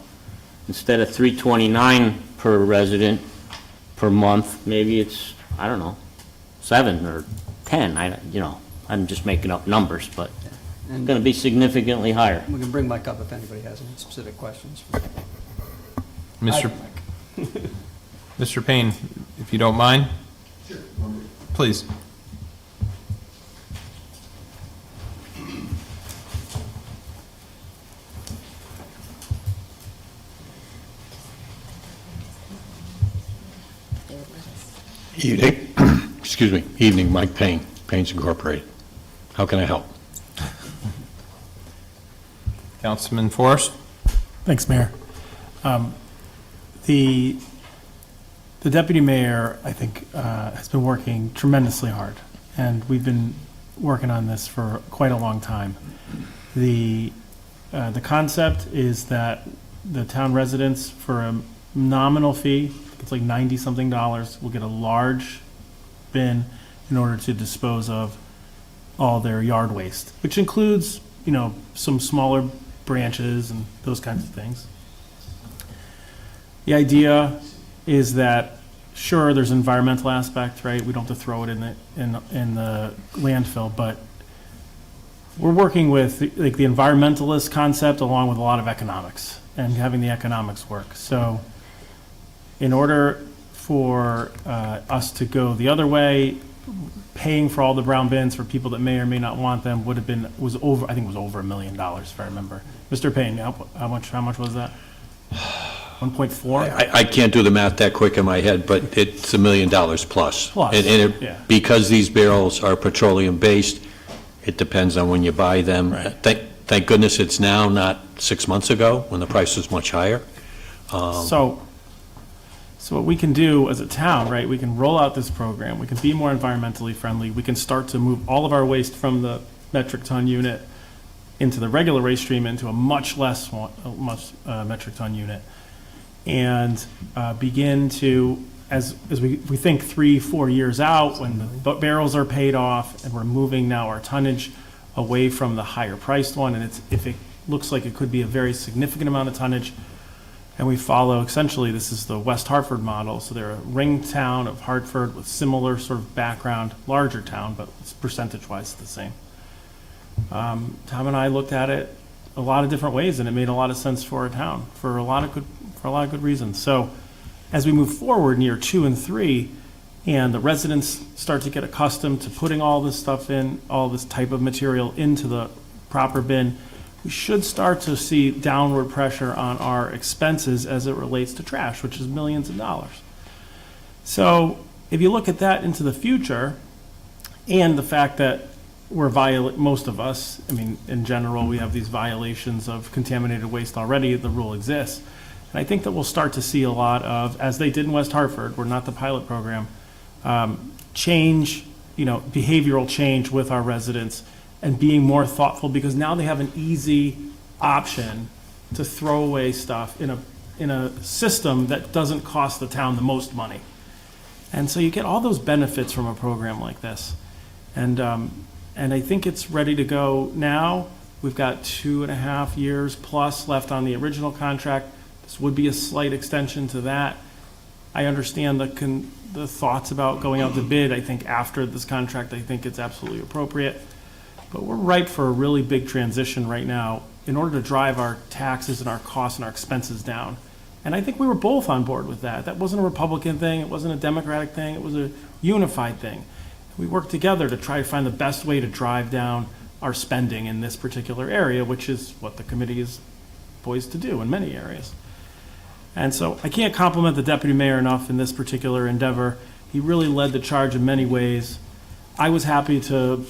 instead of $329 per resident per month, maybe it's, I don't know, 7 or 10. I'm just making up numbers, but it's going to be significantly higher. We can bring Mike up if anybody has any specific questions. Mr. Paine, if you don't mind? Sure. Please. Evening, excuse me, evening, Mike Paine, Paine's Incorporated. How can I help? Councilman Forrest? Thanks, Mayor. The deputy mayor, I think, has been working tremendously hard, and we've been working on this for quite a long time. The concept is that the town residents, for a nominal fee, it's like $90-something, will get a large bin in order to dispose of all their yard waste, which includes, some smaller branches and those kinds of things. The idea is that, sure, there's an environmental aspect, right? We don't have to throw it in the landfill, but we're working with the environmentalist concept along with a lot of economics and having the economics work. So in order for us to go the other way, paying for all the brown bins for people that may or may not want them was over $1 million, if I remember. Mr. Paine, how much was that? 1.4? I can't do the math that quick in my head, but it's $1 million plus. Yeah. Because these barrels are petroleum-based, it depends on when you buy them. Right. Thank goodness it's now, not 6 months ago, when the price was much higher. So what we can do as a town, right, we can roll out this program, we can be more environmentally friendly, we can start to move all of our waste from the metric ton unit into the regular waste stream into a much less metric ton unit, and begin to, as we think 3-4 years out, when the barrels are paid off and we're moving now our tonnage away from the higher priced one, and if it looks like it could be a very significant amount of tonnage, and we follow, essentially, this is the West Hartford model, so they're a ring town of Hartford with similar sort of background, larger town, but it's percentage-wise the same. Tom and I looked at it a lot of different ways, and it made a lot of sense for our town for a lot of good reasons. So as we move forward in year 2 and 3, and the residents start to get accustomed to putting all this stuff in, all this type of material into the proper bin, we should start to see downward pressure on our expenses as it relates to trash, which is millions of dollars. So if you look at that into the future, and the fact that most of us, I mean, in general, we have these violations of contaminated waste already, the rule exists. And I think that we'll start to see a lot of, as they did in West Hartford, we're not the pilot program, change, behavioral change with our residents and being more thoughtful, because now they have an easy option to throw away stuff in a system that doesn't cost the town the most money. And so you get all those benefits from a program like this. And I think it's ready to go now. We've got 2.5 years plus left on the original contract. This would be a slight extension to that. I understand the thoughts about going out to bid. I think after this contract, I think it's absolutely appropriate. But we're ripe for a really big transition right now in order to drive our taxes and our costs and our expenses down. And I think we were both on board with that. That wasn't a Republican thing. It wasn't a Democratic thing. It was a unified thing. We worked together to try to find the best way to drive down our spending in this particular area, which is what the committee is poised to do in many areas. And so I can't compliment the deputy mayor enough in this particular endeavor. He really led the charge in many ways. I was happy to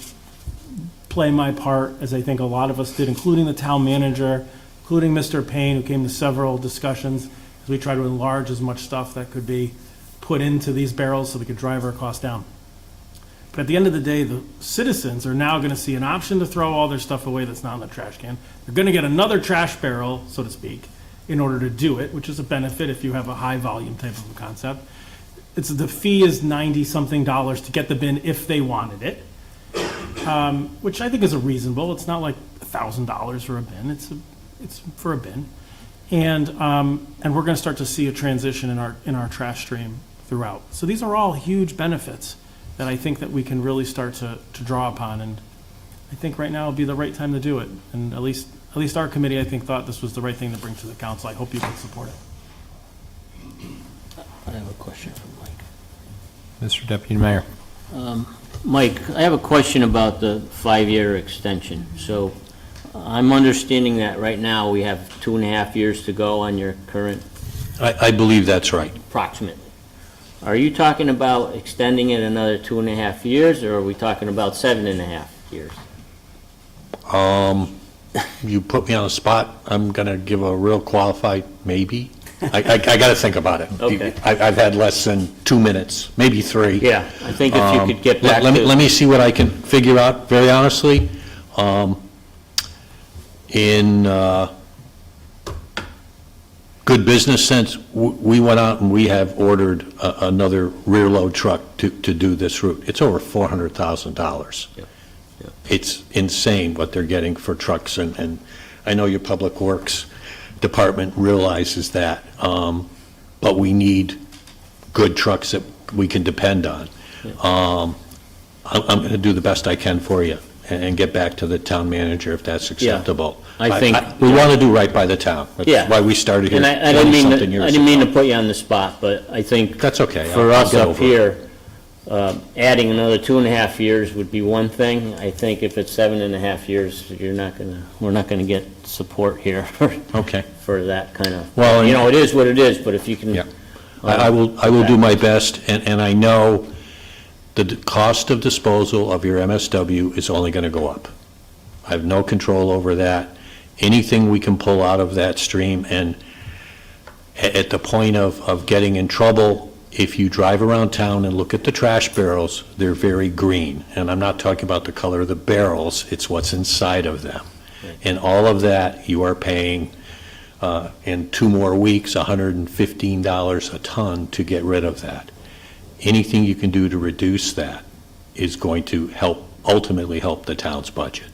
play my part, as I think a lot of us did, including the town manager, including Mr. Paine, who came to several discussions, as we try to enlarge as much stuff that could be put into these barrels so we could drive our costs down. But at the end of the day, the citizens are now going to see an option to throw all their stuff away that's not in the trash can. They're going to get another trash barrel, so to speak, in order to do it, which is a benefit if you have a high volume type of a concept. The fee is $90-something to get the bin if they wanted it, which I think is reasonable. It's not like $1,000 for a bin. It's for a bin, and we're going to start to see a transition in our trash stream throughout. So these are all huge benefits that I think that we can really start to draw upon, and I think right now would be the right time to do it. And at least our committee, I think, thought this was the right thing to bring to the council. I hope you can support it. I have a question for Mike. Mr. Deputy Mayor. Mike, I have a question about the 5-year extension. So I'm understanding that right now we have 2.5 years to go on your current. I believe that's right. Approximately. Are you talking about extending it another 2.5 years, or are we talking about 7.5 years? You put me on the spot. I'm going to give a real qualified maybe. I got to think about it. Okay. I've had less than 2 minutes, maybe 3. Yeah, I think if you could get back to. Let me see what I can figure out, very honestly. In good business sense, we went out and we have ordered another rear load truck to do this route. It's over $400,000. Yeah. Yeah. It's insane what they're getting for trucks, and I know your Public Works Department realizes that, but we need good trucks that we can depend on. I'm going to do the best I can for you and get back to the town manager if that's acceptable. I think. We want to do right by the town. That's why we started here And I didn't 20-something years ago. I didn't mean to put you on the spot, but I think. That's okay. For I'll us get up over it. here, adding another 2.5 years would be one thing. I think if it's 7.5 years, we're not gonna get support here Okay. for that kind of. Well, it is what it is, but if you can. Yeah. I will do my best, and I know the cost of disposal of your MSW is only going to go up. I have no control over that. Anything we can pull out of that stream, and at the point of getting in trouble, if you drive around town and look at the trash barrels, they're very green. And I'm not talking about the color of the barrels, it's what's inside of them. Right. And all of that, you are paying, in 2 more weeks, $115 a ton to get rid of that. Anything you can do to reduce that is going to ultimately help the town's budget.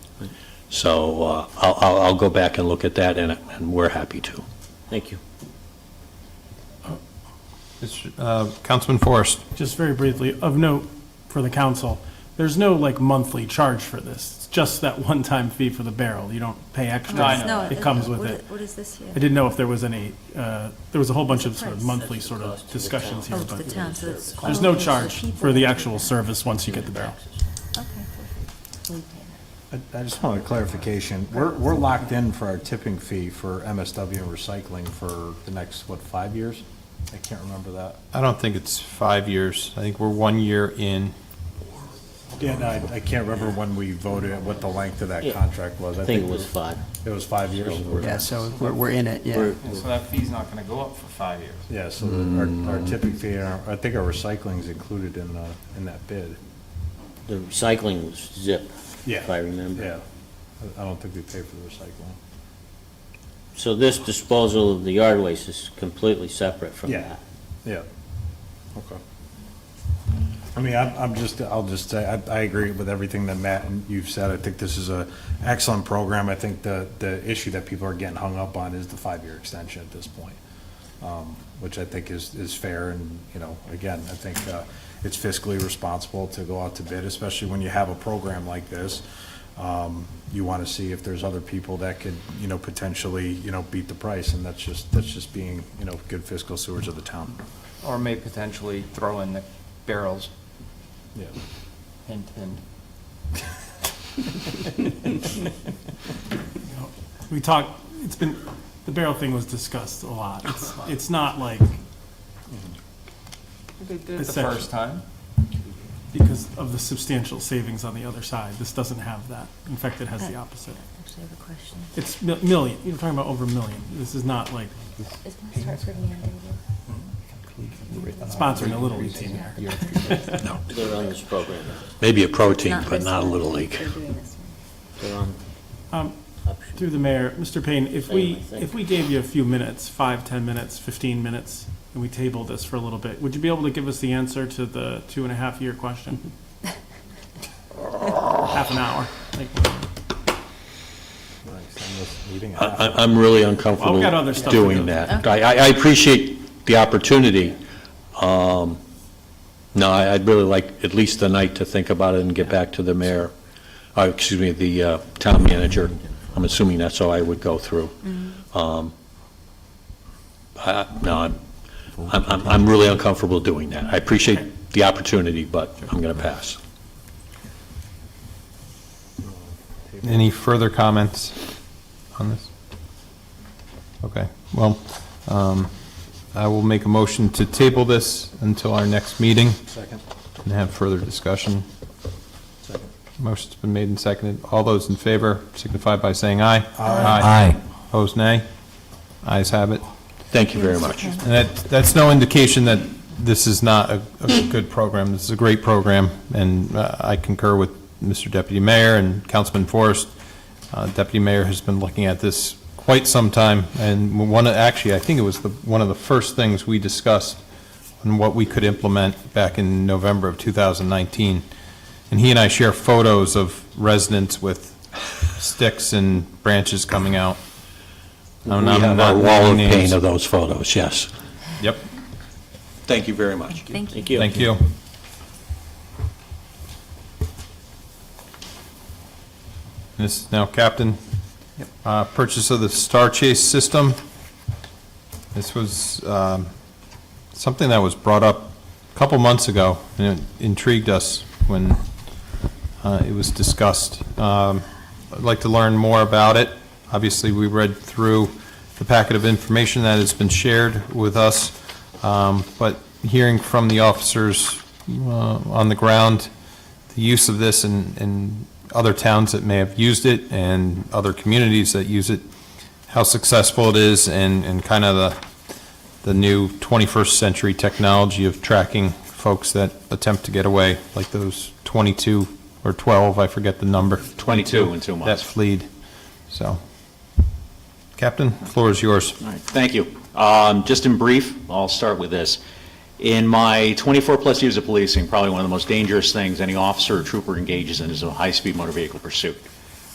So I'll go back and look at that, and we're happy to. Thank you. Councilman Forrest. Just very briefly, of note for the council, there's no monthly charge for this. It's just that one-time fee for the barrel. You don't pay extra. No, It comes with it. What is this here? I didn't know if there was any, there was a whole bunch of sort of monthly sort of discussions here, Oh, to but the town, so it's. there's no charge for the actual service once you get the barrel. Okay. We pay I just want a clarification. We're locked in for our tipping fee for MSW and recycling for the next, 5 years? I can't remember that. I don't think it's 5 years. I think we're 1 year in. Yeah, no, I can't remember when we voted, what the length of that contract was. I think it was 5. It was 5 years? Yeah, so we're in it, yeah. So that fee's not gonna go up for 5 years. Yeah, so our tipping fee, and I think our recycling is included in that bid. The recycling was zip, Yeah. if I remember. Yeah. I don't think we pay for the recycling. So this disposal of the yard waste is completely separate from Yeah. that? Yeah. Okay. I mean, I'll just say, I agree with everything that Matt and you've said. I think this is a excellent program. I think the issue that people are getting hung up on is the 5-year extension at this point, which I think is fair. And, again, I think it's fiscally responsible to go out to bid, especially when you have a program like this. You want to see if there's other people that could, potentially, beat the price, and that's just being, good fiscal stewards of the town. Or may potentially throw in the barrels. Yeah. Hint, hint. We talked, the barrel thing was discussed a lot. It's not like, They did it the Essentially. first time. because of the substantial savings on the other side, this doesn't have that. In fact, it has the opposite. Actually, I have a question. It's million, you're talking about over a million. This is not like Is my Hartford mandated? sponsoring a Little League team here. They're on this program. Maybe a pro team, Not but this not a one. Little League. They're doing this one. They're on. Through the mayor, Mr. Paine, if Same, I think. we gave you a few minutes, 5, 10 minutes, 15 minutes, and we tabled this for a little bit, would you be able to give us the answer to the 2.5-year question? Half an hour. I'm really Well, uncomfortable we got other stuff to do. doing that. I appreciate the opportunity. No, I'd really like at least a night to think about it and get back to the mayor, the town manager. I'm assuming that's how I would go through. No, I'm really uncomfortable doing that. I appreciate the opportunity, but I'm going to pass. Any further comments on this? Okay, well, I will make a motion to table this until our next meeting. Second. And have further discussion. Second. Motion's been made and seconded. All those in favor signify by saying aye. Aye. Opposed, nay. Ayes have it. Thank you very much. And that's no indication that this is not a good program. This is a great program, and I concur with Mr. Deputy Mayor and Councilman Forrest. Deputy Mayor has been looking at this quite some time, and I think it was one of the first things we discussed on what we could implement back in November of 2019. And he and I share photos of residents with sticks and branches coming out. We have a wall of pain of those photos, yes. Yep. Thank you very much. Thank you. Thank you. This is now Captain. Purchase of the StarChase System. This was something that was brought up a couple months ago, and it intrigued us when it was discussed. I'd like to learn more about it. Obviously, we read through the packet of information that has been shared with us, but hearing from the officers on the ground, the use of this in other towns that may have used it and other communities that use it, how successful it is, and kind of the new 21st century technology of tracking folks that attempt to get away, like those 22 or 12, I forget the number. 22 in 2 months. That fleed. So, Captain, the floor is yours. All right, thank you. Just in brief, I'll start with this. In my 24-plus years of policing, probably one of the most dangerous things any officer or trooper engages in is a high-speed motor vehicle pursuit.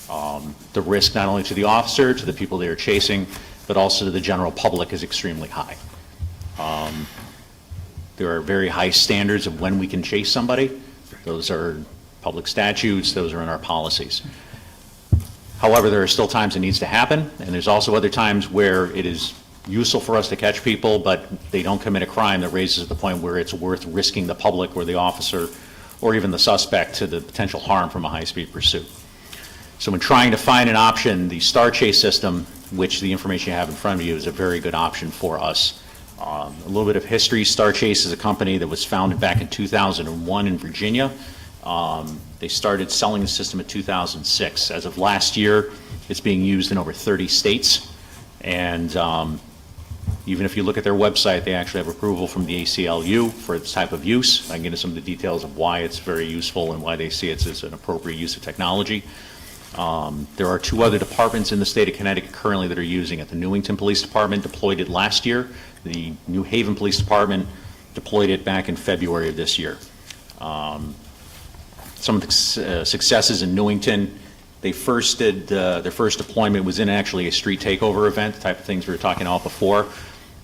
The risk not only to the officer, to the people they are chasing, but also to the general public is extremely high. There are very high standards of when we can chase somebody. Those are public statutes, those are in our policies. However, there are still times it needs to happen, and there's also other times where it is useful for us to catch people, but they don't commit a crime that raises the point where it's worth risking the public or the officer or even the suspect to the potential harm from a high-speed pursuit. So when trying to find an option, the StarChase system, which the information you have in front of you, is a very good option for us. A little bit of history. StarChase is a company that was founded back in 2001 in Virginia. They started selling the system in 2006. As of last year, it's being used in over 30 states. And even if you look at their website, they actually have approval from the ACLU for this type of use. I can get into some of the details of why it's very useful and why they see it as an appropriate use of technology. There are 2 other departments in the state of Connecticut currently that are using it. The Newington Police Department deployed it last year. The New Haven Police Department deployed it back in February of this year. Some of the successes in Newington, they first did, their first deployment was in actually a street takeover event, the type of things we were talking about before.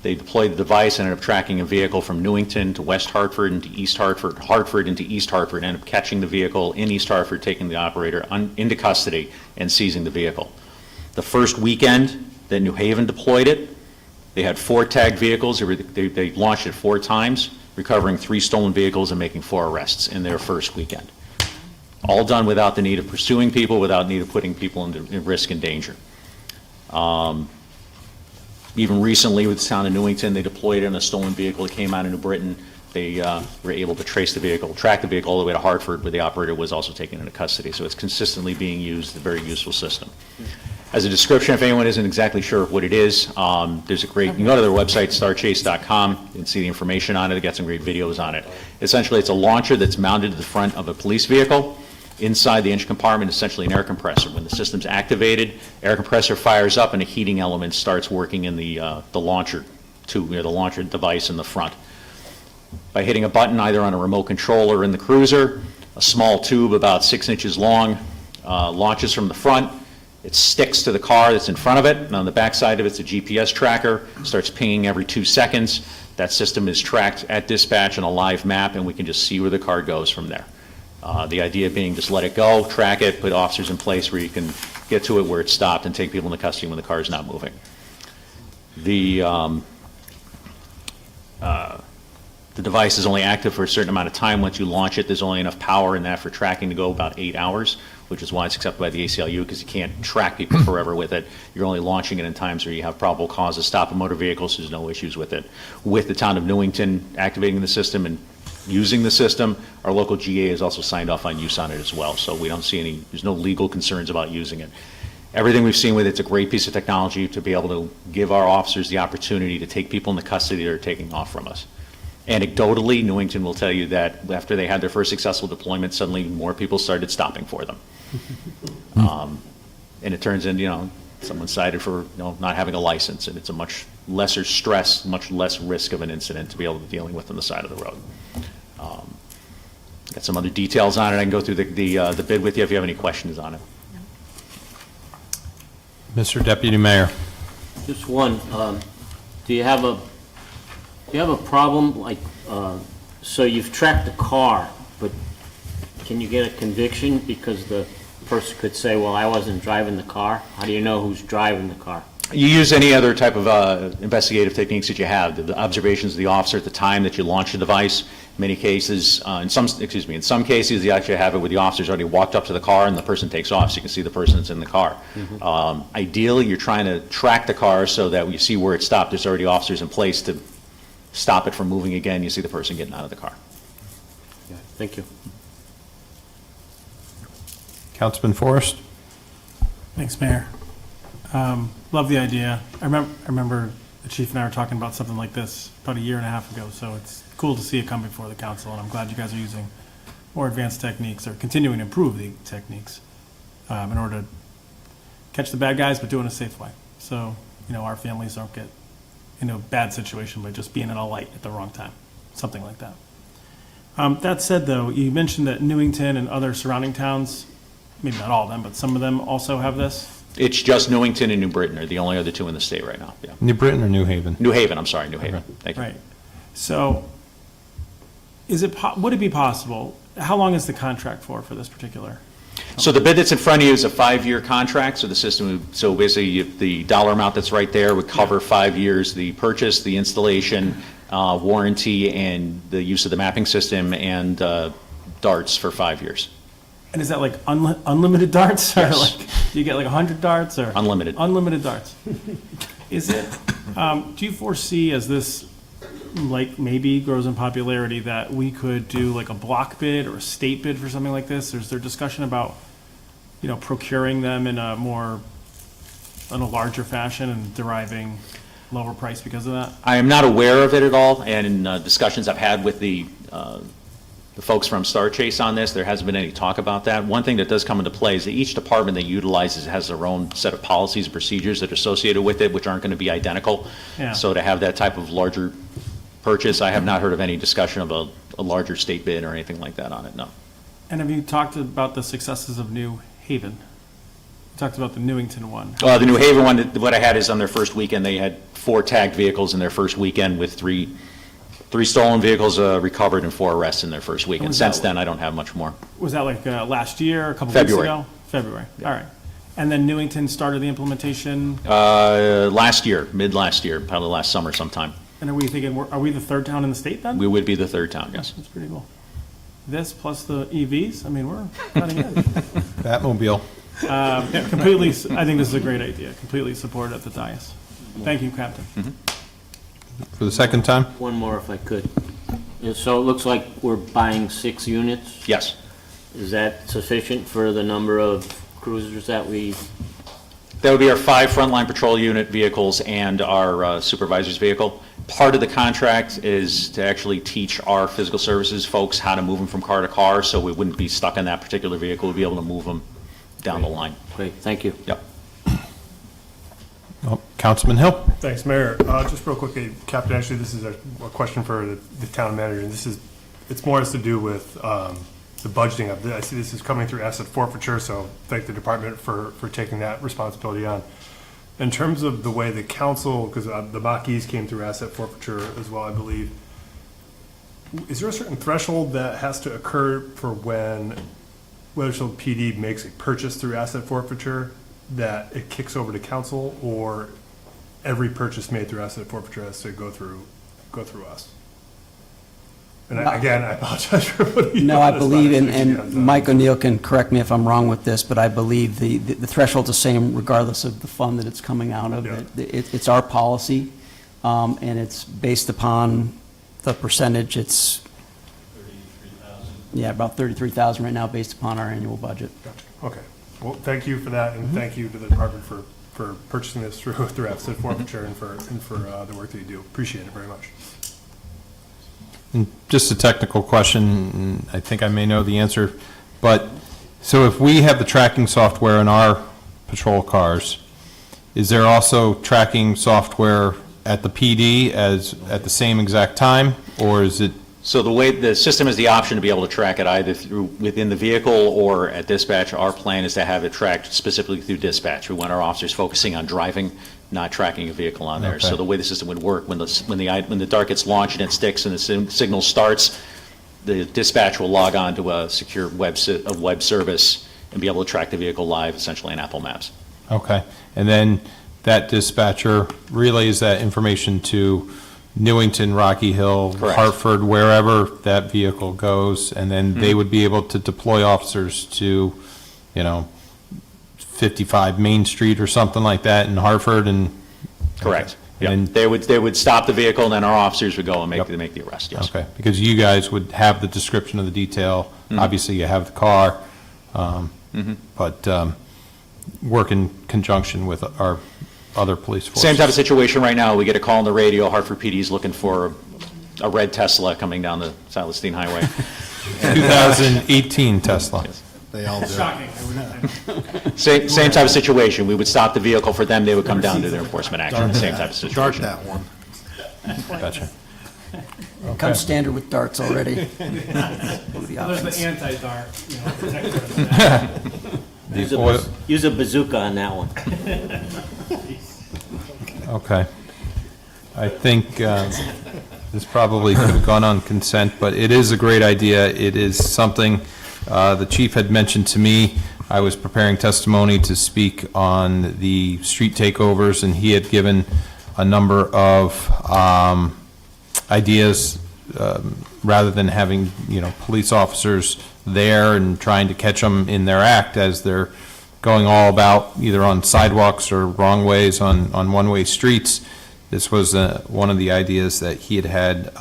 They deployed the device, ended up tracking a vehicle from Newington to West Hartford into East Hartford, Hartford into East Hartford, ended up catching the vehicle in East Hartford, taking the operator into custody and seizing the vehicle. The first weekend that New Haven deployed it, they had 4 tagged vehicles. They launched it 4 times, recovering 3 stolen vehicles and making 4 arrests in their first weekend. All done without the need of pursuing people, without the need of putting people into risk and danger. Even recently with the town of Newington, they deployed in a stolen vehicle that came out of New Britain. They were able to trace the vehicle, track the vehicle all the way to Hartford, where the operator was also taken into custody. So it's consistently being used, a very useful system. As a description, if anyone isn't exactly sure what it is, there's a great, you can go to their website, starchase.com, and see the information on it. They got some great videos on it. Essentially, it's a launcher that's mounted to the front of a police vehicle. Inside the engine compartment is essentially an air compressor. When the system's activated, air compressor fires up and a heating element starts working in the launcher tube, the launcher device in the front. By hitting a button either on a remote control or in the cruiser, a small tube about 6 inches long launches from the front. It sticks to the car that's in front of it, and on the back side of it's a GPS tracker, starts pinging every 2 seconds. That system is tracked at dispatch on a live map, and we can just see where the car goes from there. The idea being just let it go, track it, put officers in place where you can get to it where it's stopped and take people into custody when the car is not moving. The device is only active for a certain amount of time. Once you launch it, there's only enough power in that for tracking to go about 8 hours, which is why it's accepted by the ACLU, because you can't track people forever with it. You're only launching it in times where you have probable cause to stop a motor vehicle, so there's no issues with it. With the town of Newington activating the system and using the system, our local GA has also signed off on use on it as well, so we don't see any, there's no legal concerns about using it. Everything we've seen with it's a great piece of technology to be able to give our officers the opportunity to take people into custody that are taking off from us. Anecdotally, Newington will tell you that after they had their first successful deployment, suddenly more people started stopping for them. And it turns in, someone cited for not having a license, and it's a much lesser stress, much less risk of an incident to be able to dealing with on the side of the road. Got some other details on it. I can go through the bid with you if you have any questions on it. Mr. Deputy Mayor. Just one, do you have a problem, like, so you've tracked the car, but can you get a conviction because the person could say, well, I wasn't driving the car? How do you know who's driving the car? You use any other type of investigative techniques that you have, the observations of the officer at the time that you launch the device. In many cases, in some cases, you actually have it where the officer's already walked up to the car and the person takes off, so you can see the person that's in the car. Ideally, you're trying to track the car so that when you see where it stopped, there's already officers in place to stop it from moving again. You see the person getting out of the car. Yeah, thank you. Councilman Forrest. Thanks, Mayor. Love the idea. I remember the chief and I were talking about something like this about 1.5 years ago, so it's cool to see it come before the council, and I'm glad you guys are using more advanced techniques or continuing to improve the techniques in order to catch the bad guys, but do it in a safe way. So, our families don't get into a bad situation by just being in a light at the wrong time, something like that. That said, though, you mentioned that Newington and other surrounding towns, maybe not all of them, but some of them also have this. It's just Newington and New Britain are the only other 2 in the state right now. Yeah. New Britain or New Haven? New Haven, I'm sorry, New Haven. Okay. Thank you. Right. So, would it be possible? How long is the contract for this particular? So the bid that's in front of you is a 5-year contract. So the system, so basically the dollar amount that's right there would cover 5 years, the purchase, the installation, warranty, and the use of the mapping system and darts for 5 years. And is that like unlimited darts? Or Yes. like, do you get like 100 darts or? Unlimited. Unlimited darts. Is it, do you foresee as this, like, maybe grows in popularity, that we could do like a block bid or a state bid for something like this? Is there discussion about, procuring them in a larger fashion and deriving lower price because of that? I am not aware of it at all, and in discussions I've had with the folks from StarChase on this, there hasn't been any talk about that. One thing that does come into play is that each department that utilizes has their own set of policies and procedures that are associated with it, which aren't going to be identical. Yeah. So to have that type of larger purchase, I have not heard of any discussion of a larger state bid or anything like that on it, no. And have you talked about the successes of New Haven? You talked about the Newington one. The New Haven one, what I had is on their first weekend, they had 4 tagged vehicles in their first weekend with three stolen vehicles recovered and 4 arrests in their first weekend. was that Since then, I don't have much more. Was that like last year, a couple February. weeks ago? February, all right. And then Newington started the implementation, Last year, mid-last year, probably last summer sometime. and are we thinking, are we the third town in the state then? We would be the third town, yes. That's pretty cool. This plus the EVs, I mean, we're cutting edge. Batmobile. Completely, I think this is a great idea, completely support at the dais. Thank you, Captain. For the second time? One more if I could. So it looks like we're buying 6 units? Yes. Is that sufficient for the number of cruisers that we, That would be our 5 frontline patrol unit vehicles and our supervisor's vehicle. Part of the contract is to actually teach our physical services folks how to move them from car to car, so we wouldn't be stuck in that particular vehicle. We'd be able to move them down the line. great, thank you. Yep. Oh, Councilman Hill? Thanks, Mayor. Just real quickly, Captain, actually, this is a question for the town manager, and it's more has to do with the budgeting of this. I see this is coming through asset forfeiture, so thank the department for taking that responsibility on. In terms of the way the council, because the Maquis came through asset forfeiture as well, I believe, is there a certain threshold that has to occur for when Wethersfield PD makes a purchase through asset forfeiture, that it kicks over to council, or every purchase made through asset forfeiture has to go through us? And again, I apologize for putting you No, on I the believe, spot. and Mike O'Neill can correct me if I'm wrong with this, but I believe the threshold's the same regardless of the fund that it's coming out of. Yeah. It's our policy, and it's based upon the percentage. It's, yeah, about 33,000 right now, based upon our annual budget. Gotcha. Okay. Well, thank you for that, and thank you to the department for purchasing this through asset forfeiture and for the work that you do. Appreciate it very much. And just a technical question, and I think I may know the answer, but, so if we have the tracking software in our patrol cars, is there also tracking software at the PD at the same exact time, or is it? So the way the system has the option to be able to track it either through within the vehicle or at dispatch. Our plan is to have it tracked specifically through dispatch. We want our officers focusing on driving, not tracking a vehicle on there. Okay. So the way the system would work, when the dart gets launched and it sticks and the signal starts, the dispatch will log on to a secure web service and be able to track the vehicle live, essentially in Apple Maps. Okay, and then that dispatcher relays that information to Newington, Rocky Hill, Correct. Hartford, wherever that vehicle goes, and then they would be able to deploy officers to, 55 Main Street or something like that in Hartford and. Correct. Okay. Yeah. And They would stop the vehicle and then our officers would go and Yep. make the arrest, yes. Okay, because you guys would have the description of the detail, obviously you have the car, but work in conjunction with our other police forces. Same type of situation right now. We get a call on the radio, Hartford PD is looking for a red Tesla coming down the Silas Deane Highway. 2018 Tesla. They all do. Shocking. Same type of situation. We would stop the vehicle for them, they would come down to their enforcement action. Same type of Dart situation. that one. Gotcha. Comes standard with darts already. One of the There's options. the anti-dart, protector. Use a bazooka on that one. Okay. I think this probably could have gone on consent, but it is a great idea. It is something the chief had mentioned to me. I was preparing testimony to speak on the street takeovers, and he had given a number of ideas rather than having, police officers there and trying to catch them in their act as they're going all about either on sidewalks or wrong ways on one-way streets. This was one of the ideas that he had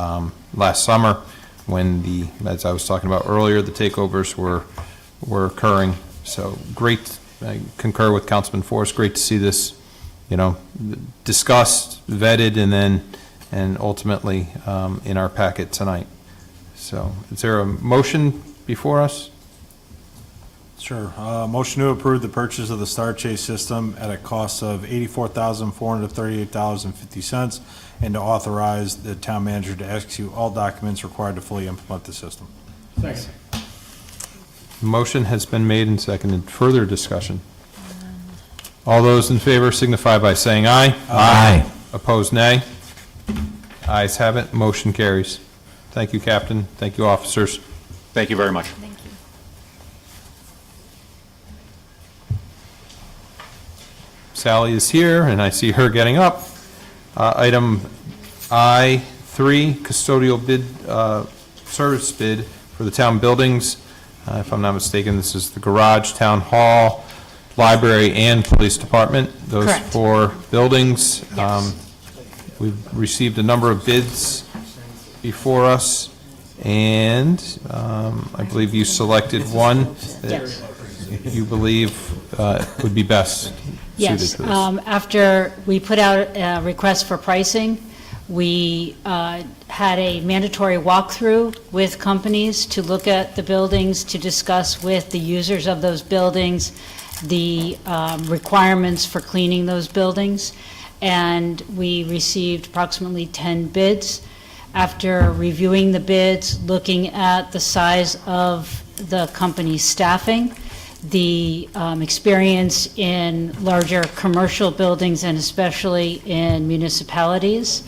last summer when as I was talking about earlier, the takeovers were occurring. So great, I concur with Councilman Forrest, great to see this, discussed, vetted, and ultimately in our packet tonight. So is there a motion before us? Sure. Motion to approve the purchase of the StarChase system at a cost of $84,438.50 and to authorize the town manager to execute all documents required to fully implement the system. Thanks. Motion has been made and seconded. Further discussion? All those in favor signify by saying aye. Aye. Opposed, nay. Ayes have it. Motion carries. Thank you, Captain. Thank you, officers. Thank you very much. Thank you. Sally is here, and I see her getting up. Item I3, custodial bid, service bid for the town buildings. If I'm not mistaken, this is the garage, town hall, library, and police department. Those Correct. 4 buildings. Yes. We've received a number of bids before us, and I believe you selected one that Yes. you believe would be best suited Yes, for this. after we put out a request for pricing, we had a mandatory walkthrough with companies to look at the buildings, to discuss with the users of those buildings the requirements for cleaning those buildings, and we received approximately 10 bids. After reviewing the bids, looking at the size of the company's staffing, the experience in larger commercial buildings and especially in municipalities.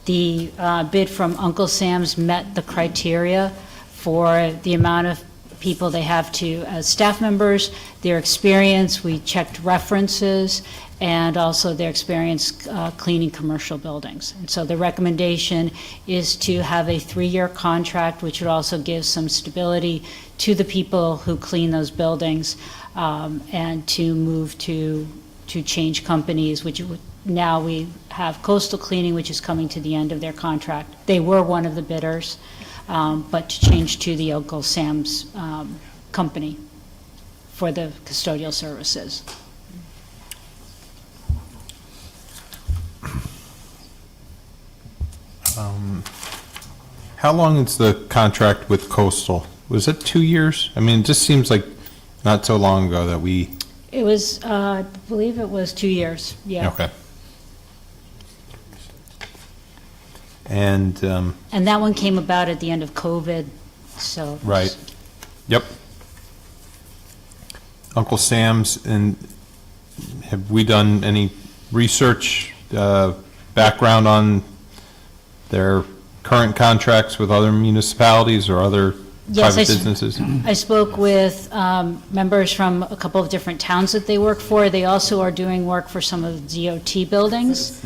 The bid from Uncle Sam's met the criteria for the amount of people they have as staff members, their experience, we checked references, and also their experience cleaning commercial buildings. And so the recommendation is to have a 3-year contract, which would also give some stability to the people who clean those buildings, and to move to change companies, which now we have Coastal Cleaning, which is coming to the end of their contract. They were one of the bidders, but to change to the Uncle Sam's company for the custodial services. How long is the contract with Coastal? Was it 2 years? I mean, it just seems like not so long ago that we... It was, I believe it was 2 years, yeah. Okay. And... And that one came about at the end of COVID, so. Right. Yep. Uncle Sam's, and have we done any research, background on their current contracts with other municipalities or other Yes, private businesses? I spoke with members from a couple of different towns that they work for. They also are doing work for some of the DOT buildings.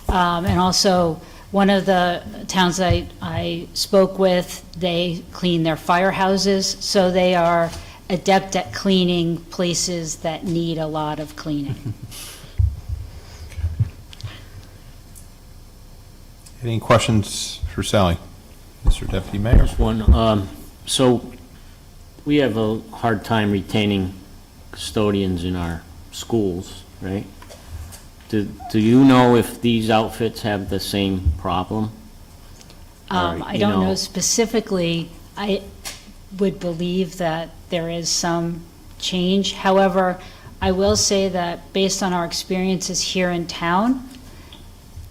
And also, one of the towns I spoke with, they clean their firehouses, so they are adept at cleaning places that need a lot of cleaning. Any questions for Sally? Mr. Deputy Mayor? Just one. So we have a hard time retaining custodians in our schools, right? Do you know if these outfits have the same problem? I don't know specifically. I would believe that there is some change. However, I will say that based on our experiences here in town,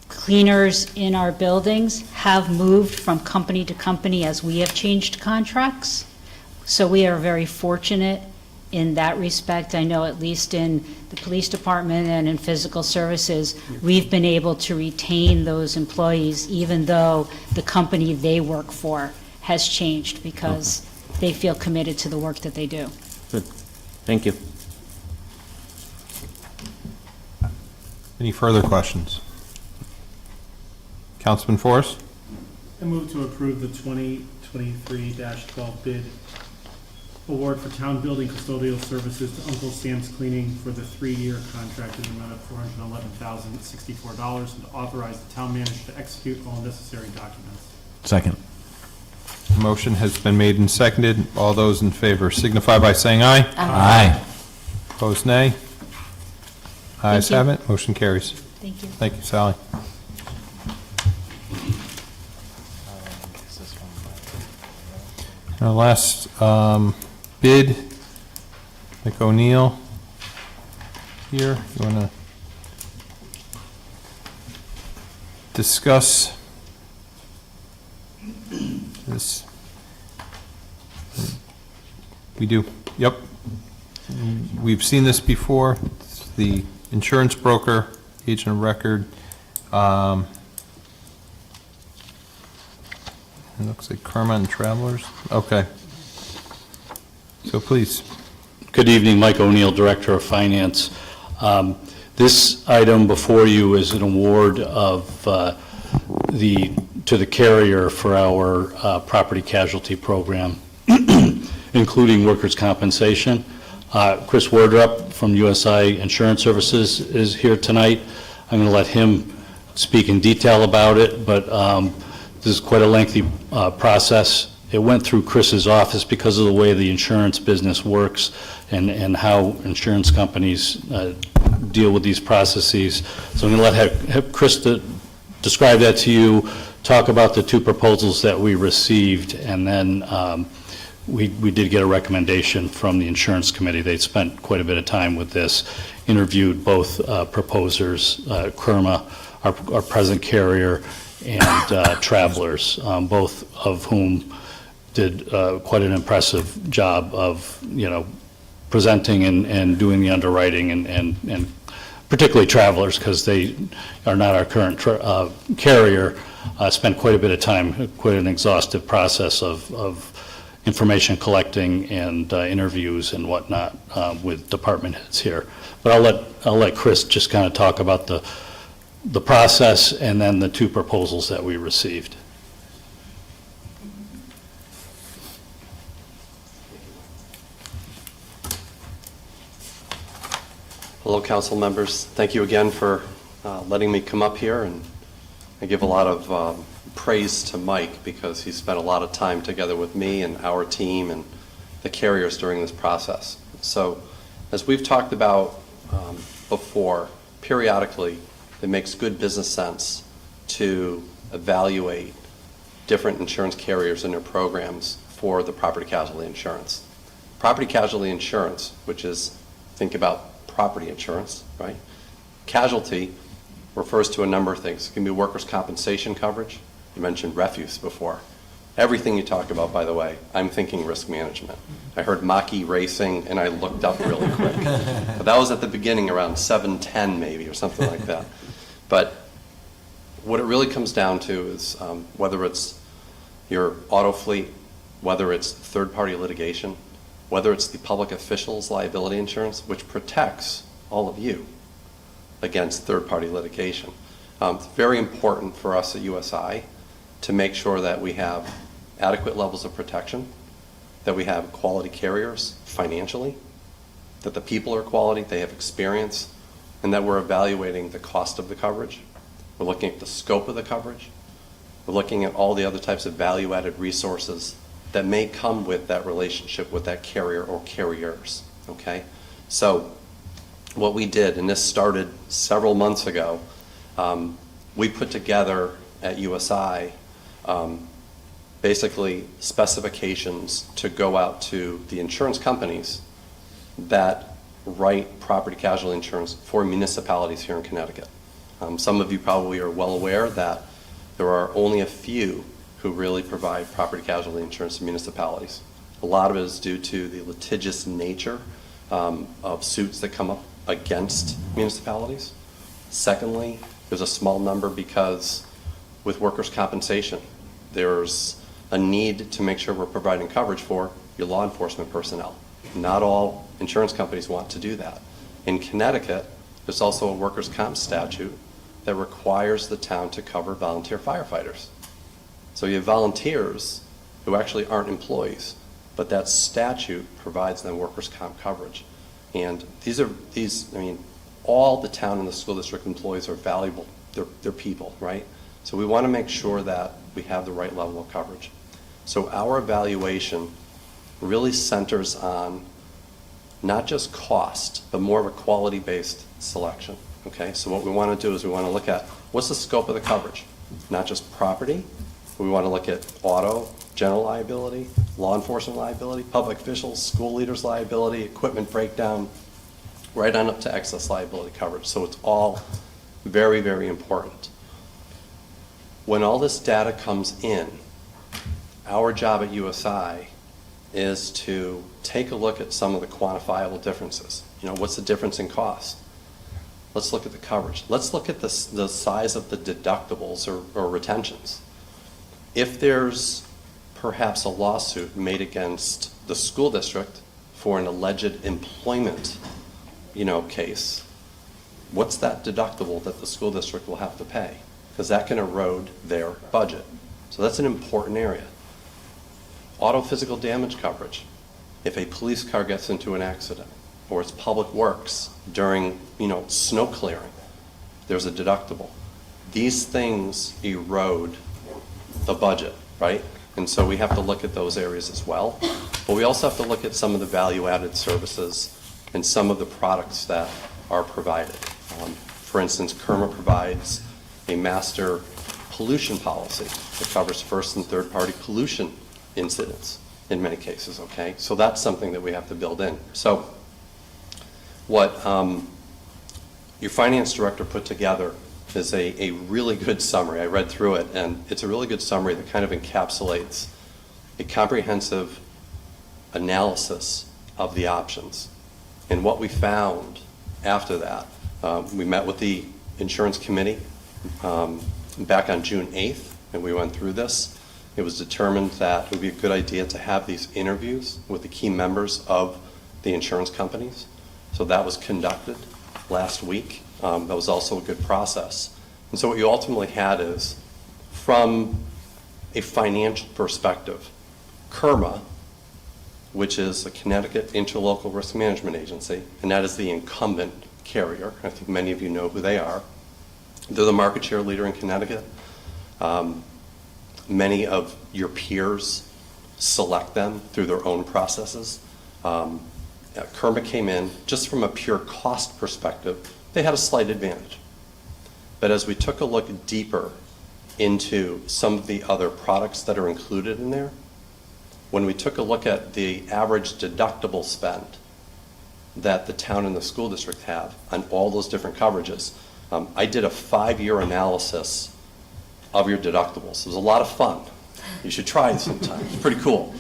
cleaners in our buildings have moved from company to company as we have changed contracts. So we are very fortunate in that respect. I know at least in the police department and in physical services, we've been able to retain those employees even though the company they work for has changed because they feel committed to the work that they do. Good. Thank you. Any further questions? Councilman Forrest? I move to approve the 2023-12 bid award for town building custodial services to Uncle Sam's Cleaning for the 3-year contract in the amount of $411,064, and to authorize the town manager to execute all necessary documents. Second. Motion has been made and seconded. All those in favor signify by saying aye. Aye. Opposed, nay. Ayes you. have it. Motion carries. Thank you. Thank you, Sally. Our last bid, McO'Neill here. You want to discuss this? We do. Yep. We've seen this before. It's the insurance broker, agent of record. It looks like Karma and Travelers. Okay. So please. Good evening, Mike O'Neill, Director of Finance. This item before you is an award of to the carrier for our property casualty program, including workers' compensation. Chris Wardrop from USI Insurance Services is here tonight. I'm going to let him speak in detail about it, but this is quite a lengthy process. It went through Chris's office because of the way the insurance business works and how insurance companies deal with these processes. So I'm going to have Chris describe that to you, talk about the two proposals that we received, and then we did get a recommendation from the insurance committee. They spent quite a bit of time with this, interviewed both proposers, Kerma, our present carrier, and Travelers, both of whom did quite an impressive job of, presenting and doing the underwriting, and particularly Travelers, because they are not our current carrier, spent quite a bit of time, quite an exhaustive process of information collecting and interviews and whatnot with department heads here. But I'll let Chris just kind of talk about the process and then the two proposals that we received. Hello, council members. Thank you again for letting me come up here, and I give a lot of praise to Mike because he spent a lot of time together with me and our team and the carriers during this process. So, as we've talked about before, periodically it makes good business sense to evaluate different insurance carriers and their programs for the property casualty insurance. Property casualty insurance, which is, think about property insurance, right? Casualty refers to a number of things. It can be workers' compensation coverage. You mentioned refuse before. Everything you talk about, by the way, I'm thinking risk management. I heard Maki racing and I looked up really quick. But that was at the beginning around 7:10 maybe or something like that. But what it really comes down to is whether it's your auto fleet, whether it's third-party litigation, whether it's the public officials liability insurance, which protects all of you against third-party litigation. It's very important for us at USI to make sure that we have adequate levels of protection, that we have quality carriers financially, that the people are quality, they have experience, and that we're evaluating the cost of the coverage. We're looking at the scope of the coverage. We're looking at all the other types of value-added resources that may come with that relationship with that carrier or carriers, okay? So what we did, and this started several months ago, we put together at USI basically specifications to go out to the insurance companies that write property casualty insurance for municipalities here in Connecticut. Some of you probably are well aware that there are only a few who really provide property casualty insurance to municipalities. A lot of it is due to the litigious nature of suits that come up against municipalities. Secondly, there's a small number because with workers' compensation, there's a need to make sure we're providing coverage for your law enforcement personnel. Not all insurance companies want to do that. In Connecticut, there's also a workers' comp statute that requires the town to cover volunteer firefighters. So you have volunteers who actually aren't employees, but that statute provides them workers' comp coverage. And all the town and the school district employees are valuable. They're people, right? So we want to make sure that we have the right level of coverage. So our evaluation really centers on not just cost, but more of a quality-based selection, okay? So what we want to do is we want to look at what's the scope of the coverage, not just property. We want to look at auto, general liability, law enforcement liability, public officials, school leaders liability, equipment breakdown, right on up to excess liability coverage. So it's all very, very important. When all this data comes in, our job at USI is to take a look at some of the quantifiable differences. You know, what's the difference in cost? Let's look at the coverage. Let's look at the size of the deductibles or retentions. If there's perhaps a lawsuit made against the school district for an alleged employment, case, what's that deductible that the school district will have to pay? Because that can erode their budget. So that's an important area. Auto physical damage coverage. If a police car gets into an accident, or it's public works during, snow clearing, there's a deductible. These things erode the budget, right? And so we have to look at those areas as well. But we also have to look at some of the value-added services and some of the products that are provided. For instance, KERMA provides a master pollution policy that covers first and third-party pollution incidents in many cases, okay? So that's something that we have to build in. So what your finance director put together is a really good summary. I read through it, and it's a really good summary that kind of encapsulates a comprehensive analysis of the options. And what we found after that, we met with the insurance committee back on June 8th, and we went through this. It was determined that it would be a good idea to have these interviews with the key members of the insurance companies. So that was conducted last week. That was also a good process. And so what you ultimately had is, from a financial perspective, KERMA, which is a Connecticut Interlocal Risk Management Agency, and that is the incumbent carrier. I think many of you know who they are. They're the market share leader in Connecticut. Many of your peers select them through their own processes. KERMA came in, just from a pure cost perspective, they had a slight advantage. But as we took a look deeper into some of the other products that are included in there, when we took a look at the average deductible spend that the town and the school district have on all those different coverages, I did a 5-year analysis of your deductibles. It was a lot of fun. You should try it sometime. It's pretty cool.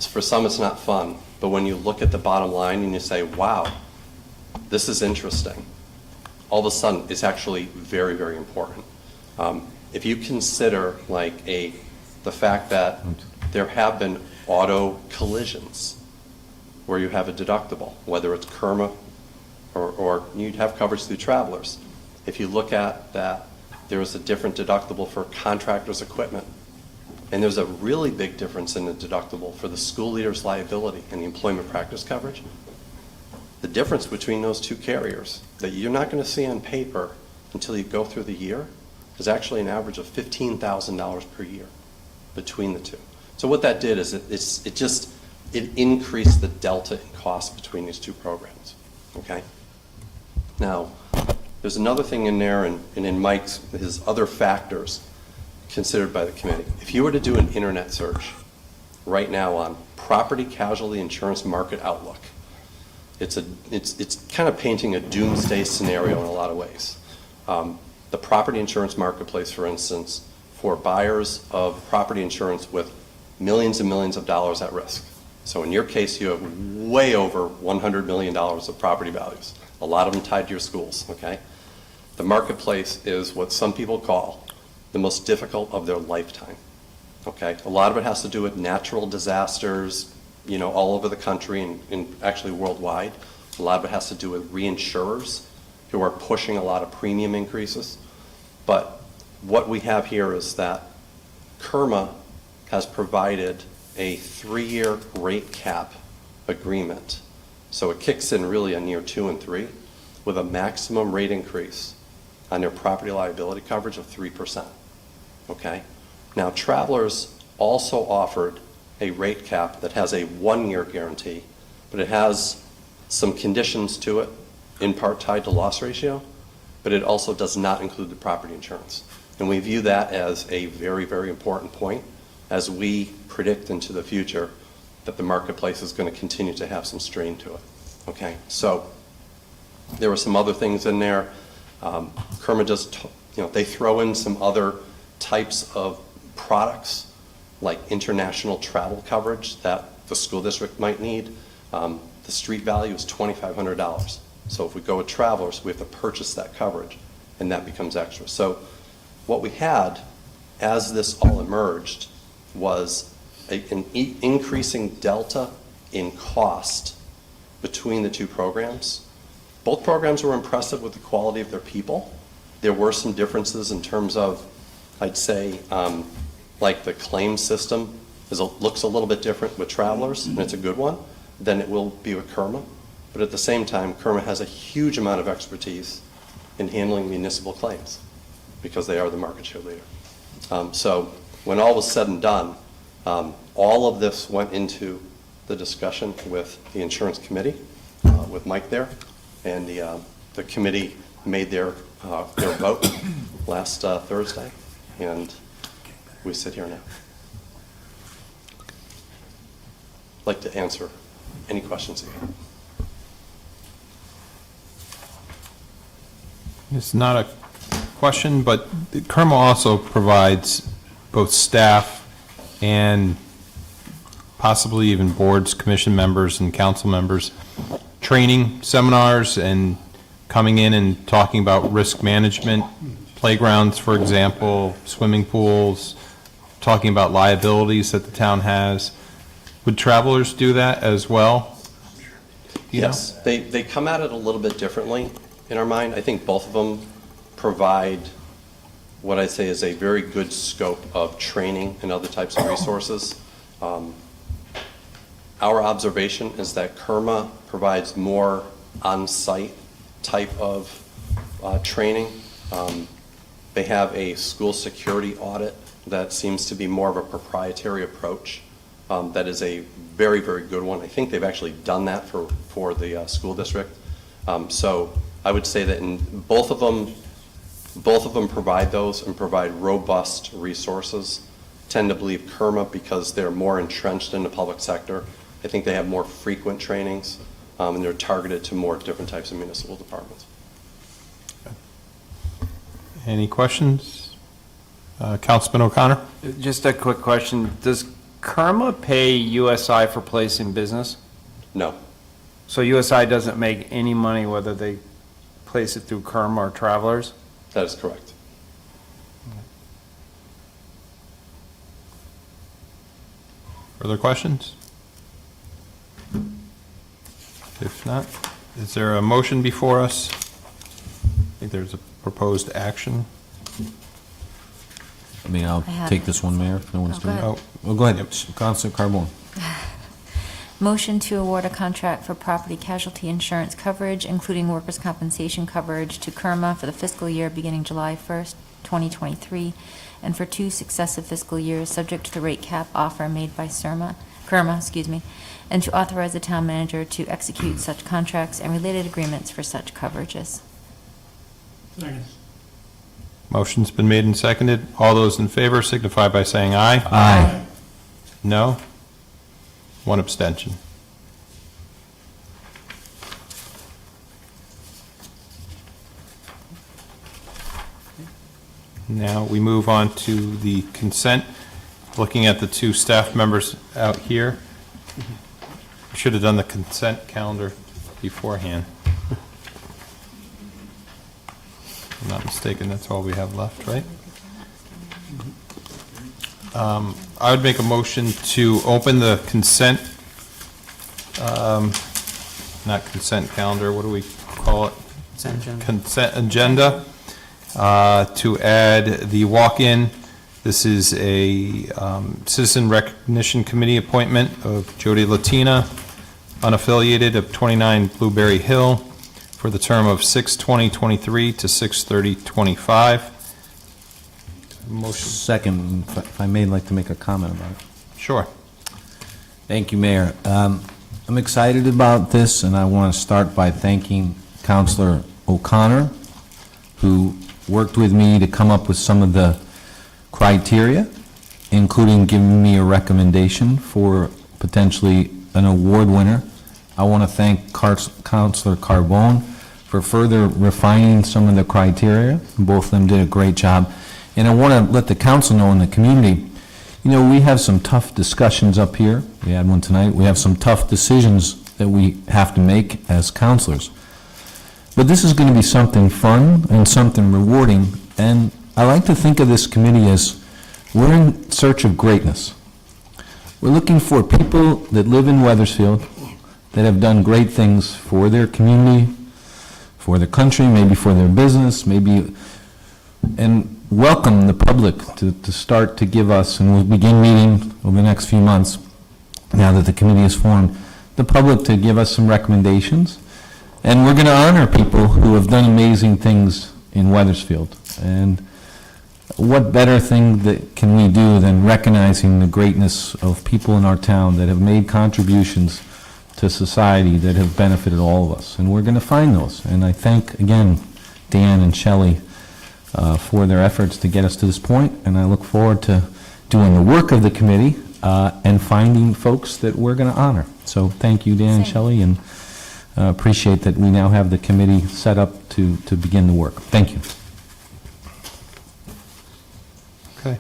For some, it's not fun, but when you look at the bottom line and you say, wow, this is interesting, all of a sudden, it's actually very, very important. If you consider the fact that there have been auto collisions where you have a deductible, whether it's KERMA or you'd have coverage through travelers. If you look at that, there is a different deductible for contractors' equipment. And there's a really big difference in the deductible for the school leader's liability and the employment practice coverage. The difference between those two carriers that you're not going to see on paper until you go through the year is actually an average of $15,000 per year between the two. So what that did is it increased the delta in cost between these two programs, okay? Now, there's another thing in there, and in his other factors considered by the committee. If you were to do an internet search right now on property casualty insurance market outlook, it's kind of painting a doomsday scenario in a lot of ways. The property insurance marketplace, for instance, for buyers of property insurance with millions and millions of dollars at risk. So in your case, you have way over $100 million of property values, a lot of them tied to your schools, okay? The marketplace is what some people call the most difficult of their lifetime, okay? A lot of it has to do with natural disasters, all over the country and actually worldwide. A lot of it has to do with reinsurers who are pushing a lot of premium increases. But what we have here is that KERMA has provided a 3-year rate cap agreement. So it kicks in really on year 2 and 3 with a maximum rate increase on their property liability coverage of 3%. Okay? Now, Travelers also offered a rate cap that has a 1-year guarantee, but it has some conditions to it, in part tied to loss ratio, but it also does not include the property insurance. And we view that as a very, very important point as we predict into the future that the marketplace is going to continue to have some strain to it. Okay, so there were some other things in there. KERMA just, they throw in some other types of products like international travel coverage that the school district might need. The street value is $2,500. So if we go with Travelers, we have to purchase that coverage, and that becomes extra. So what we had as this all emerged was an increasing delta in cost between the two programs. Both programs were impressive with the quality of their people. There were some differences in terms of, I'd say, like the claim system looks a little bit different with Travelers, and it's a good one, than it will be with KERMA. But at the same time, KERMA has a huge amount of expertise in handling municipal claims because they are the market share leader. So when all was said and done, all of this went into the discussion with the insurance committee, with Mike there, and the committee made their vote last Thursday, and we sit here now. I'd like to answer any questions you have. It's not a question, but KERMA also provides both staff and possibly even boards, commission members, and council members training seminars and coming in and talking about risk management, playgrounds, for example, swimming pools, talking about liabilities that the town has. Would Travelers do that as well? Yes, they come at it a little bit differently in our mind. I think both of them provide what I'd say is a very good scope of training and other types of resources. Our observation is that KERMA provides more on-site type of training. They have a school security audit that seems to be more of a proprietary approach. That is a very, very good one. I think they've actually done that for the school district. So I would say that in both of them provide those and provide robust resources. Tend to believe KERMA because they're more entrenched in the public sector. I think they have more frequent trainings, and they're targeted to more different types of municipal departments. Any questions? Councilman O'Connor? Just a quick question. Does KERMA pay USI for placing business? No. So USI doesn't make any money whether they place it through KERMA or Travelers? That is correct. Further questions? If not, is there a motion before us? I think there's a proposed action. I mean, I'll I have take it. this one, Mayor, if no one's Oh, doing it. go ahead. Oh, go ahead, Councilor Carbone. Motion to award a contract for property casualty insurance coverage, including workers' compensation coverage, to KERMA for the fiscal year beginning July 1st, 2023, and for 2 successive fiscal years, subject to the rate cap offer made by KERMA, and to authorize the town manager to execute such contracts and related agreements for such coverages. Motion's been made and seconded. All those in favor signify by saying aye. Aye. No? 1 abstention. Now we move on to the consent. Looking at the 2 staff members out here, we should have done the consent calendar beforehand. If I'm not mistaken, that's all we have left, right? I would make a motion to open the consent, not consent calendar, what do we call it? Consent agenda. Consent agenda, to add the walk-in. This is a Citizen Recognition Committee appointment of Jody Latina, unaffiliated, of 29 Blueberry Hill, for the term of 6/20/23 to 6/30/25. Motion. Second, if I may, like to make a comment about it. Sure. Thank you, Mayor. I'm excited about this, and I want to start by thanking Councilor O'Connor, who worked with me to come up with some of the criteria, including giving me a recommendation for potentially an award winner. I want to thank Councilor Carbone for further refining some of the criteria. Both of them did a great job. And I want to let the council know in the community, you know, we have some tough discussions up here. We had one tonight. We have some tough decisions that we have to make as councilors. But this is going to be something fun and something rewarding. And I like to think of this committee as we're in search of greatness. We're looking for people that live in Wethersfield that have done great things for their community, for their country, maybe for their business, maybe, and welcome the public to start to give us, and we'll begin meeting over the next few months, now that the committee is formed, the public to give us some recommendations. And we're going to honor people who have done amazing things in Wethersfield. And what better thing that can we do than recognizing the greatness of people in our town that have made contributions to society that have benefited all of us. And we're going to find those. And I thank, again, Dan and Shelley for their efforts to get us to this point. And I look forward to doing the work of the committee and finding folks that we're going to honor. So thank you, Dan and Shelley, and appreciate that we now have the committee set up to begin the work. Thank you. Okay.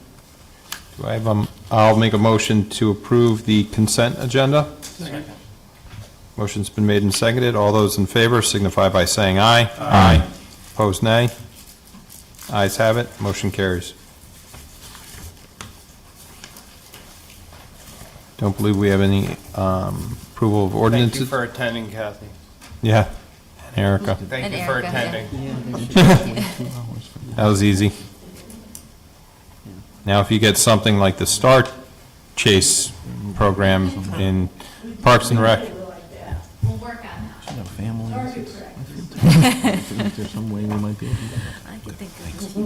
Do I have I'll make a motion to approve the consent agenda. Second. Motion's been made and seconded. All those in favor signify by saying aye. Aye. Opposed, nay. Ayes have it. Motion carries. Don't believe we have any approval of ordinances. Thank you for attending, Kathy. Yeah, and Erica. Thank And you for Erica, yeah. attending. That was easy. Now, if you get something like the StarChase program in Parks and Rec. We'll work on that. Should have families. Is there some way we might be able to do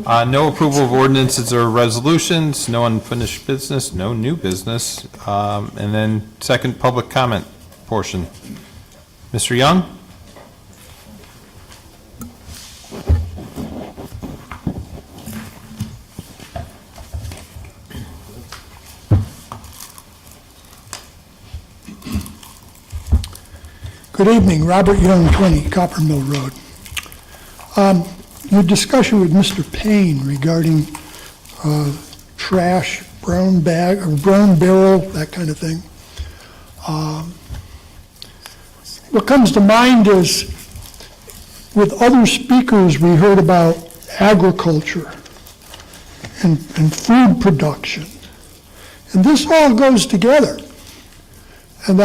that? No approval of ordinances or resolutions, no unfinished business, no new business. And then second public comment portion. Mr. Young? Good evening, Robert Young, 20 Copper Mill Road. Your discussion with Mr. Paine regarding trash, brown bag, or brown barrel, that kind of thing. What comes to mind is, with other speakers, we heard about agriculture and food production. And this all goes together. And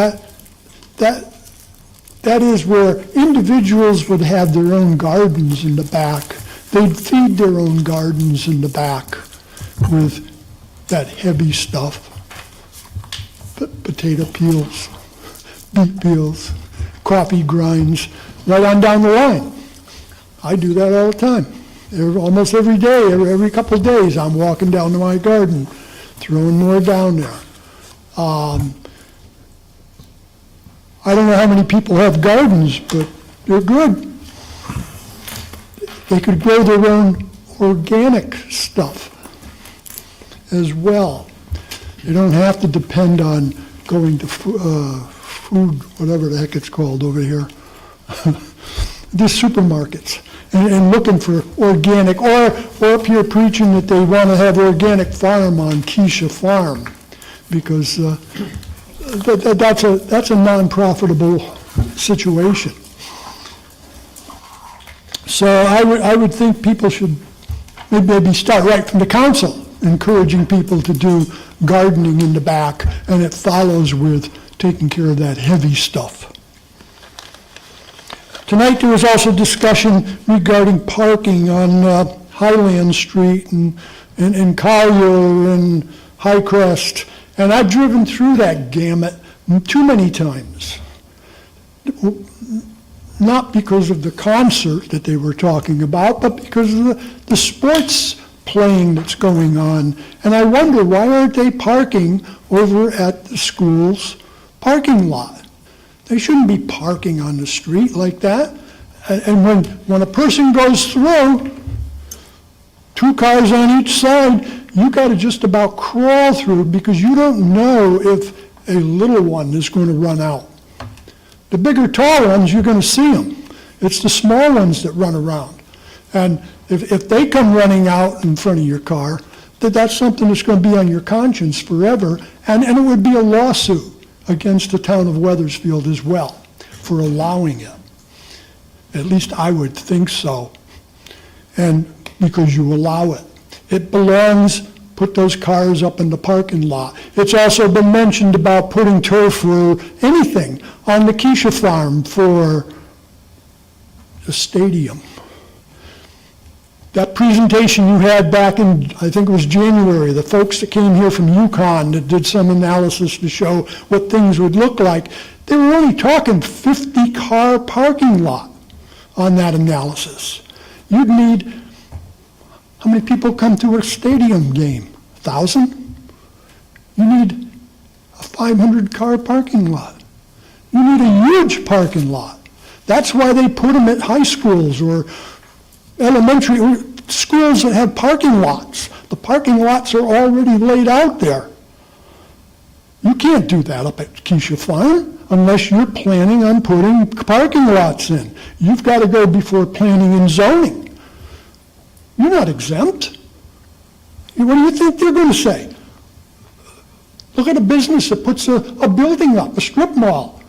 that is where individuals would have their own gardens in the back. They'd feed their own gardens in the back with that heavy stuff. Potato peels, beet peels, coffee grinds, right on down the line. I do that all the time. Almost every day, every couple of days, I'm walking down to my garden, throwing more down there. I don't know how many people have gardens, but they're good. They could grow their own organic stuff as well. They don't have to depend on going to food, whatever the heck it's called over here, the supermarkets, and looking for organic, or up here preaching that they want to have organic farm on Keisha Farm, because that's a non-profitable situation. So I would think people should maybe start right from the council, encouraging people to do gardening in the back, and it follows with taking care of that heavy stuff. Tonight there was also discussion regarding parking on Highland Street and Collier and Highcrest, and I've driven through that gamut too many times. Not because of the concert that they were talking about, but because of the sports playing that's going on. And I wonder, why aren't they parking over at the school's parking lot? They shouldn't be parking on the street like that. And when a person goes through, 2 cars on each side, you got to just about crawl through because you don't know if a little one is going to run out. The bigger, tall ones, you're going to see them. It's the small ones that run around. And if they come running out in front of your car, that's something that's going to be on your conscience forever, and it would be a lawsuit against the town of Wethersfield as well for allowing it. At least I would think so. And because you allow it. It belongs, put those cars up in the parking lot. It's also been mentioned about putting turf or anything on the Keisha farm for the stadium. That presentation you had back in, I think it was January, the folks that came here from Yukon that did some analysis to show what things would look like, they were only talking 50-car parking lot on that analysis. You'd need, how many people come to a stadium game? 1,000? You need a 500-car parking lot. You need a huge parking lot. That's why they put them at high schools or elementary or schools that have parking lots. The parking lots are already laid out there. You can't do that up at Keisha Farm unless you're planning on putting parking lots in. You've got to go before planning and zoning. You're not exempt. What do you think they're going to say? Look at a business that puts a building up, a strip mall.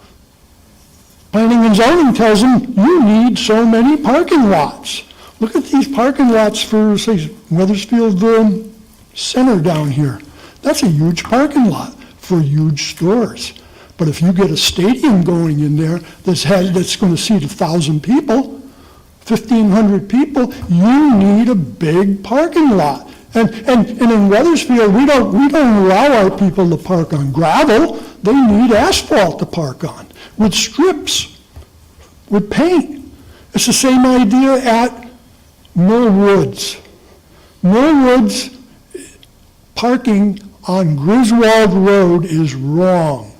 Planning and zoning tells them you need so many parking lots. Look at these parking lots for, say, Wethersfield Center down here. That's a huge parking lot for huge stores. But if you get a stadium going in there that's going to seat 1,000 people, 1,500 people, you need a big parking lot. And in Wethersfield, we don't allow our people to park on gravel. They need asphalt to park on, with strips, with paint. It's the same idea at Millwoods. Millwoods parking on Griswold Road is wrong.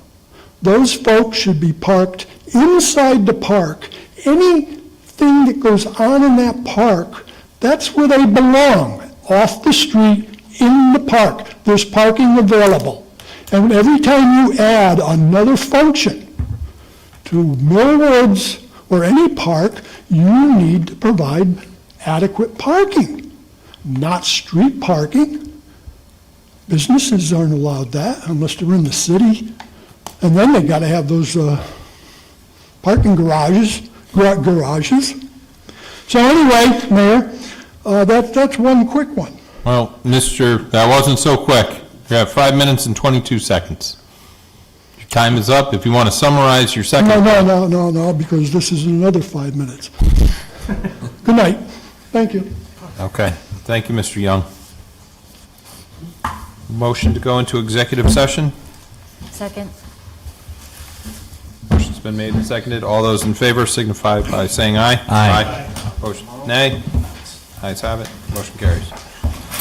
Those folks should be parked inside the park. Anything that goes on in that park, that's where they belong. Off the street, in the park. There's parking available. And every time you add another function to Millwoods or any park, you need to provide adequate parking, not street parking. Businesses aren't allowed that unless they're in the city. And then they got to have those parking garages. So anyway, Mayor, that's one quick one. Well, that wasn't so quick. You have 5 minutes and 22 seconds. Your time is up. If you want to summarize your second. No, because this is another 5 minutes. Good night. Thank you. Okay. Thank you, Mr. Young. Motion to go into executive session. Second. Motion's been made and seconded. All those in favor signify by saying aye. Aye. Motion nay. Ayes have it. Motion carries.